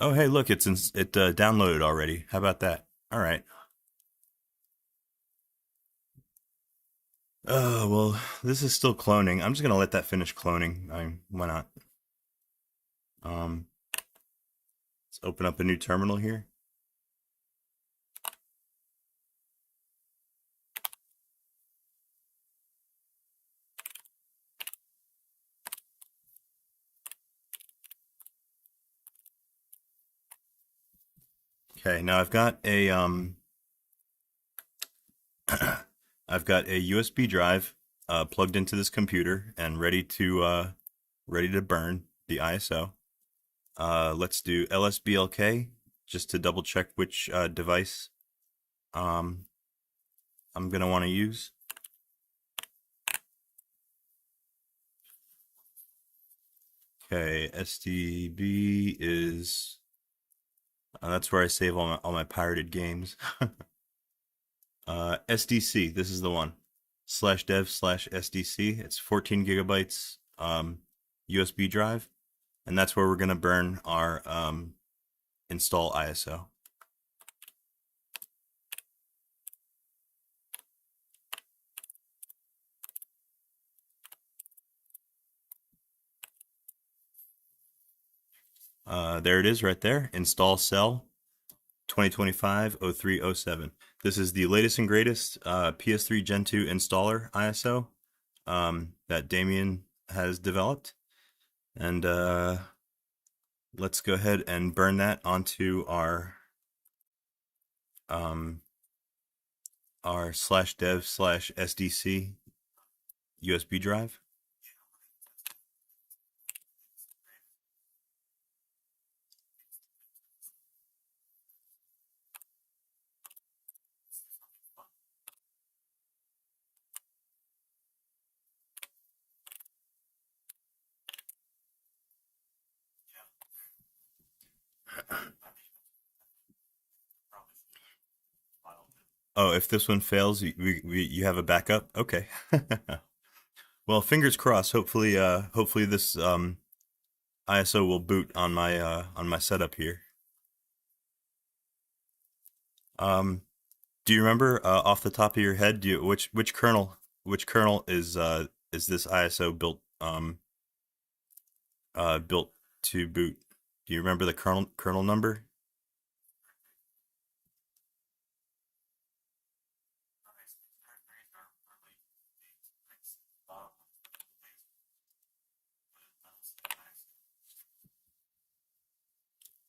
Oh, hey, look, it downloaded already. How about that? All right. Oh, well, this is still cloning. I'm just gonna let that finish cloning. Why not? Let's open up a new terminal here. Okay, now I've got a I've got a USB drive plugged into this computer and ready to burn the ISO. Let's do LSBLK just to double check which device I'm gonna want to use. Okay, STB is that's where I save all my pirated games. SDC, this is the one. /dev/SDC. It's 14 gigabytes USB drive, and that's where we're gonna burn our install ISO. There it is right there. Install cell 2025-03-07. This is the latest and greatest PS3 GENTOO installer ISO that Damian has developed. And let's go ahead and burn that onto our /dev/SDC USB drive. Oh, if this one fails, you have a backup? Okay. Well, fingers crossed. Hopefully this ISO will boot on my setup here. Um, do you remember off the top of your head, which kernel is this ISO built to boot? Do you remember the kernel number?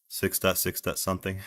Six dot six dot something.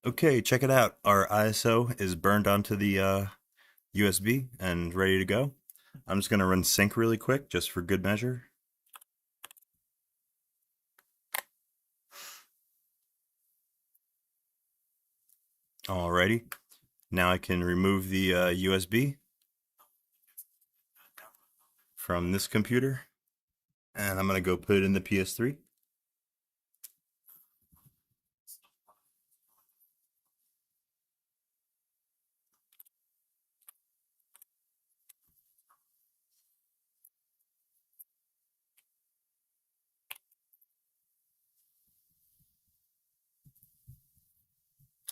Okay, check it out. Our ISO is burned onto the USB and ready to go. I'm just gonna run sync really quick, just for good measure. Alrighty. Now I can remove the USB from this computer, and I'm gonna go put it in the PS3.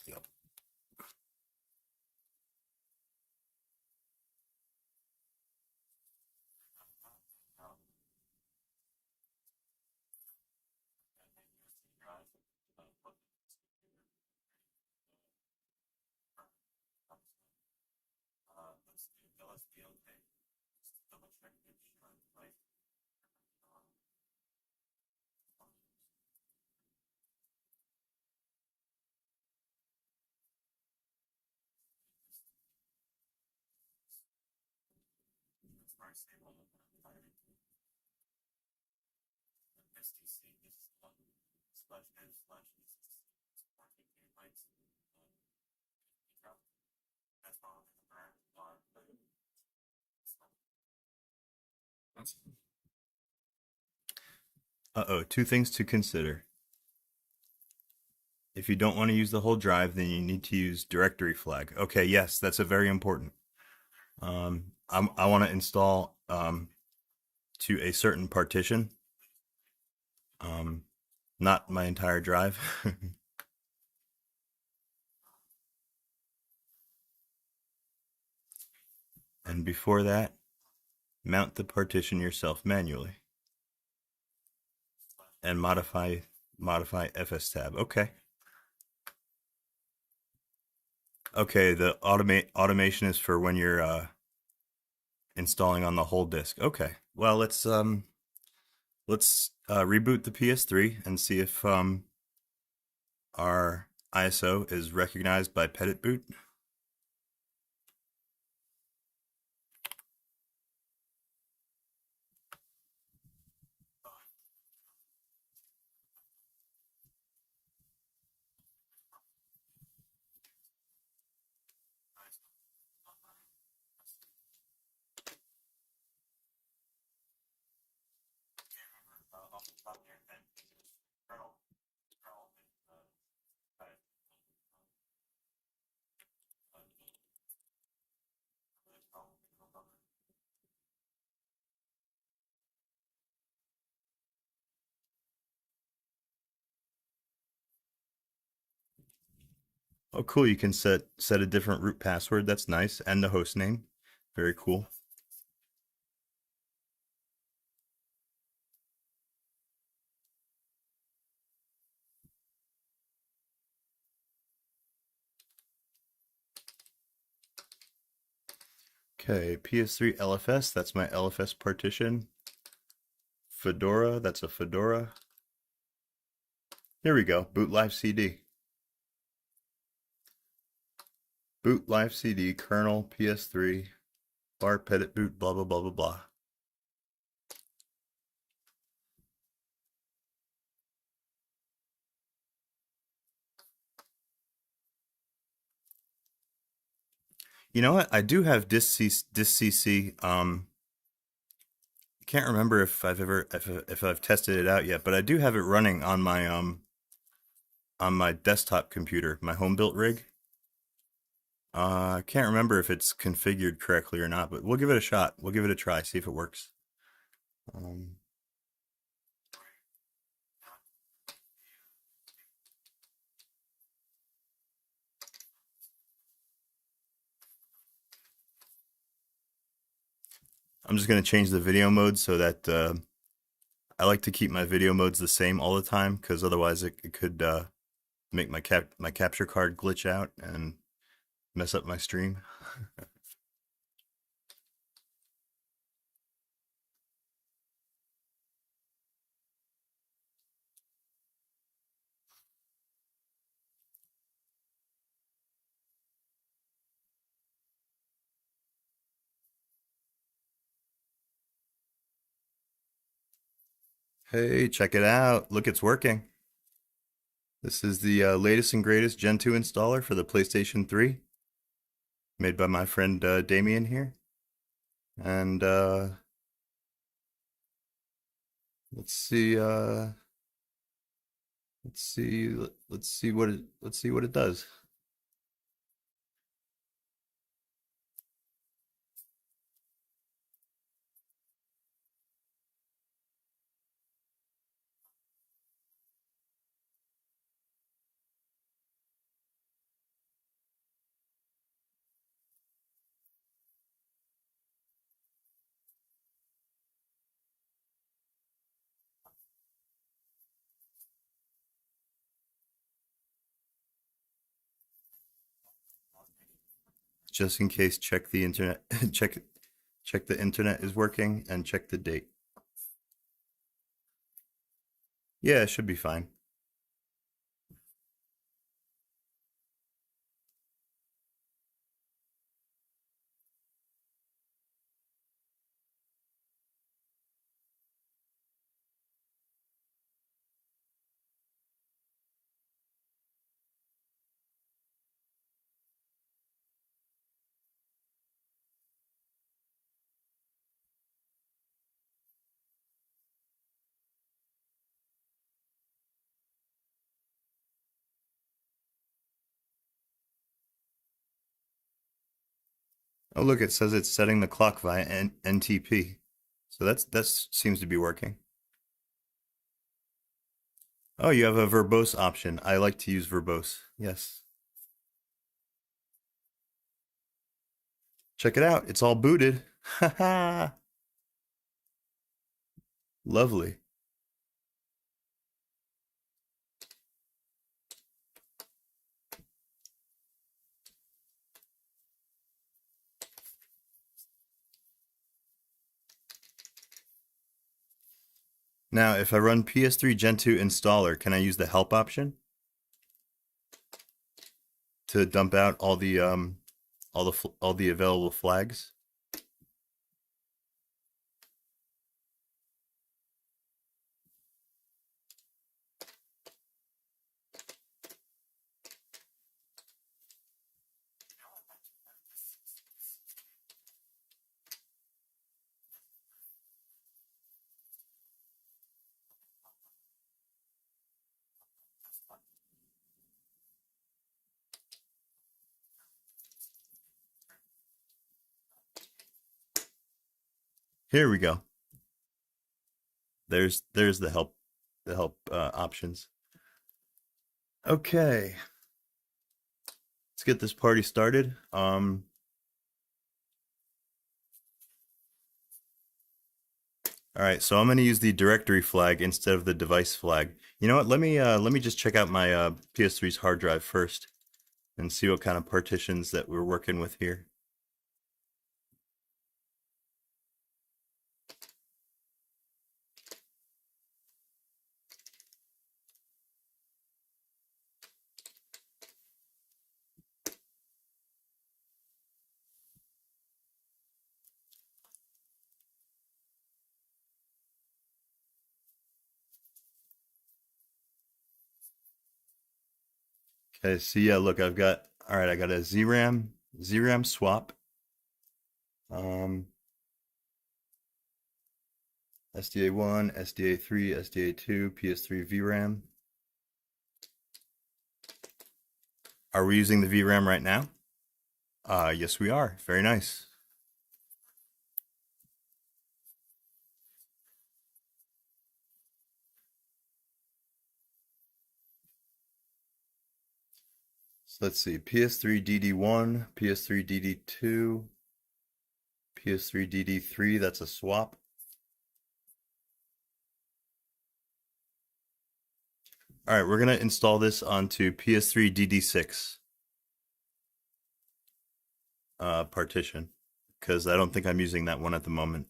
Yep. Uh-oh, two things to consider. If you don't want to use the whole drive, then you need to use directory flag. Okay, yes, that's a very important. I want to install to a certain partition, not my entire drive. And before that, mount the partition yourself manually and modify FS tab. Okay. Okay, the automation is for when you're installing on the whole disk. Okay. Well, let's reboot the PS3 and see if our ISO is recognized by Petit boot. Oh, cool. You can set a different root password. That's nice. And the host name. Very cool. Okay, PS3 LFS, that's my LFS partition. Fedora, that's a Fedora. Here we go, boot live CD. Boot live CD, kernel, PS3, bar pedit boot, blah blah blah blah blah. You know what? I do have disk.cc. I can't remember if I've tested it out yet, but I do have it running on my desktop computer, my home built rig. I can't remember if it's configured correctly or not, but we'll give it a shot. We'll give it a try, see if it works. I'm just going to change the video mode so that I like to keep my video modes the same all the time, because otherwise it could make my capture card glitch out and mess up my stream. Hey, check it out. Look, it's working. This is the latest and greatest Gentoo installer for the PlayStation 3, made by my friend Damian here. And let's see what it does. Just in case, check the internet. check the internet is working and check the date. Yeah, it should be fine. Oh, look, it says it's setting the clock via NTP. So that seems to be working. Oh, you have a verbose option. I like to use verbose. Yes. Check it out. It's all booted. Haha. Lovely. Now, if I run PS3 GENTOO installer, can I use the help option to dump out all the available flags? Here we go. There's the help options. Okay, let's get this party started. All right, so I'm going to use the directory flag instead of the device flag. You know what? Let me just check out my PS3's hard drive first and see what kind of partitions that we're working with here. Okay, so yeah, look, I've got, all right, I got a ZRAM swap. SDA1, SDA3, SDA2, PS3 VRAM. Are we using the VRAM right now? Yes, we are. Very nice. So let's see, PS3 DD1, PS3 DD2, PS3 DD3, that's a swap. All right, we're gonna install this onto PS3 DD6 partition, because I don't think I'm using that one at the moment.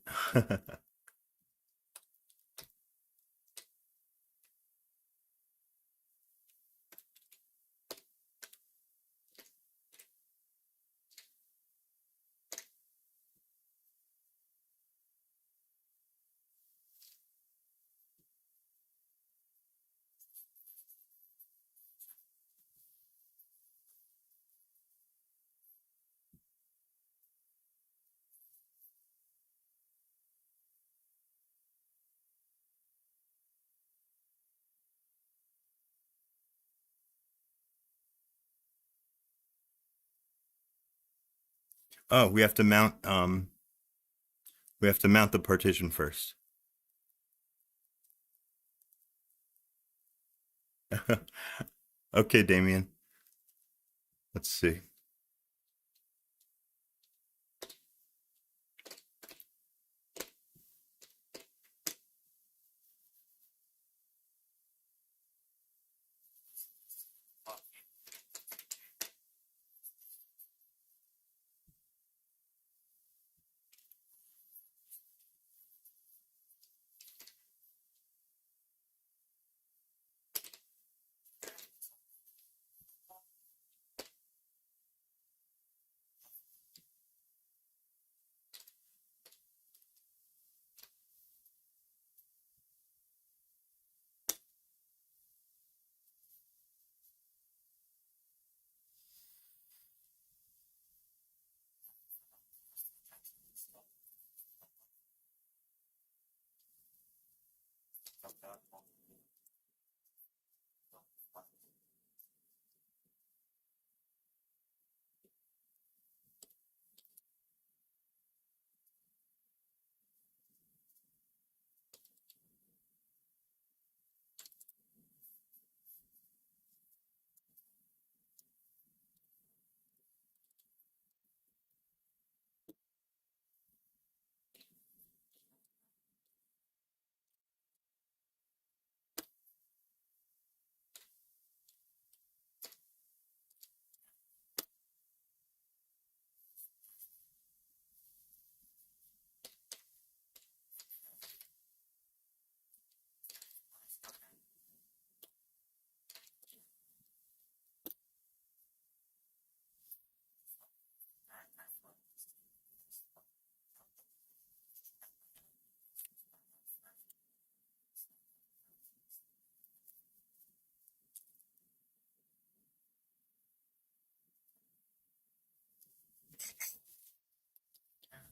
Oh, we have to mount the partition first. Okay, Damian. Let's see.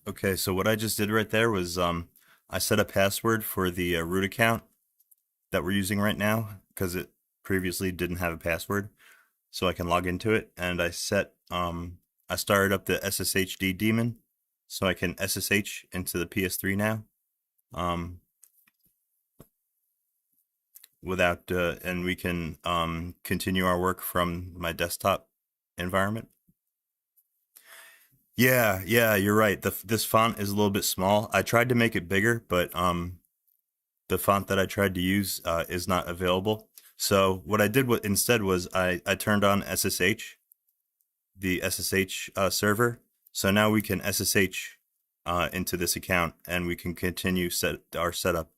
Okay, so what I just did right there was I set a password for the root account that we're using right now because it previously didn't have a password, so I can log into it. And I started up the SSHD daemon so I can SSH into the PS3 now. And we can continue our work from my desktop environment. Yeah, you're right. This font is a little bit small. I tried to make it bigger, but the font that I tried to use is not available. So what I did instead was I turned on SSH, the SSH server. So now we can SSH into this account, and we can continue our setup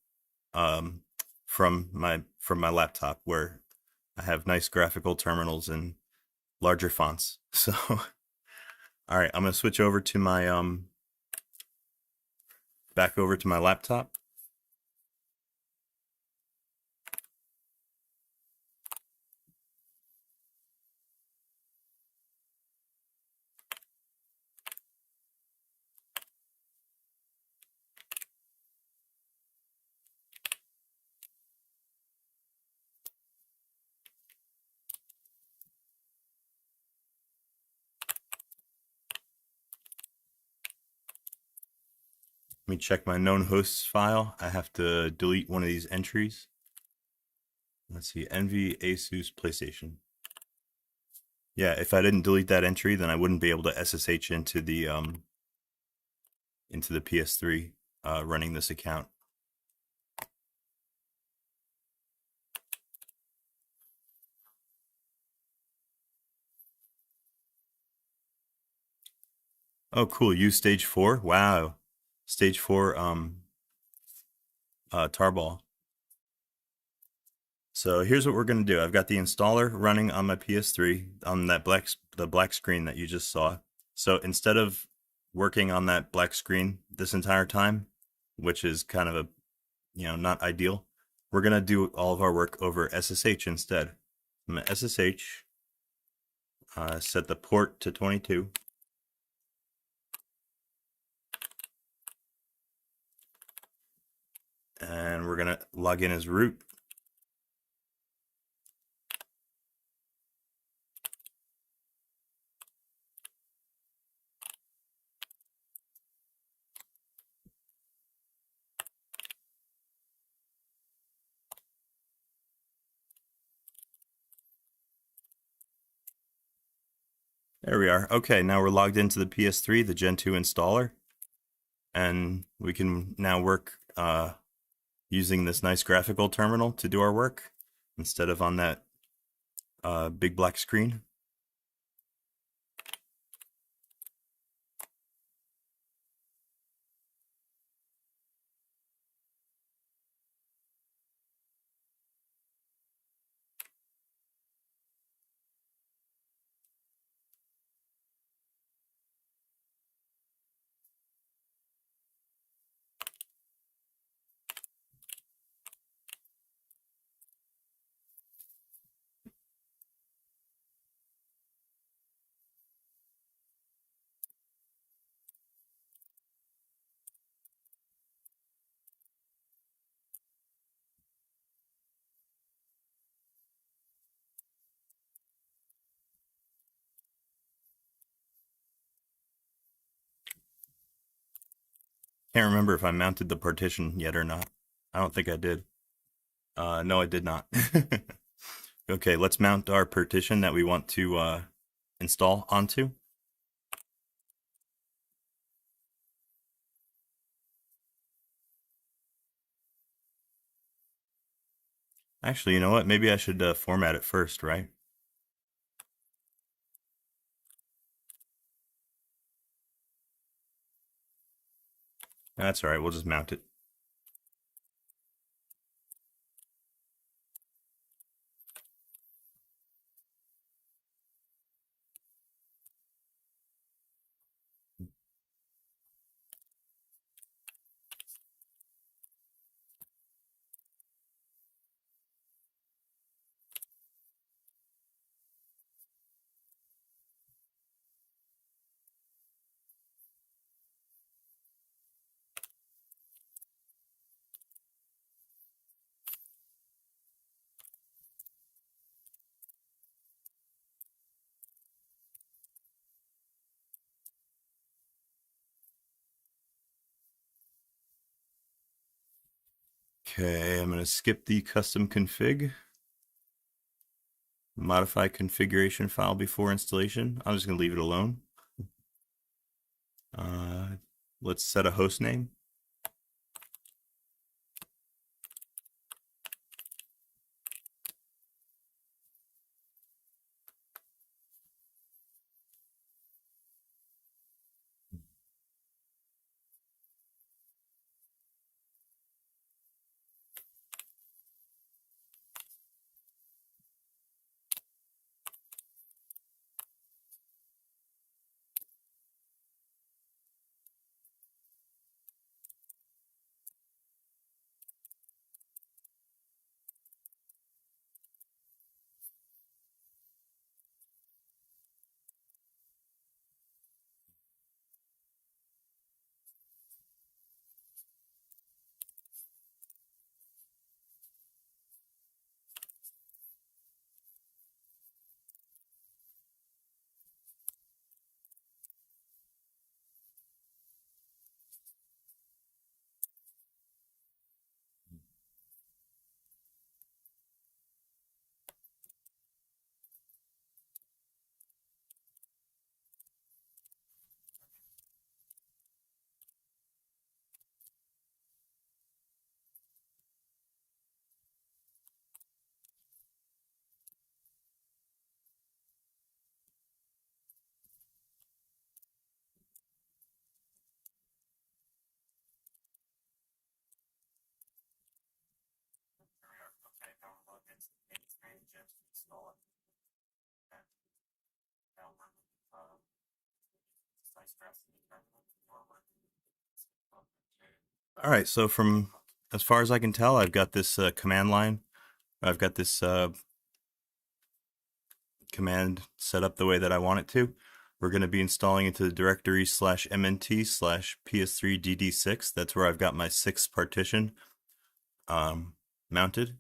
from my laptop, where I have nice graphical terminals and larger fonts. So, all right, I'm gonna switch over to my back over to my laptop. me check my known hosts file. I have to delete one of these entries. Let's see, Envy, Asus, PlayStation. Yeah, if I didn't delete that entry, then I wouldn't be able to SSH into the PS3 running this account. Oh, cool. Use stage 4. Wow. Stage 4 tarball. So here's what we're going to do. I've got the installer running on my PS3 on that the black screen that you just saw. So instead of working on that black screen this entire time, which is kind of a, not ideal, we're going to do all of our work over SSH instead. I'm going to SSH, set the port to 22. And we're going to log in as root. There we are. Okay, now we're logged into the PS3, the Gen2 installer. And we can now work using this nice graphical terminal to do our work instead of on that big black screen. Can't remember if I mounted the partition yet or not. I don't think I did. No, I did not. Okay, let's mount our partition that we want to install onto. Actually, you know what? Maybe I should format it first, right? That's all right. We'll just mount it. Okay, I'm going to skip the custom config. Modify configuration file before installation. I'm just going to leave it alone. Let's set a host name. All right, so from as far as I can tell, I've got this command line. I've got this command set up the way that I want it to. We're going to be installing into the directory /mnt/ps3 dd6. That's where I've got my 6th partition mounted.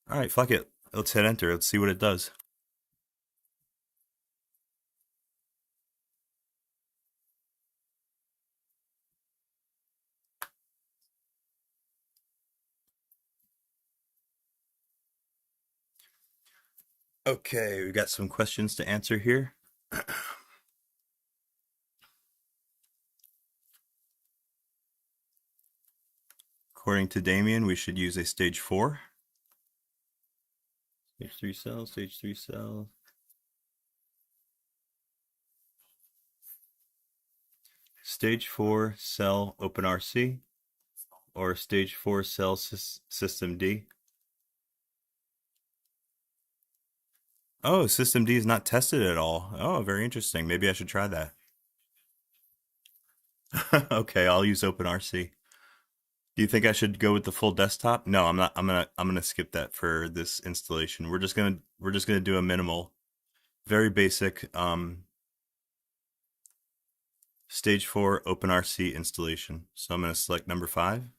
All right, fuck it. Let's hit enter. Let's see what it does. Okay, we've got some questions to answer here. According to Damian, we should use a stage 4. Stage 3 cell, stage 3 cell. Stage 4 cell OpenRC or stage 4 cell system D. Oh, system D is not tested at all. Oh, very interesting. Maybe I should try that. Okay, I'll use OpenRC. Do you think I should go with the full desktop? No, I'm not. I'm gonna skip that for this installation. We're just gonna do a minimal, very basic stage 4 OpenRC installation. So I'm gonna select number 5.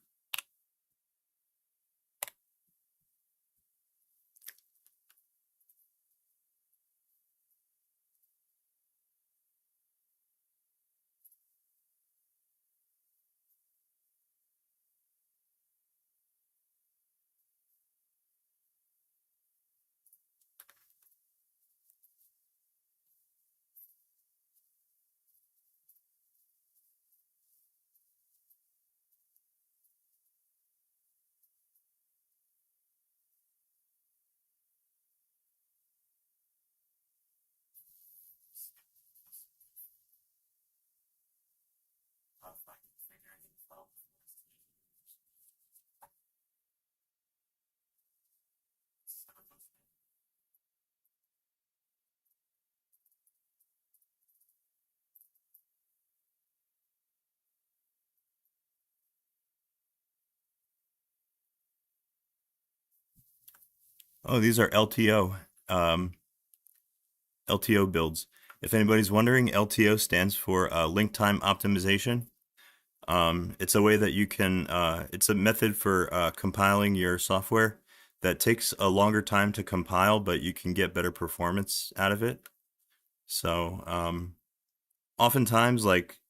Oh, these are LTO builds. If anybody's wondering, LTO stands for link time optimization. It's a way that you can, it's a method for compiling your software that takes a longer time to compile, but you can get better performance out of it. So, oftentimes, like,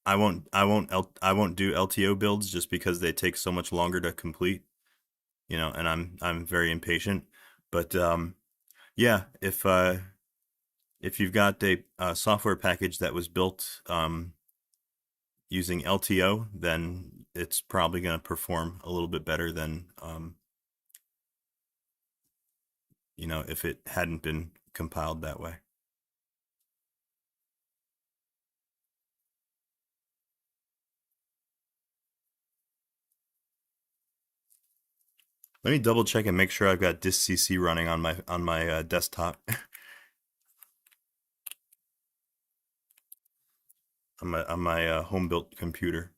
I won't do LTO builds just because they take so much longer to complete, you know, and I'm very impatient. But yeah, if you've got a software package that was built using LTO, then it's probably going to perform a little bit better than you know, if it hadn't been compiled that way. Let me double check and make sure I've got distcc running on my desktop. on my home built computer.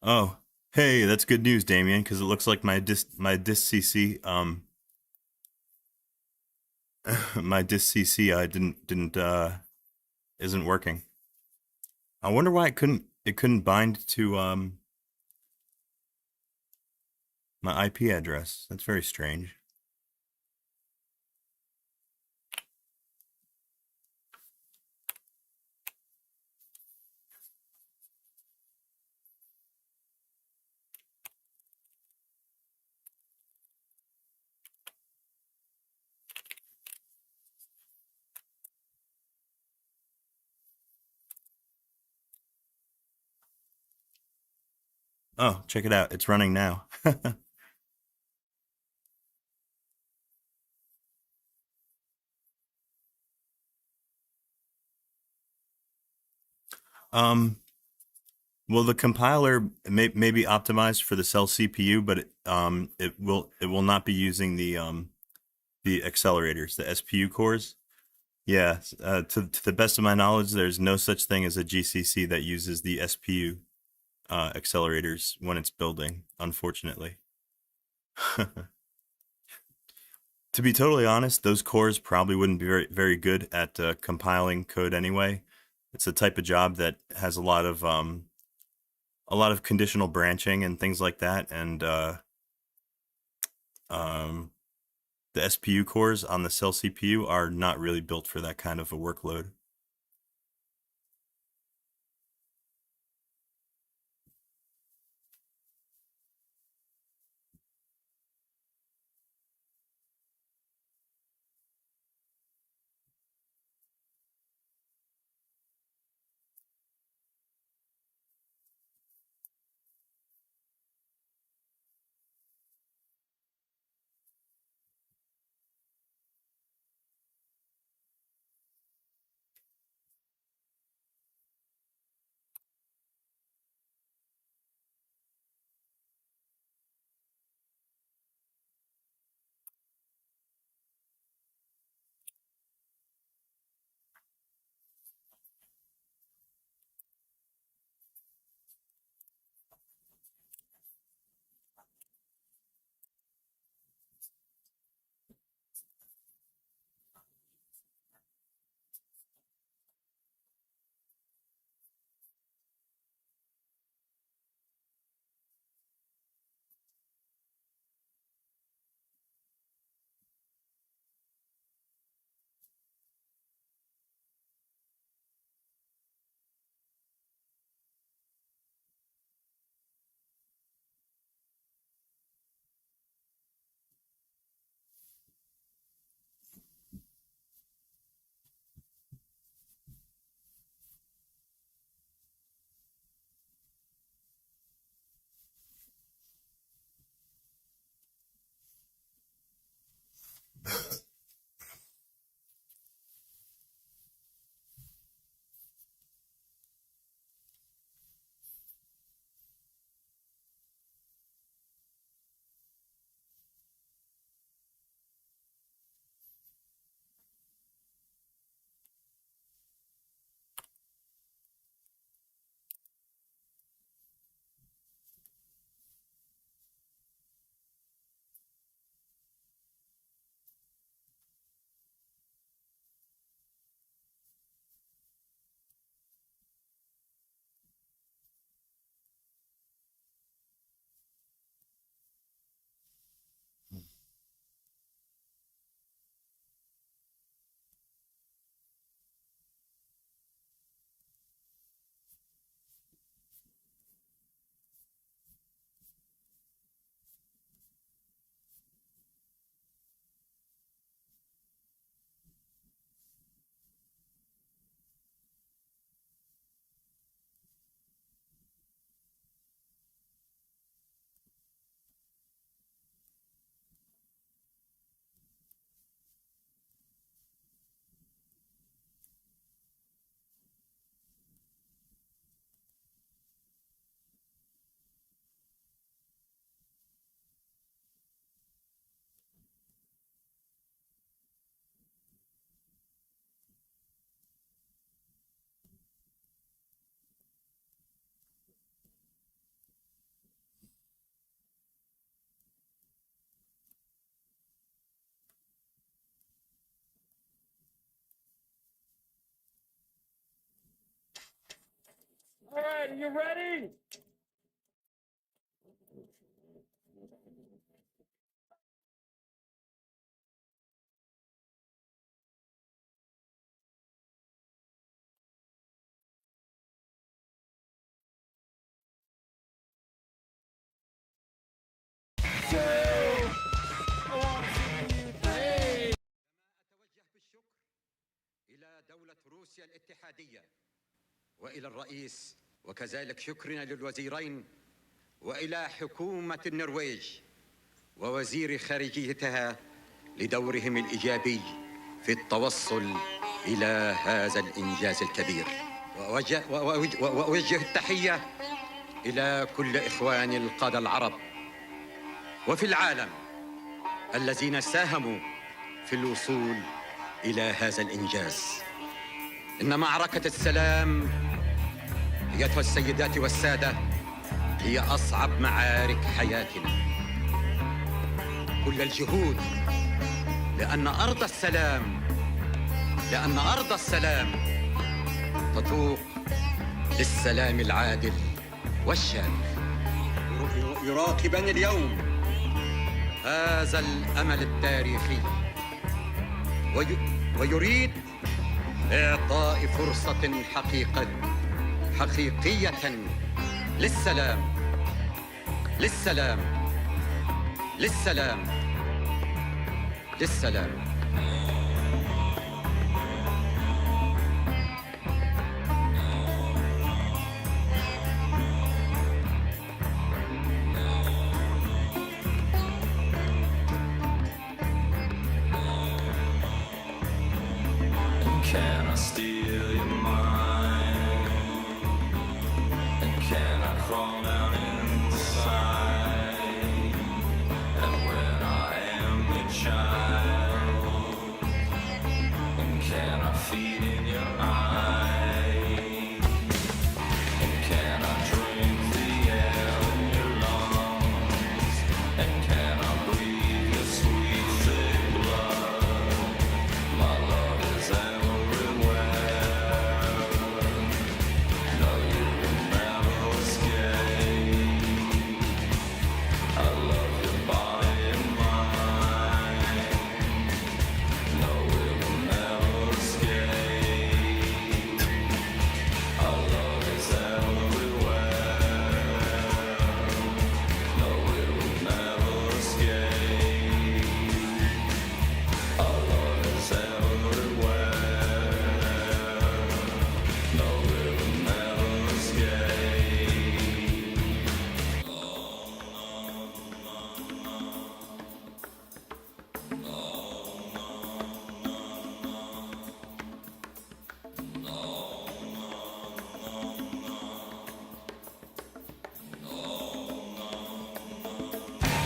Oh, hey, that's good news, Damian, because it looks like my distcc my distcc I didn't isn't working. I wonder why it couldn't bind to my IP address. That's very strange. Oh, check it out. It's running now. Um, well, the compiler may be optimized for the cell CPU, but it will not be using the accelerators, the SPU cores. Yeah, to the best of my knowledge, there's no such thing as a GCC that uses the SPU accelerators when it's building, unfortunately. To be totally honest, those cores probably wouldn't be very good at compiling code anyway. It's a type of job that has a lot of conditional branching and things like that, and the SPU cores on the cell CPU are not really built for that kind of a workload. All right, are you ready? إلى دولة روسيا الاتحادية وإلى الرئيس، وكذلك شكرنا للوزيرين وإلى حكومة النرويج ووزير خارجيتها لدورهم الإيجابي في التوصل إلى هذا الإنجاز الكبير. وأوجه التحية إلى كل إخواني القادة العرب وفي العالم الذين ساهموا في الوصول إلى هذا الإنجاز. إن معركة السلام أيتها السيدات والسادة هي أصعب معارك حياتنا. كل الجهود لأن أرض السلام تتوق للسلام العادل والشامل. يراقبني اليوم هذا الأمل التاريخي ويريد إعطاء فرصة حقيقية للسلام. Can I steal your mind? And can I crawl down inside? And when I am a child, and can I feed in your eyes? And can I drink the air in your lungs? And can I breathe your sweet thick blood? My love is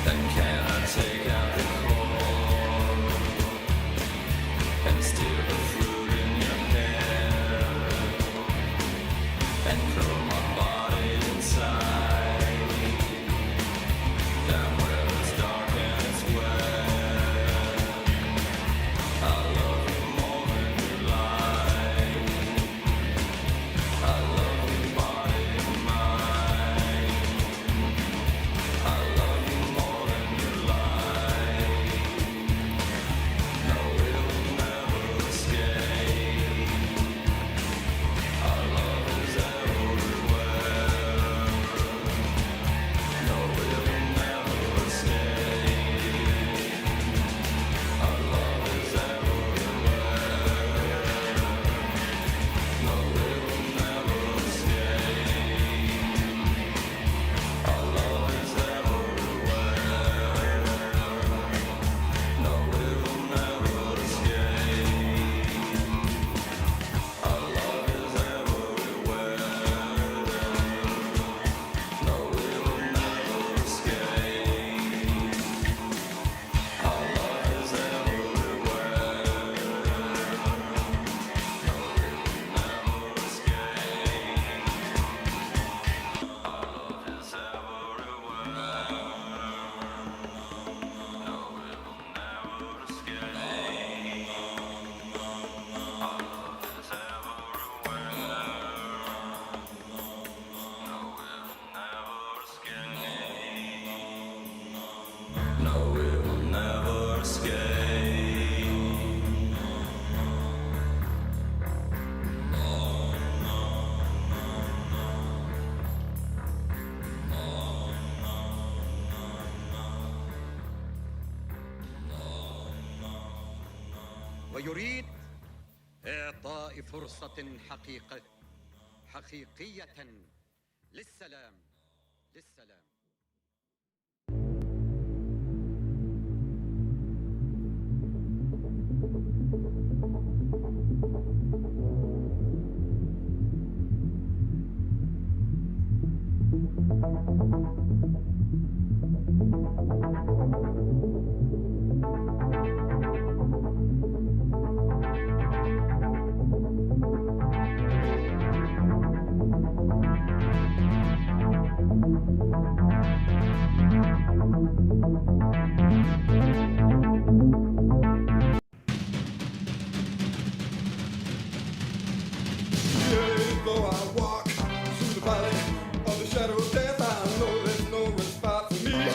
Then can I take out the cord and steal the fruit in your hair and curl my body inside down where it's dark and it's wet? I love you more than you like. I love your body and mind. I love you more than you like. No, it will never escape. Our love is everywhere. No, it will never escape. Our love is everywhere. No, it will never escape. Our love is everywhere. No, it will never escape. Our love is everywhere. No, it will never escape. Our love is everywhere. No, it will never escape. Our love is No, it will never escape. ويريد إعطاء فرصة حقيقية للسلام. Though I walk through the valley of the shadow of death, I know there's no respite for me.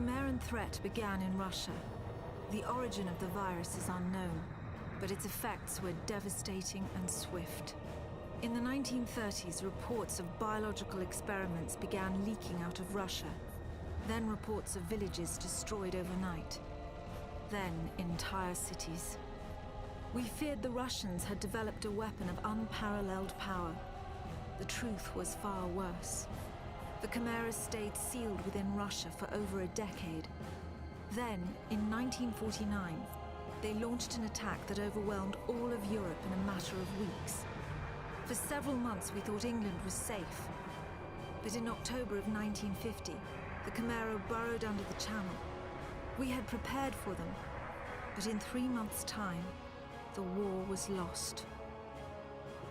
Chimeran threat began in Russia. The origin of the virus is unknown, but its effects were devastating and swift. In the 1930s, reports of biological experiments began leaking out of Russia. Then reports of villages destroyed overnight. Then entire cities. We feared the Russians had developed a weapon of unparalleled power. The truth was far worse. The Chimeras stayed sealed within Russia for over a decade. Then, in 1949, they launched an attack that overwhelmed all of Europe in a matter of weeks. For several months we thought England was safe. But in October of 1950, the Chimera burrowed under the Channel. We had prepared for them, but in 3 months' time, the war was lost.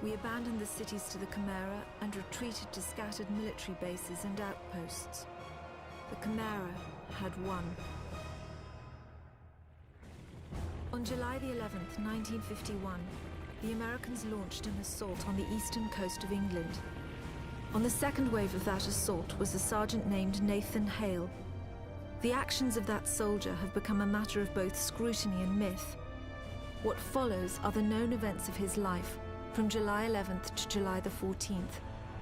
We abandoned the cities to the Chimera and retreated to scattered military bases and outposts. The Chimera had won. On July the 11th, 1951, the Americans launched an assault on the eastern coast of England. On the second wave of that assault was a sergeant named Nathan Hale. The actions of that soldier have become a matter of both scrutiny and myth. What follows are the known events of his life from July 11th to July the 14th,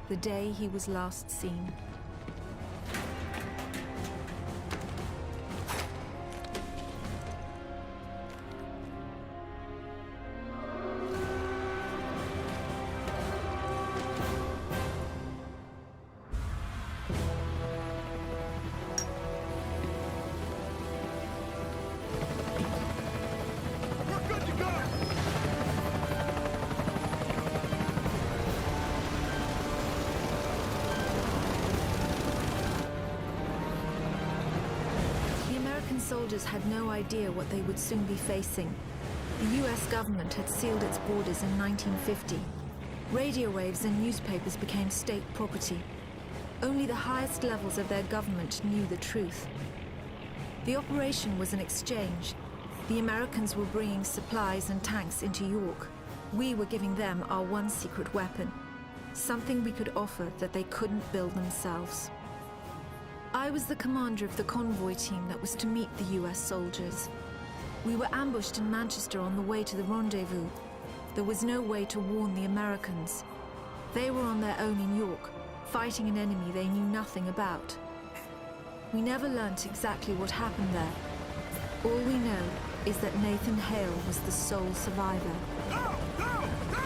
the day he was last seen. Soldiers had no idea what they would soon be facing. The US government had sealed its borders in 1950. Radio waves and newspapers became state property. Only the highest levels of their government knew the truth. The operation was an exchange. The Americans were bringing supplies and tanks into York. We were giving them our one secret weapon, something we could offer that they couldn't build themselves. I was the commander of the convoy team that was to meet the US soldiers. We were ambushed in Manchester on the way to the rendezvous. There was no way to warn the Americans. They were on their own in York, fighting an enemy they knew nothing about. We never learnt exactly what happened there. All we know is that Nathan Hale was the sole survivor. Go! Go! Go!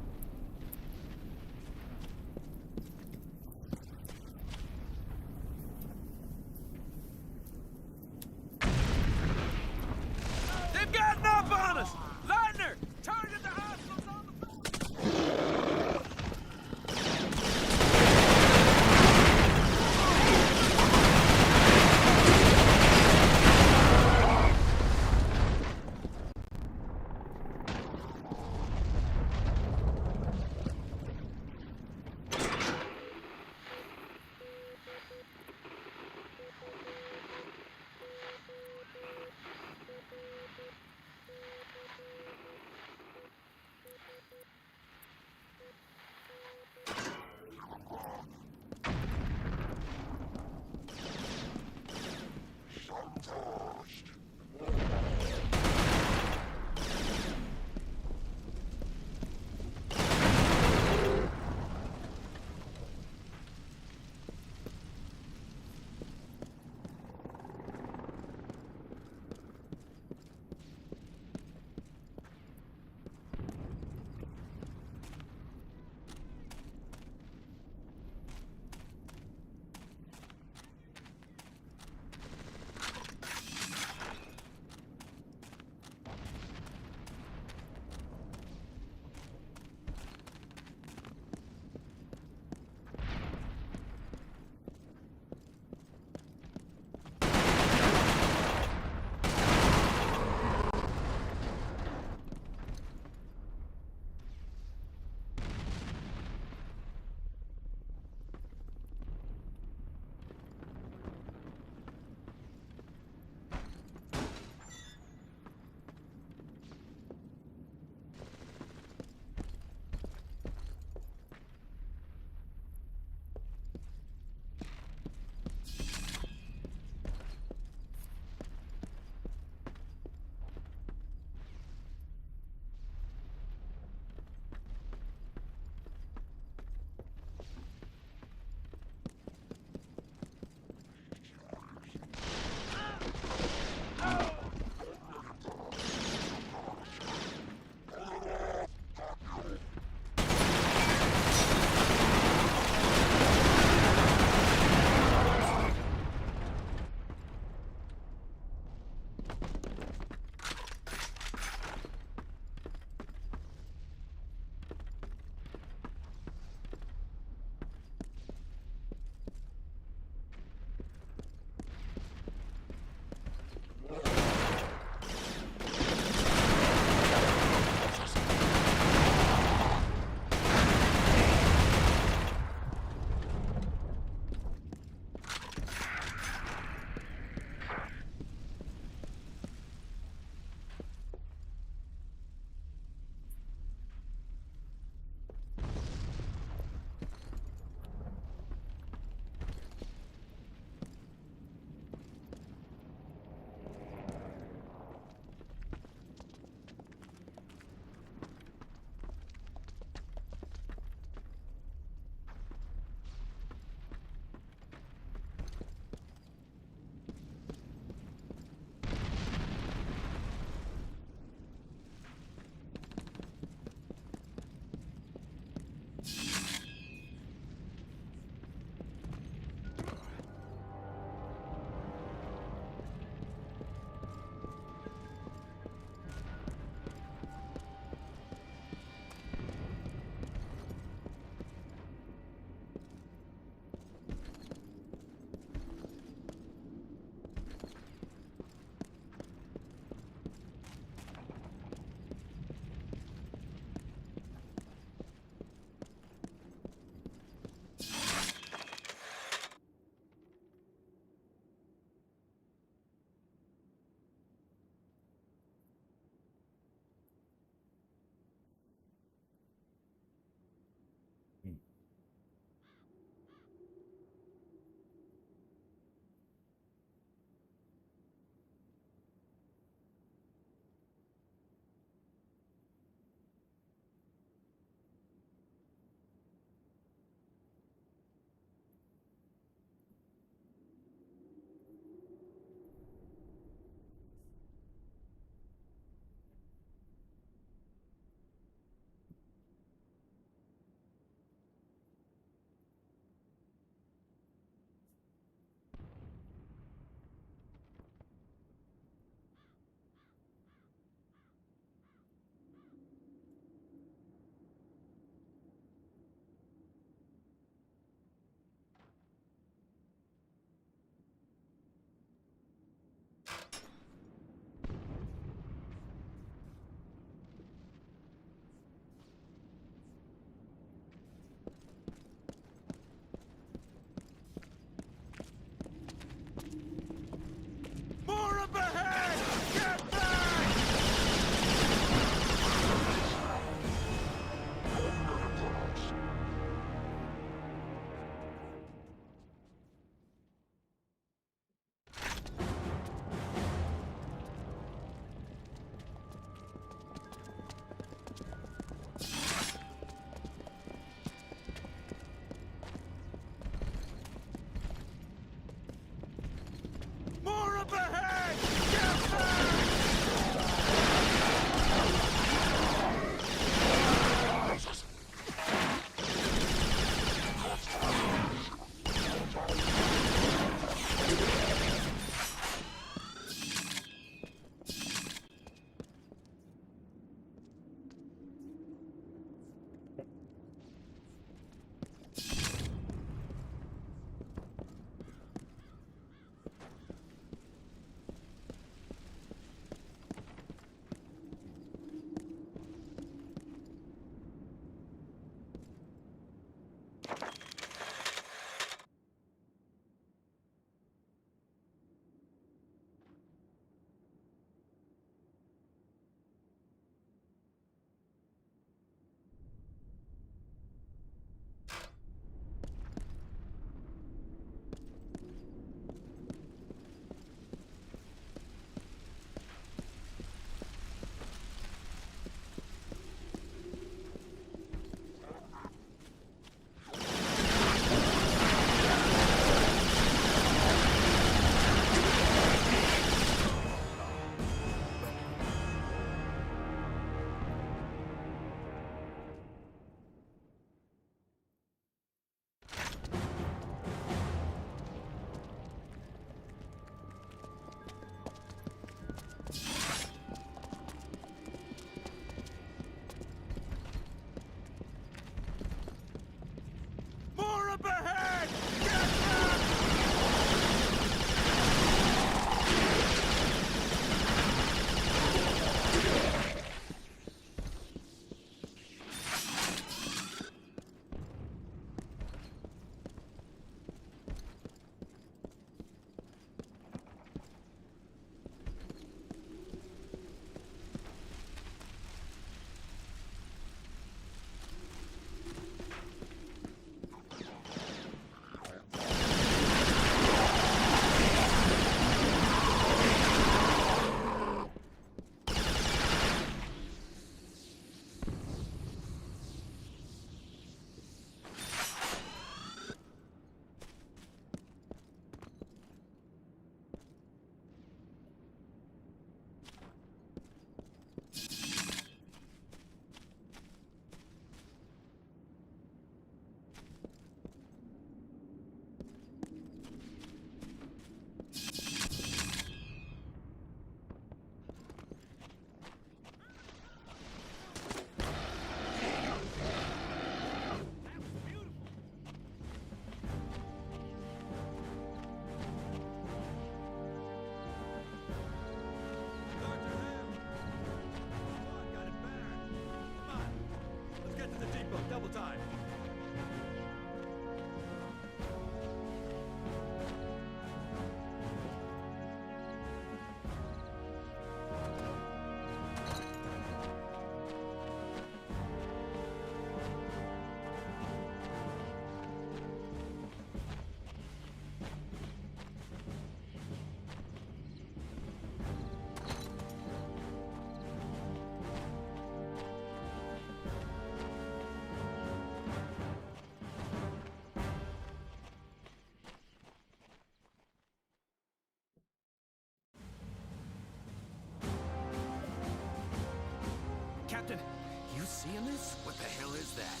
seeing this? What the hell is that?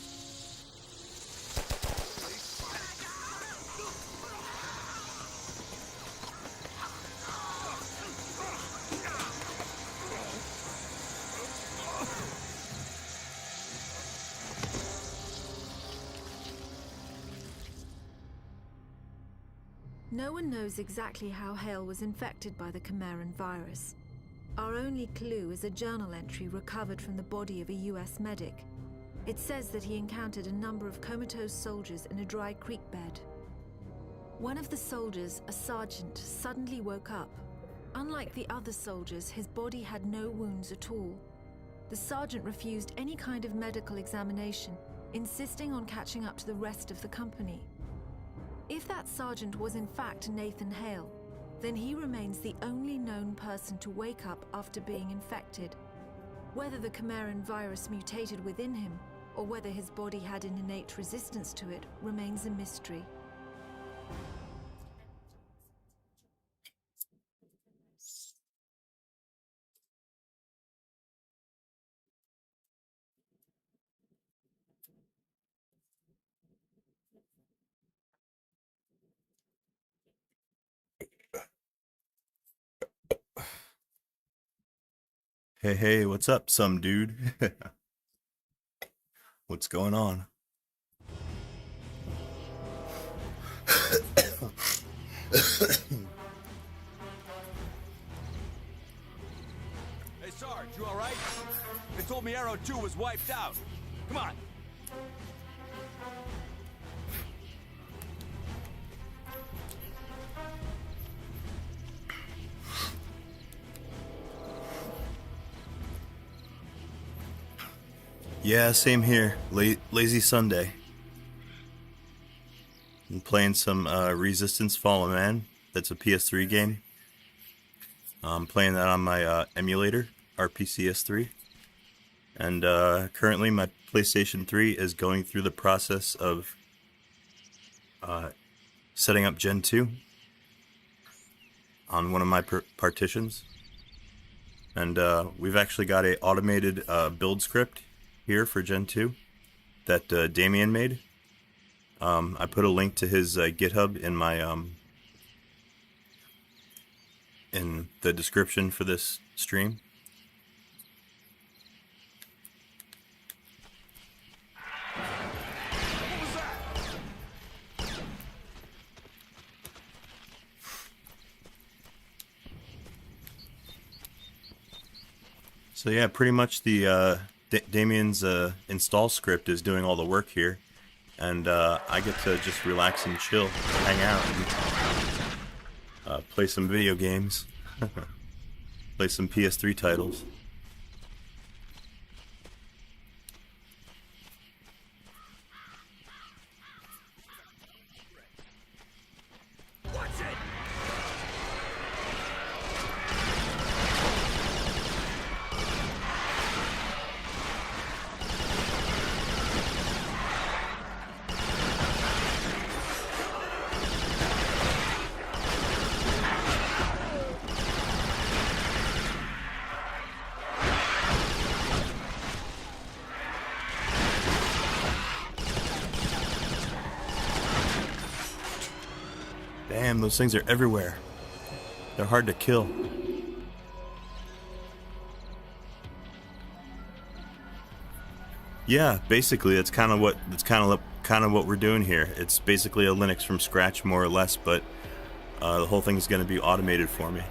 No one knows exactly how Hale was infected by the Chimeran virus. Our only clue is a journal entry recovered from the body of a US medic. It says that he encountered a number of comatose soldiers in a dry creek bed. One of the soldiers, a sergeant, suddenly woke up. Unlike the other soldiers, his body had no wounds at all. The sergeant refused any kind of medical examination, insisting on catching up to the rest of the company. If that sergeant was in fact Nathan Hale, then he remains the only known person to wake up after being infected. Whether the Chimeran virus mutated within him, or whether his body had an innate resistance to it, remains a mystery. Hey, what's up, some dude? What's going on? Hey, Sarge, you all right? They told me Arrow 2 was wiped out. Come on. Yeah, same here. Lazy Sunday. I'm playing some Resistance Fallen Man. That's a PS3 game. I'm playing that on my emulator, RPCS3. And currently my PlayStation 3 is going through the process of setting up Gen 2 on one of my partitions. And we've actually got a automated build script here for Gen 2 that Damian made. I put a link to his GitHub in my in the description for this stream. So yeah, pretty much the Damian's install script is doing all the work here, and I get to just relax and chill, hang out, and play some video games, play some PS3 titles. Damn, those things are everywhere. They're hard to kill. Yeah, basically that's kind of what we're doing here. It's basically a Linux from scratch, more or less, but the whole thing is going to be automated for me.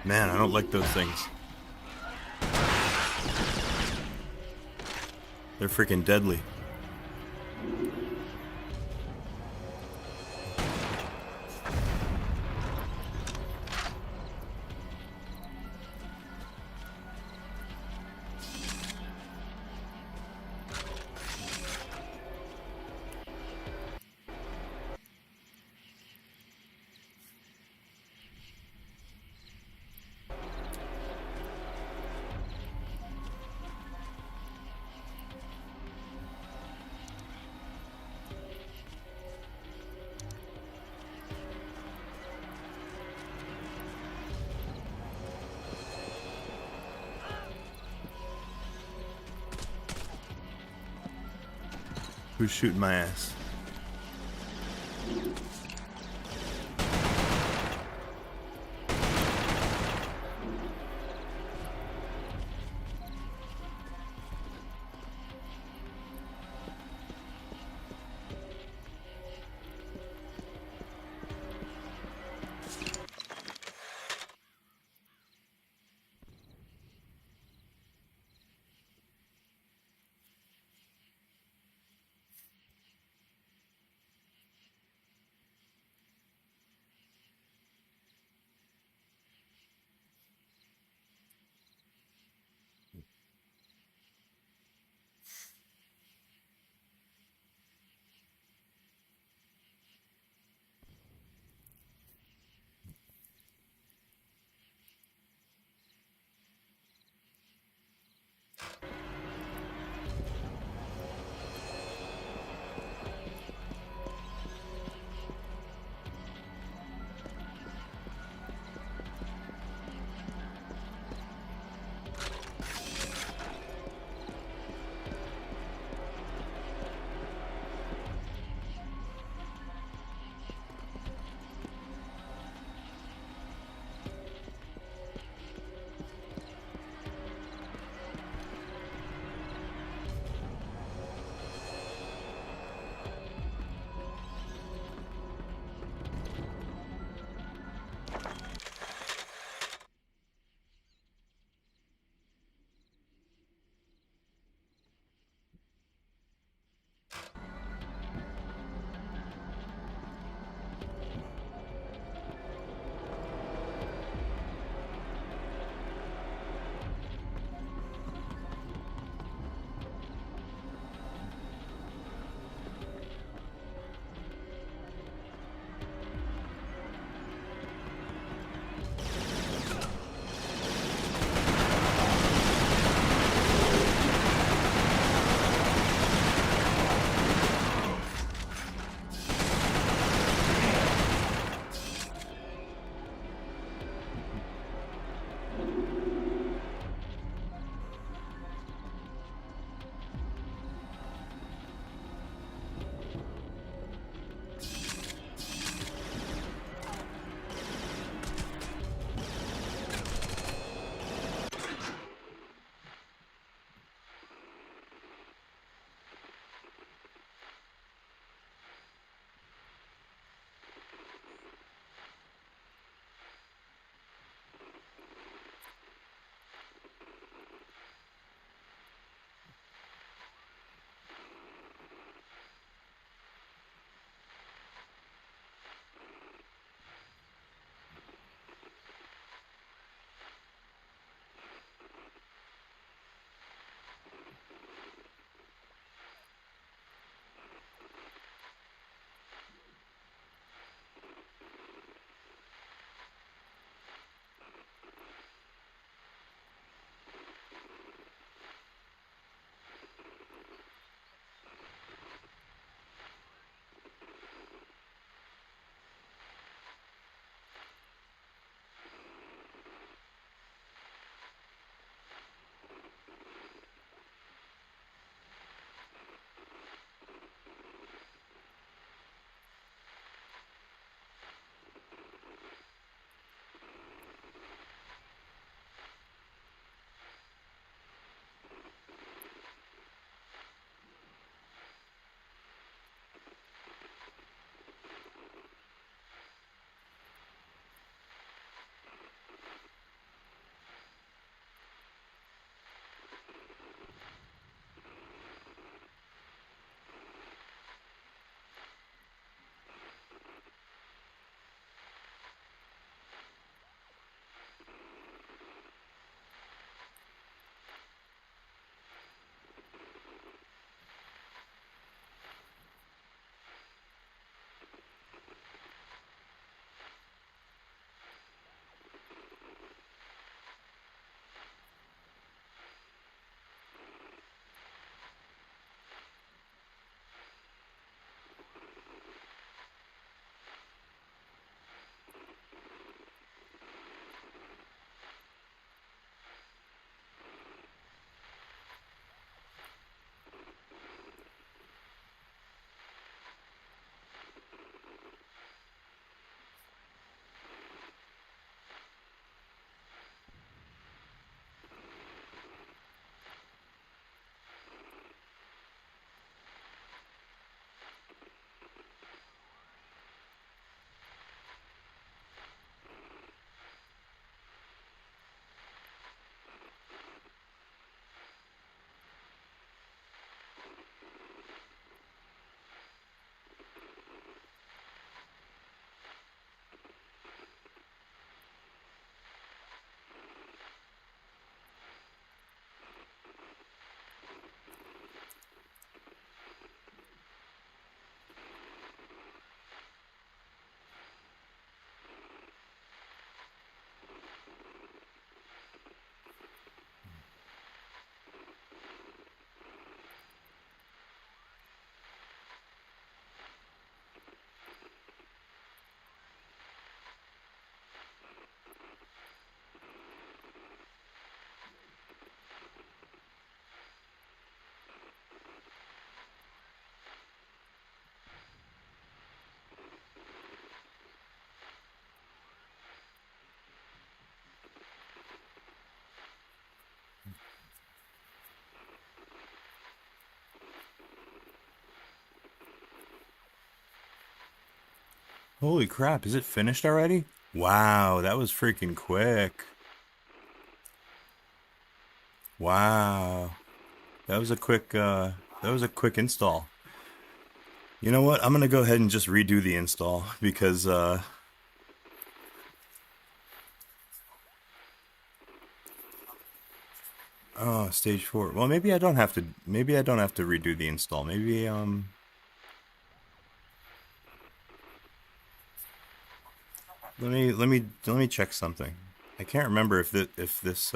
Man, I don't like those things. They're freaking deadly. Who's shooting my ass? Holy crap, is it finished already? Wow, that was freaking quick. Wow. That was a quick install. You know what? I'm gonna go ahead and just redo the install because oh, stage 4. Well, maybe I don't have to redo the install. Maybe let me check something. I can't remember if this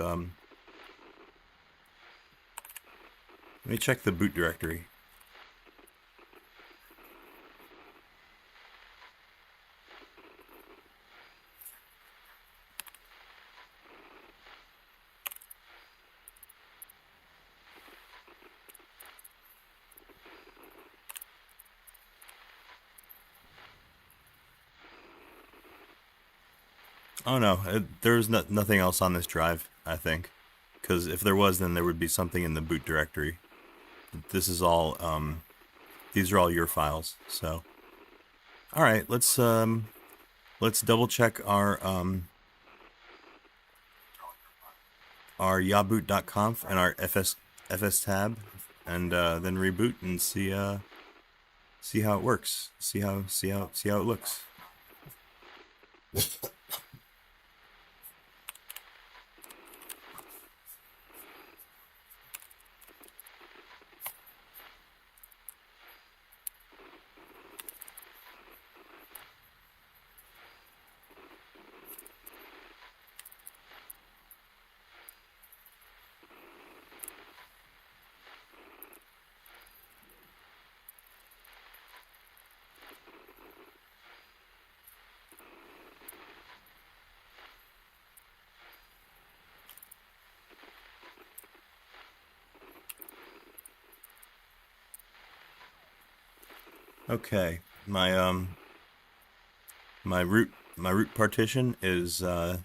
let me check the boot directory. Oh no, there's nothing else on this drive, I think. Because if there was, then there would be something in the boot directory. This is all, these are all your files, so. Alright, let's double check our yaboot.conf and our fs tab, and then reboot and see how it works. See how it looks. Okay, my root partition is going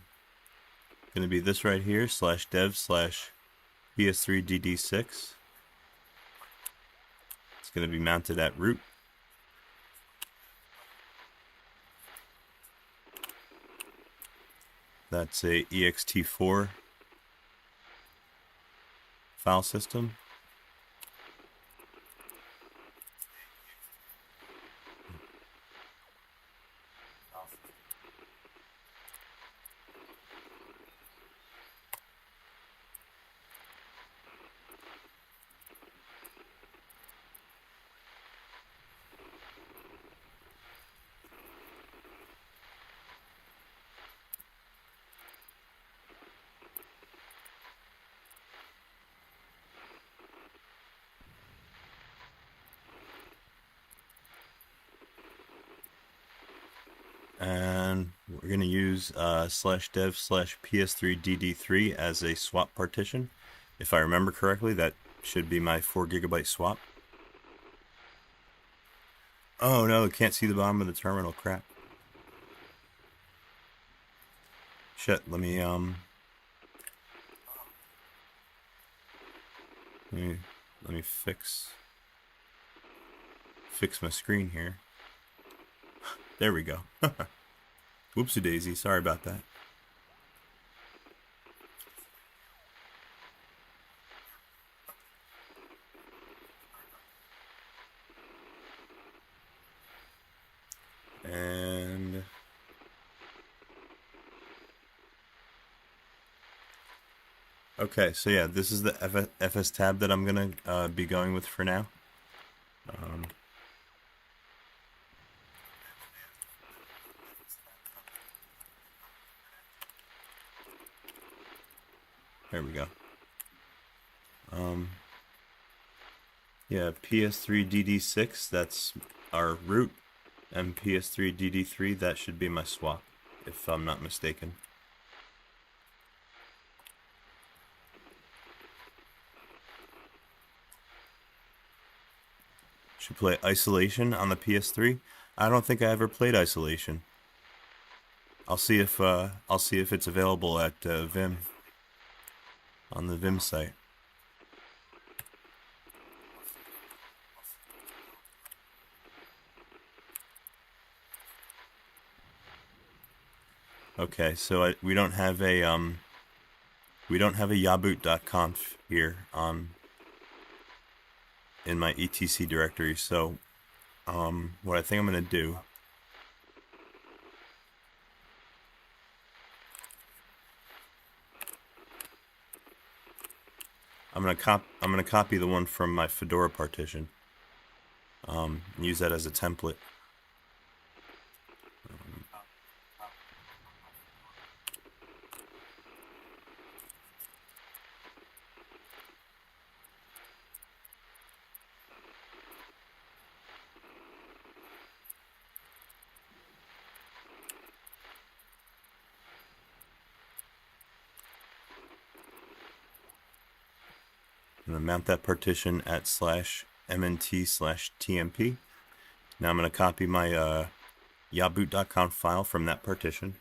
to be this right here, /dev/ps3dd6. It's going to be mounted at root. That's a ext4 file system. And we're going to use /dev/ps3dd3 as a swap partition. If I remember correctly, that should be my 4 GB swap. Oh no, can't see the bottom of the terminal, crap. Shit, let me fix my screen here. There we go. Whoopsie daisy, sorry about that. And okay, so yeah, this is the FS tab that I'm gonna be going with for now. There we go. Yeah, PS3DD6, that's our root, and PS3DD3, that should be my swap, if I'm not mistaken. Should play Isolation on the PS3. I don't think I ever played Isolation. I'll see if it's available at Vim. On the Vim site. Okay, so we don't have a yaboot.conf here in my etc directory. So what I think I'm gonna do, I'm gonna copy the one from my Fedora partition. Use that as a template. I'm going to mount that partition at /mnt/tmp. Now I'm going to copy my yaboot.conf file from that partition.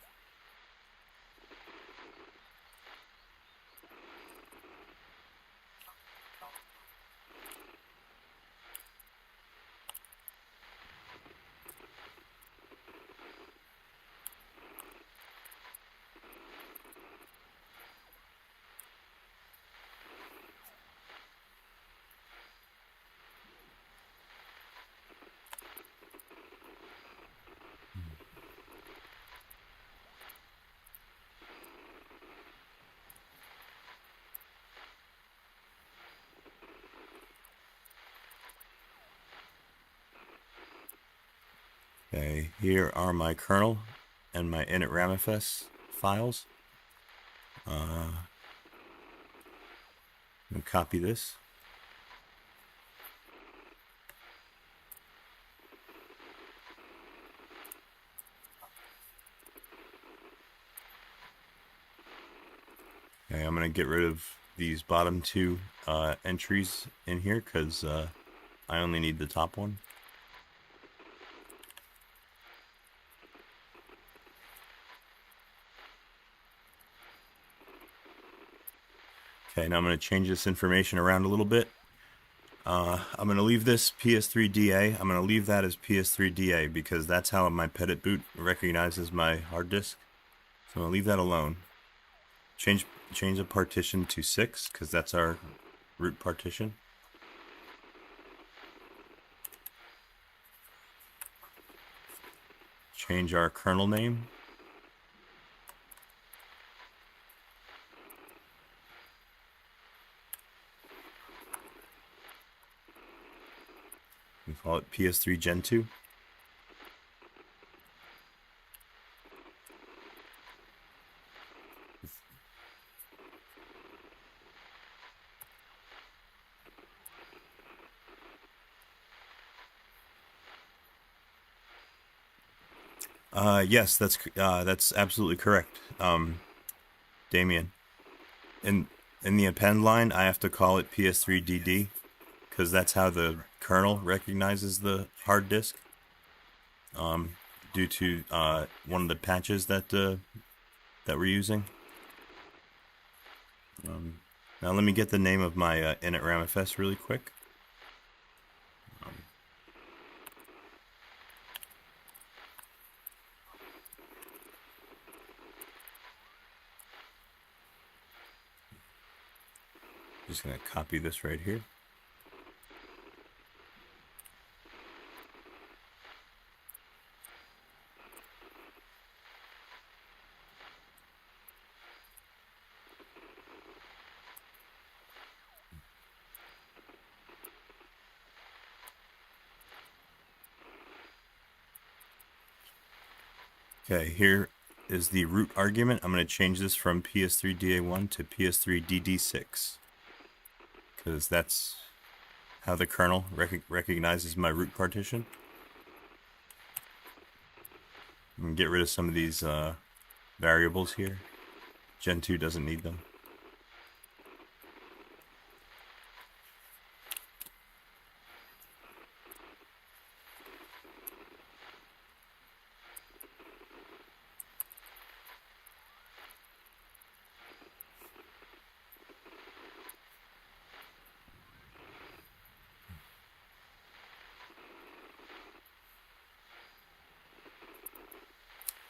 Okay, here are my kernel and my init ramifs files. I'm going to copy this. Okay, I'm going to get rid of these bottom two entries in here because I only need the top one. Okay, now I'm going to change this information around a little bit. I'm going to leave this PS3DA. I'm going to leave that as PS3DA because that's how my Petit boot recognizes my hard disk. So I'm going to leave that alone. Change the partition to 6 because that's our root partition. Change our kernel name. We call it PS3 GENTOO. Yes, that's absolutely correct, Damian. In the append line, I have to call it PS3DD because that's how the kernel recognizes the hard disk. Due to one of the patches that we're using. Now let me get the name of my init ramifs really quick. Just going to copy this right here. Okay, here is the root argument. I'm going to change this from PS3DA1 to PS3DD6 because that's how the kernel recognizes my root partition. I'm going to get rid of some of these variables here. Gentoo doesn't need them.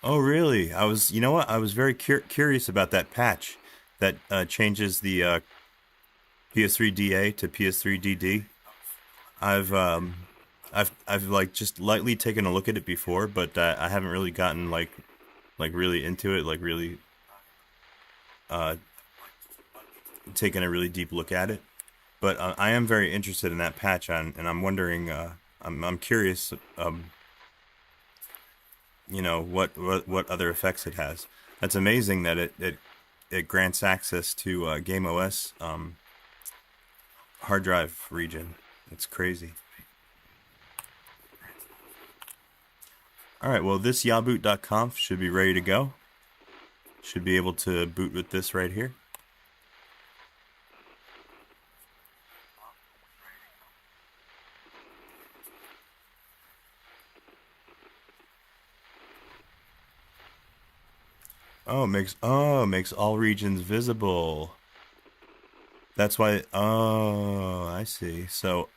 Oh, really? You know what? I was very curious about that patch that changes the PS3 DA to PS3 DD. I've like just lightly taken a look at it before, but I haven't really gotten like really into it, like really taken a really deep look at it. But I am very interested in that patch, and I'm wondering, I'm curious, you know, what other effects it has. That's amazing that it grants access to Game OS hard drive region. It's crazy. All right, well, this yaboot.conf should be ready to go. Should be able to boot with this right here. Makes all regions visible. That's why. Oh, I see. So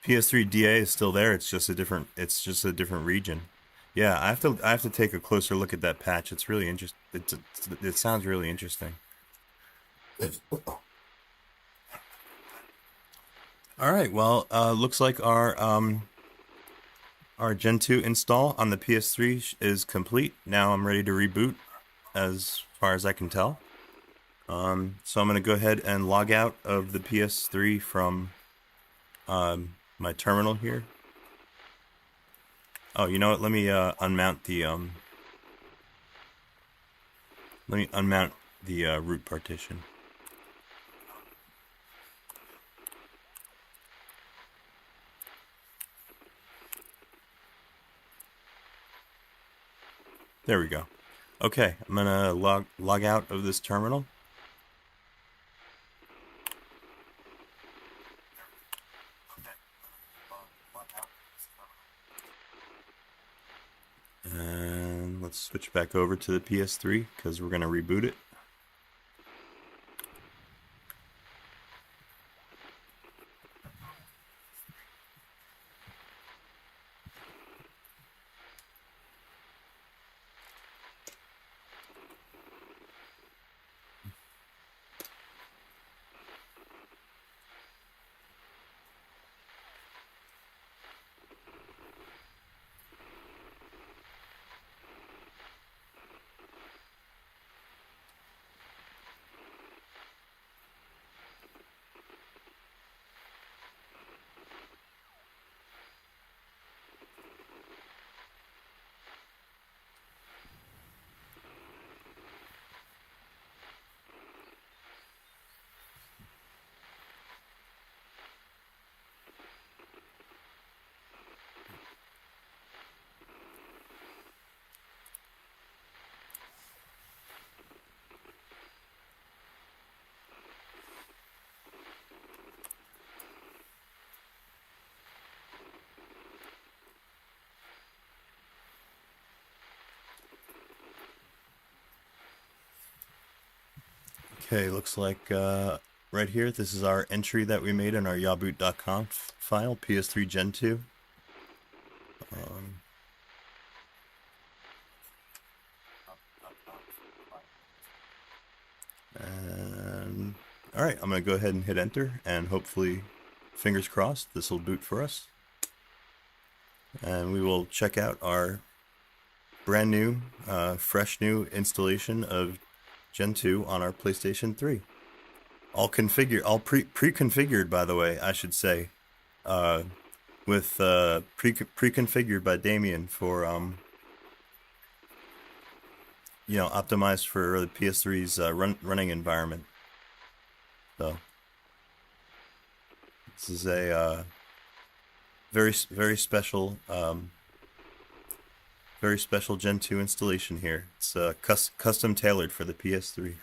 PS3 DA is still there. It's just a different region. Yeah, I have to take a closer look at that patch. It's really interesting. It sounds really interesting. All right. Well, looks like our Gentoo install on the PS3 is complete. Now I'm ready to reboot, as far as I can tell. So I'm going to go ahead and log out of the PS3 from my terminal here. Oh, you know what? Let me unmount the root partition. There we go. Okay, I'm gonna log out of this terminal. And let's switch back over to the PS3 because we're gonna reboot it. Okay, looks like right here, this is our entry that we made in our yaboot.conf file, PS3 GENTOO. And alright, I'm going to go ahead and hit enter, and hopefully, fingers crossed, this will boot for us. And we will check out our brand new, fresh new installation of Gentoo on our PlayStation 3. All pre-configured, by the way, I should say, with pre-configured by Damian for you know, optimized for the PS3's running environment. So this is a very special Gentoo installation here. It's custom tailored for the PS3.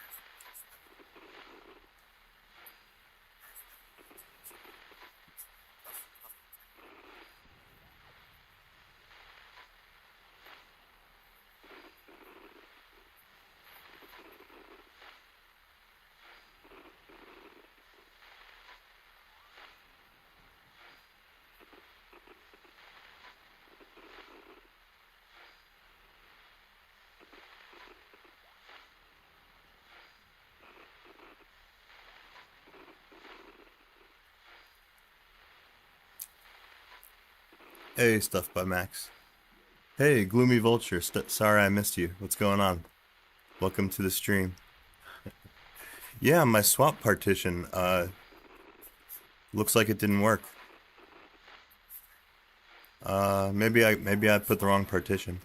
Hey, Stuff by Max. Hey, Gloomy Vulture. Sorry I missed you. What's going on? Welcome to the stream. Yeah, my swap partition, looks like it didn't work. Maybe I put the wrong partition.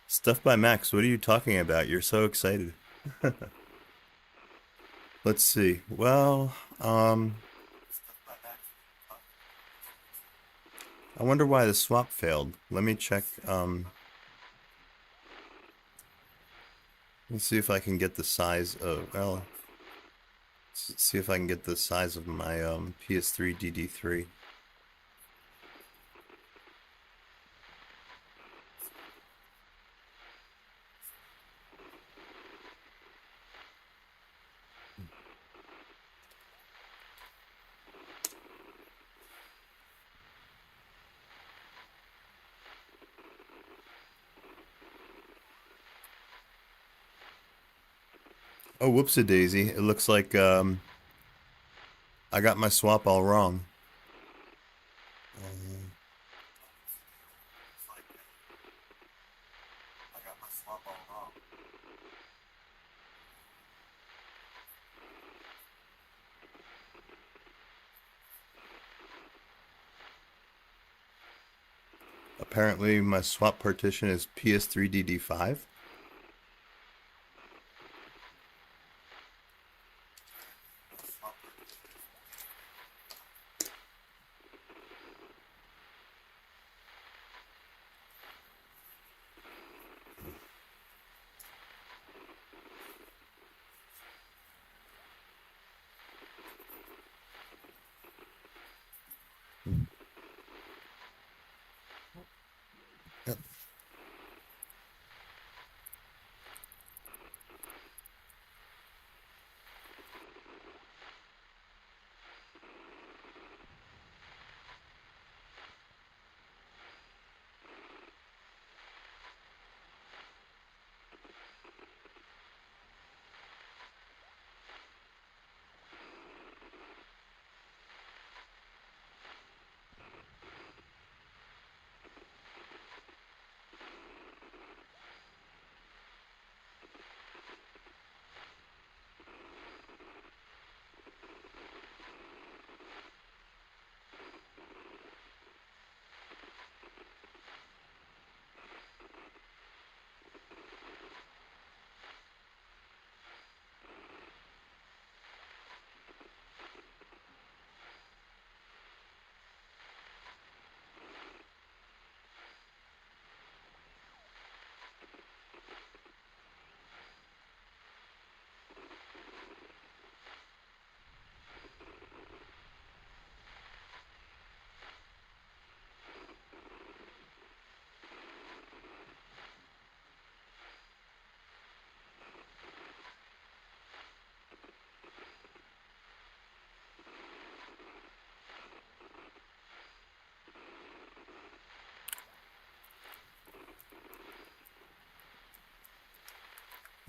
Stuff by Max, what are you talking about? You're so excited. Let's see. Well, I wonder why the swap failed. Let me check. Let's see if I can get the size of, well, see if I can get the size of my PS3 DD3. Oh, whoopsie-daisy. It looks like I got my swap all wrong. Apparently my swap partition is PS3 DD5.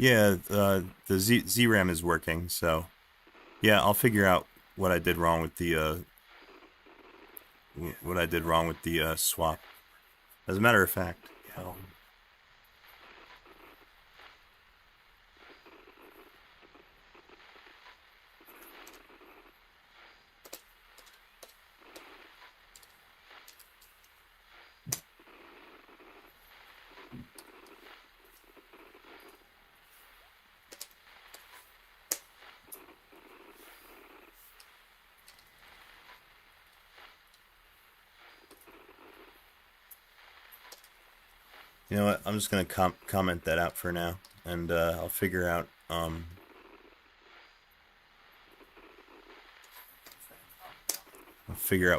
Yeah, the ZRAM is working, so yeah, I'll figure out what I did wrong with the swap. As a matter of fact, You know what? I'm just gonna comment that out for now, and I'll figure out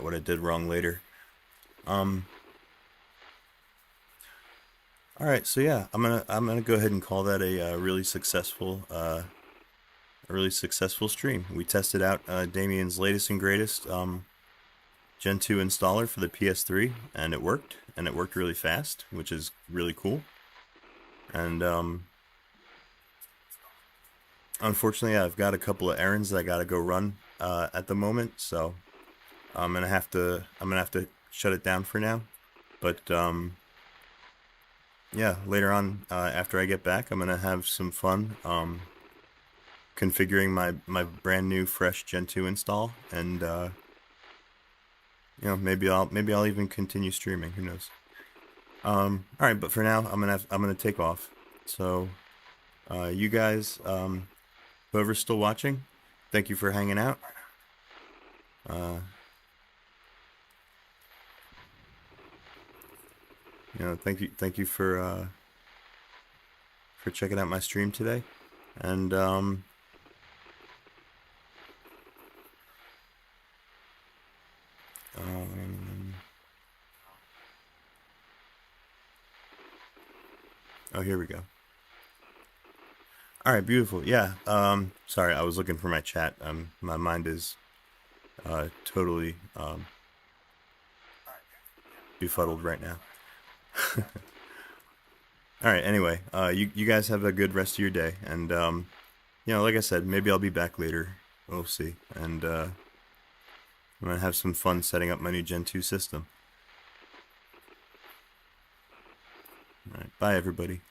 what I did wrong later. All right, so yeah, I'm gonna go ahead and call that a really successful stream. We tested out Damian's latest and greatest Gen 2 installer for the PS3, and it worked really fast, which is really cool. And unfortunately, I've got a couple of errands that I gotta go run at the moment, so I'm gonna have to shut it down for now. But yeah, later on after I get back, I'm gonna have some fun configuring my brand new fresh Gen 2 install, and you know, maybe I'll even continue streaming. Who knows? All right, but for now, I'm gonna take off. So, you guys, whoever's still watching, thank you for hanging out. You know, thank you for checking out my stream today, and oh, here we go. All right, beautiful. Yeah. Sorry, I was looking for my chat. My mind is totally befuddled right now. All right. Anyway, you guys have a good rest of your day, and you know, like I said, maybe I'll be back later. We'll see, and I'm gonna have some fun setting up my new Gen 2 system. All right. Bye, everybody.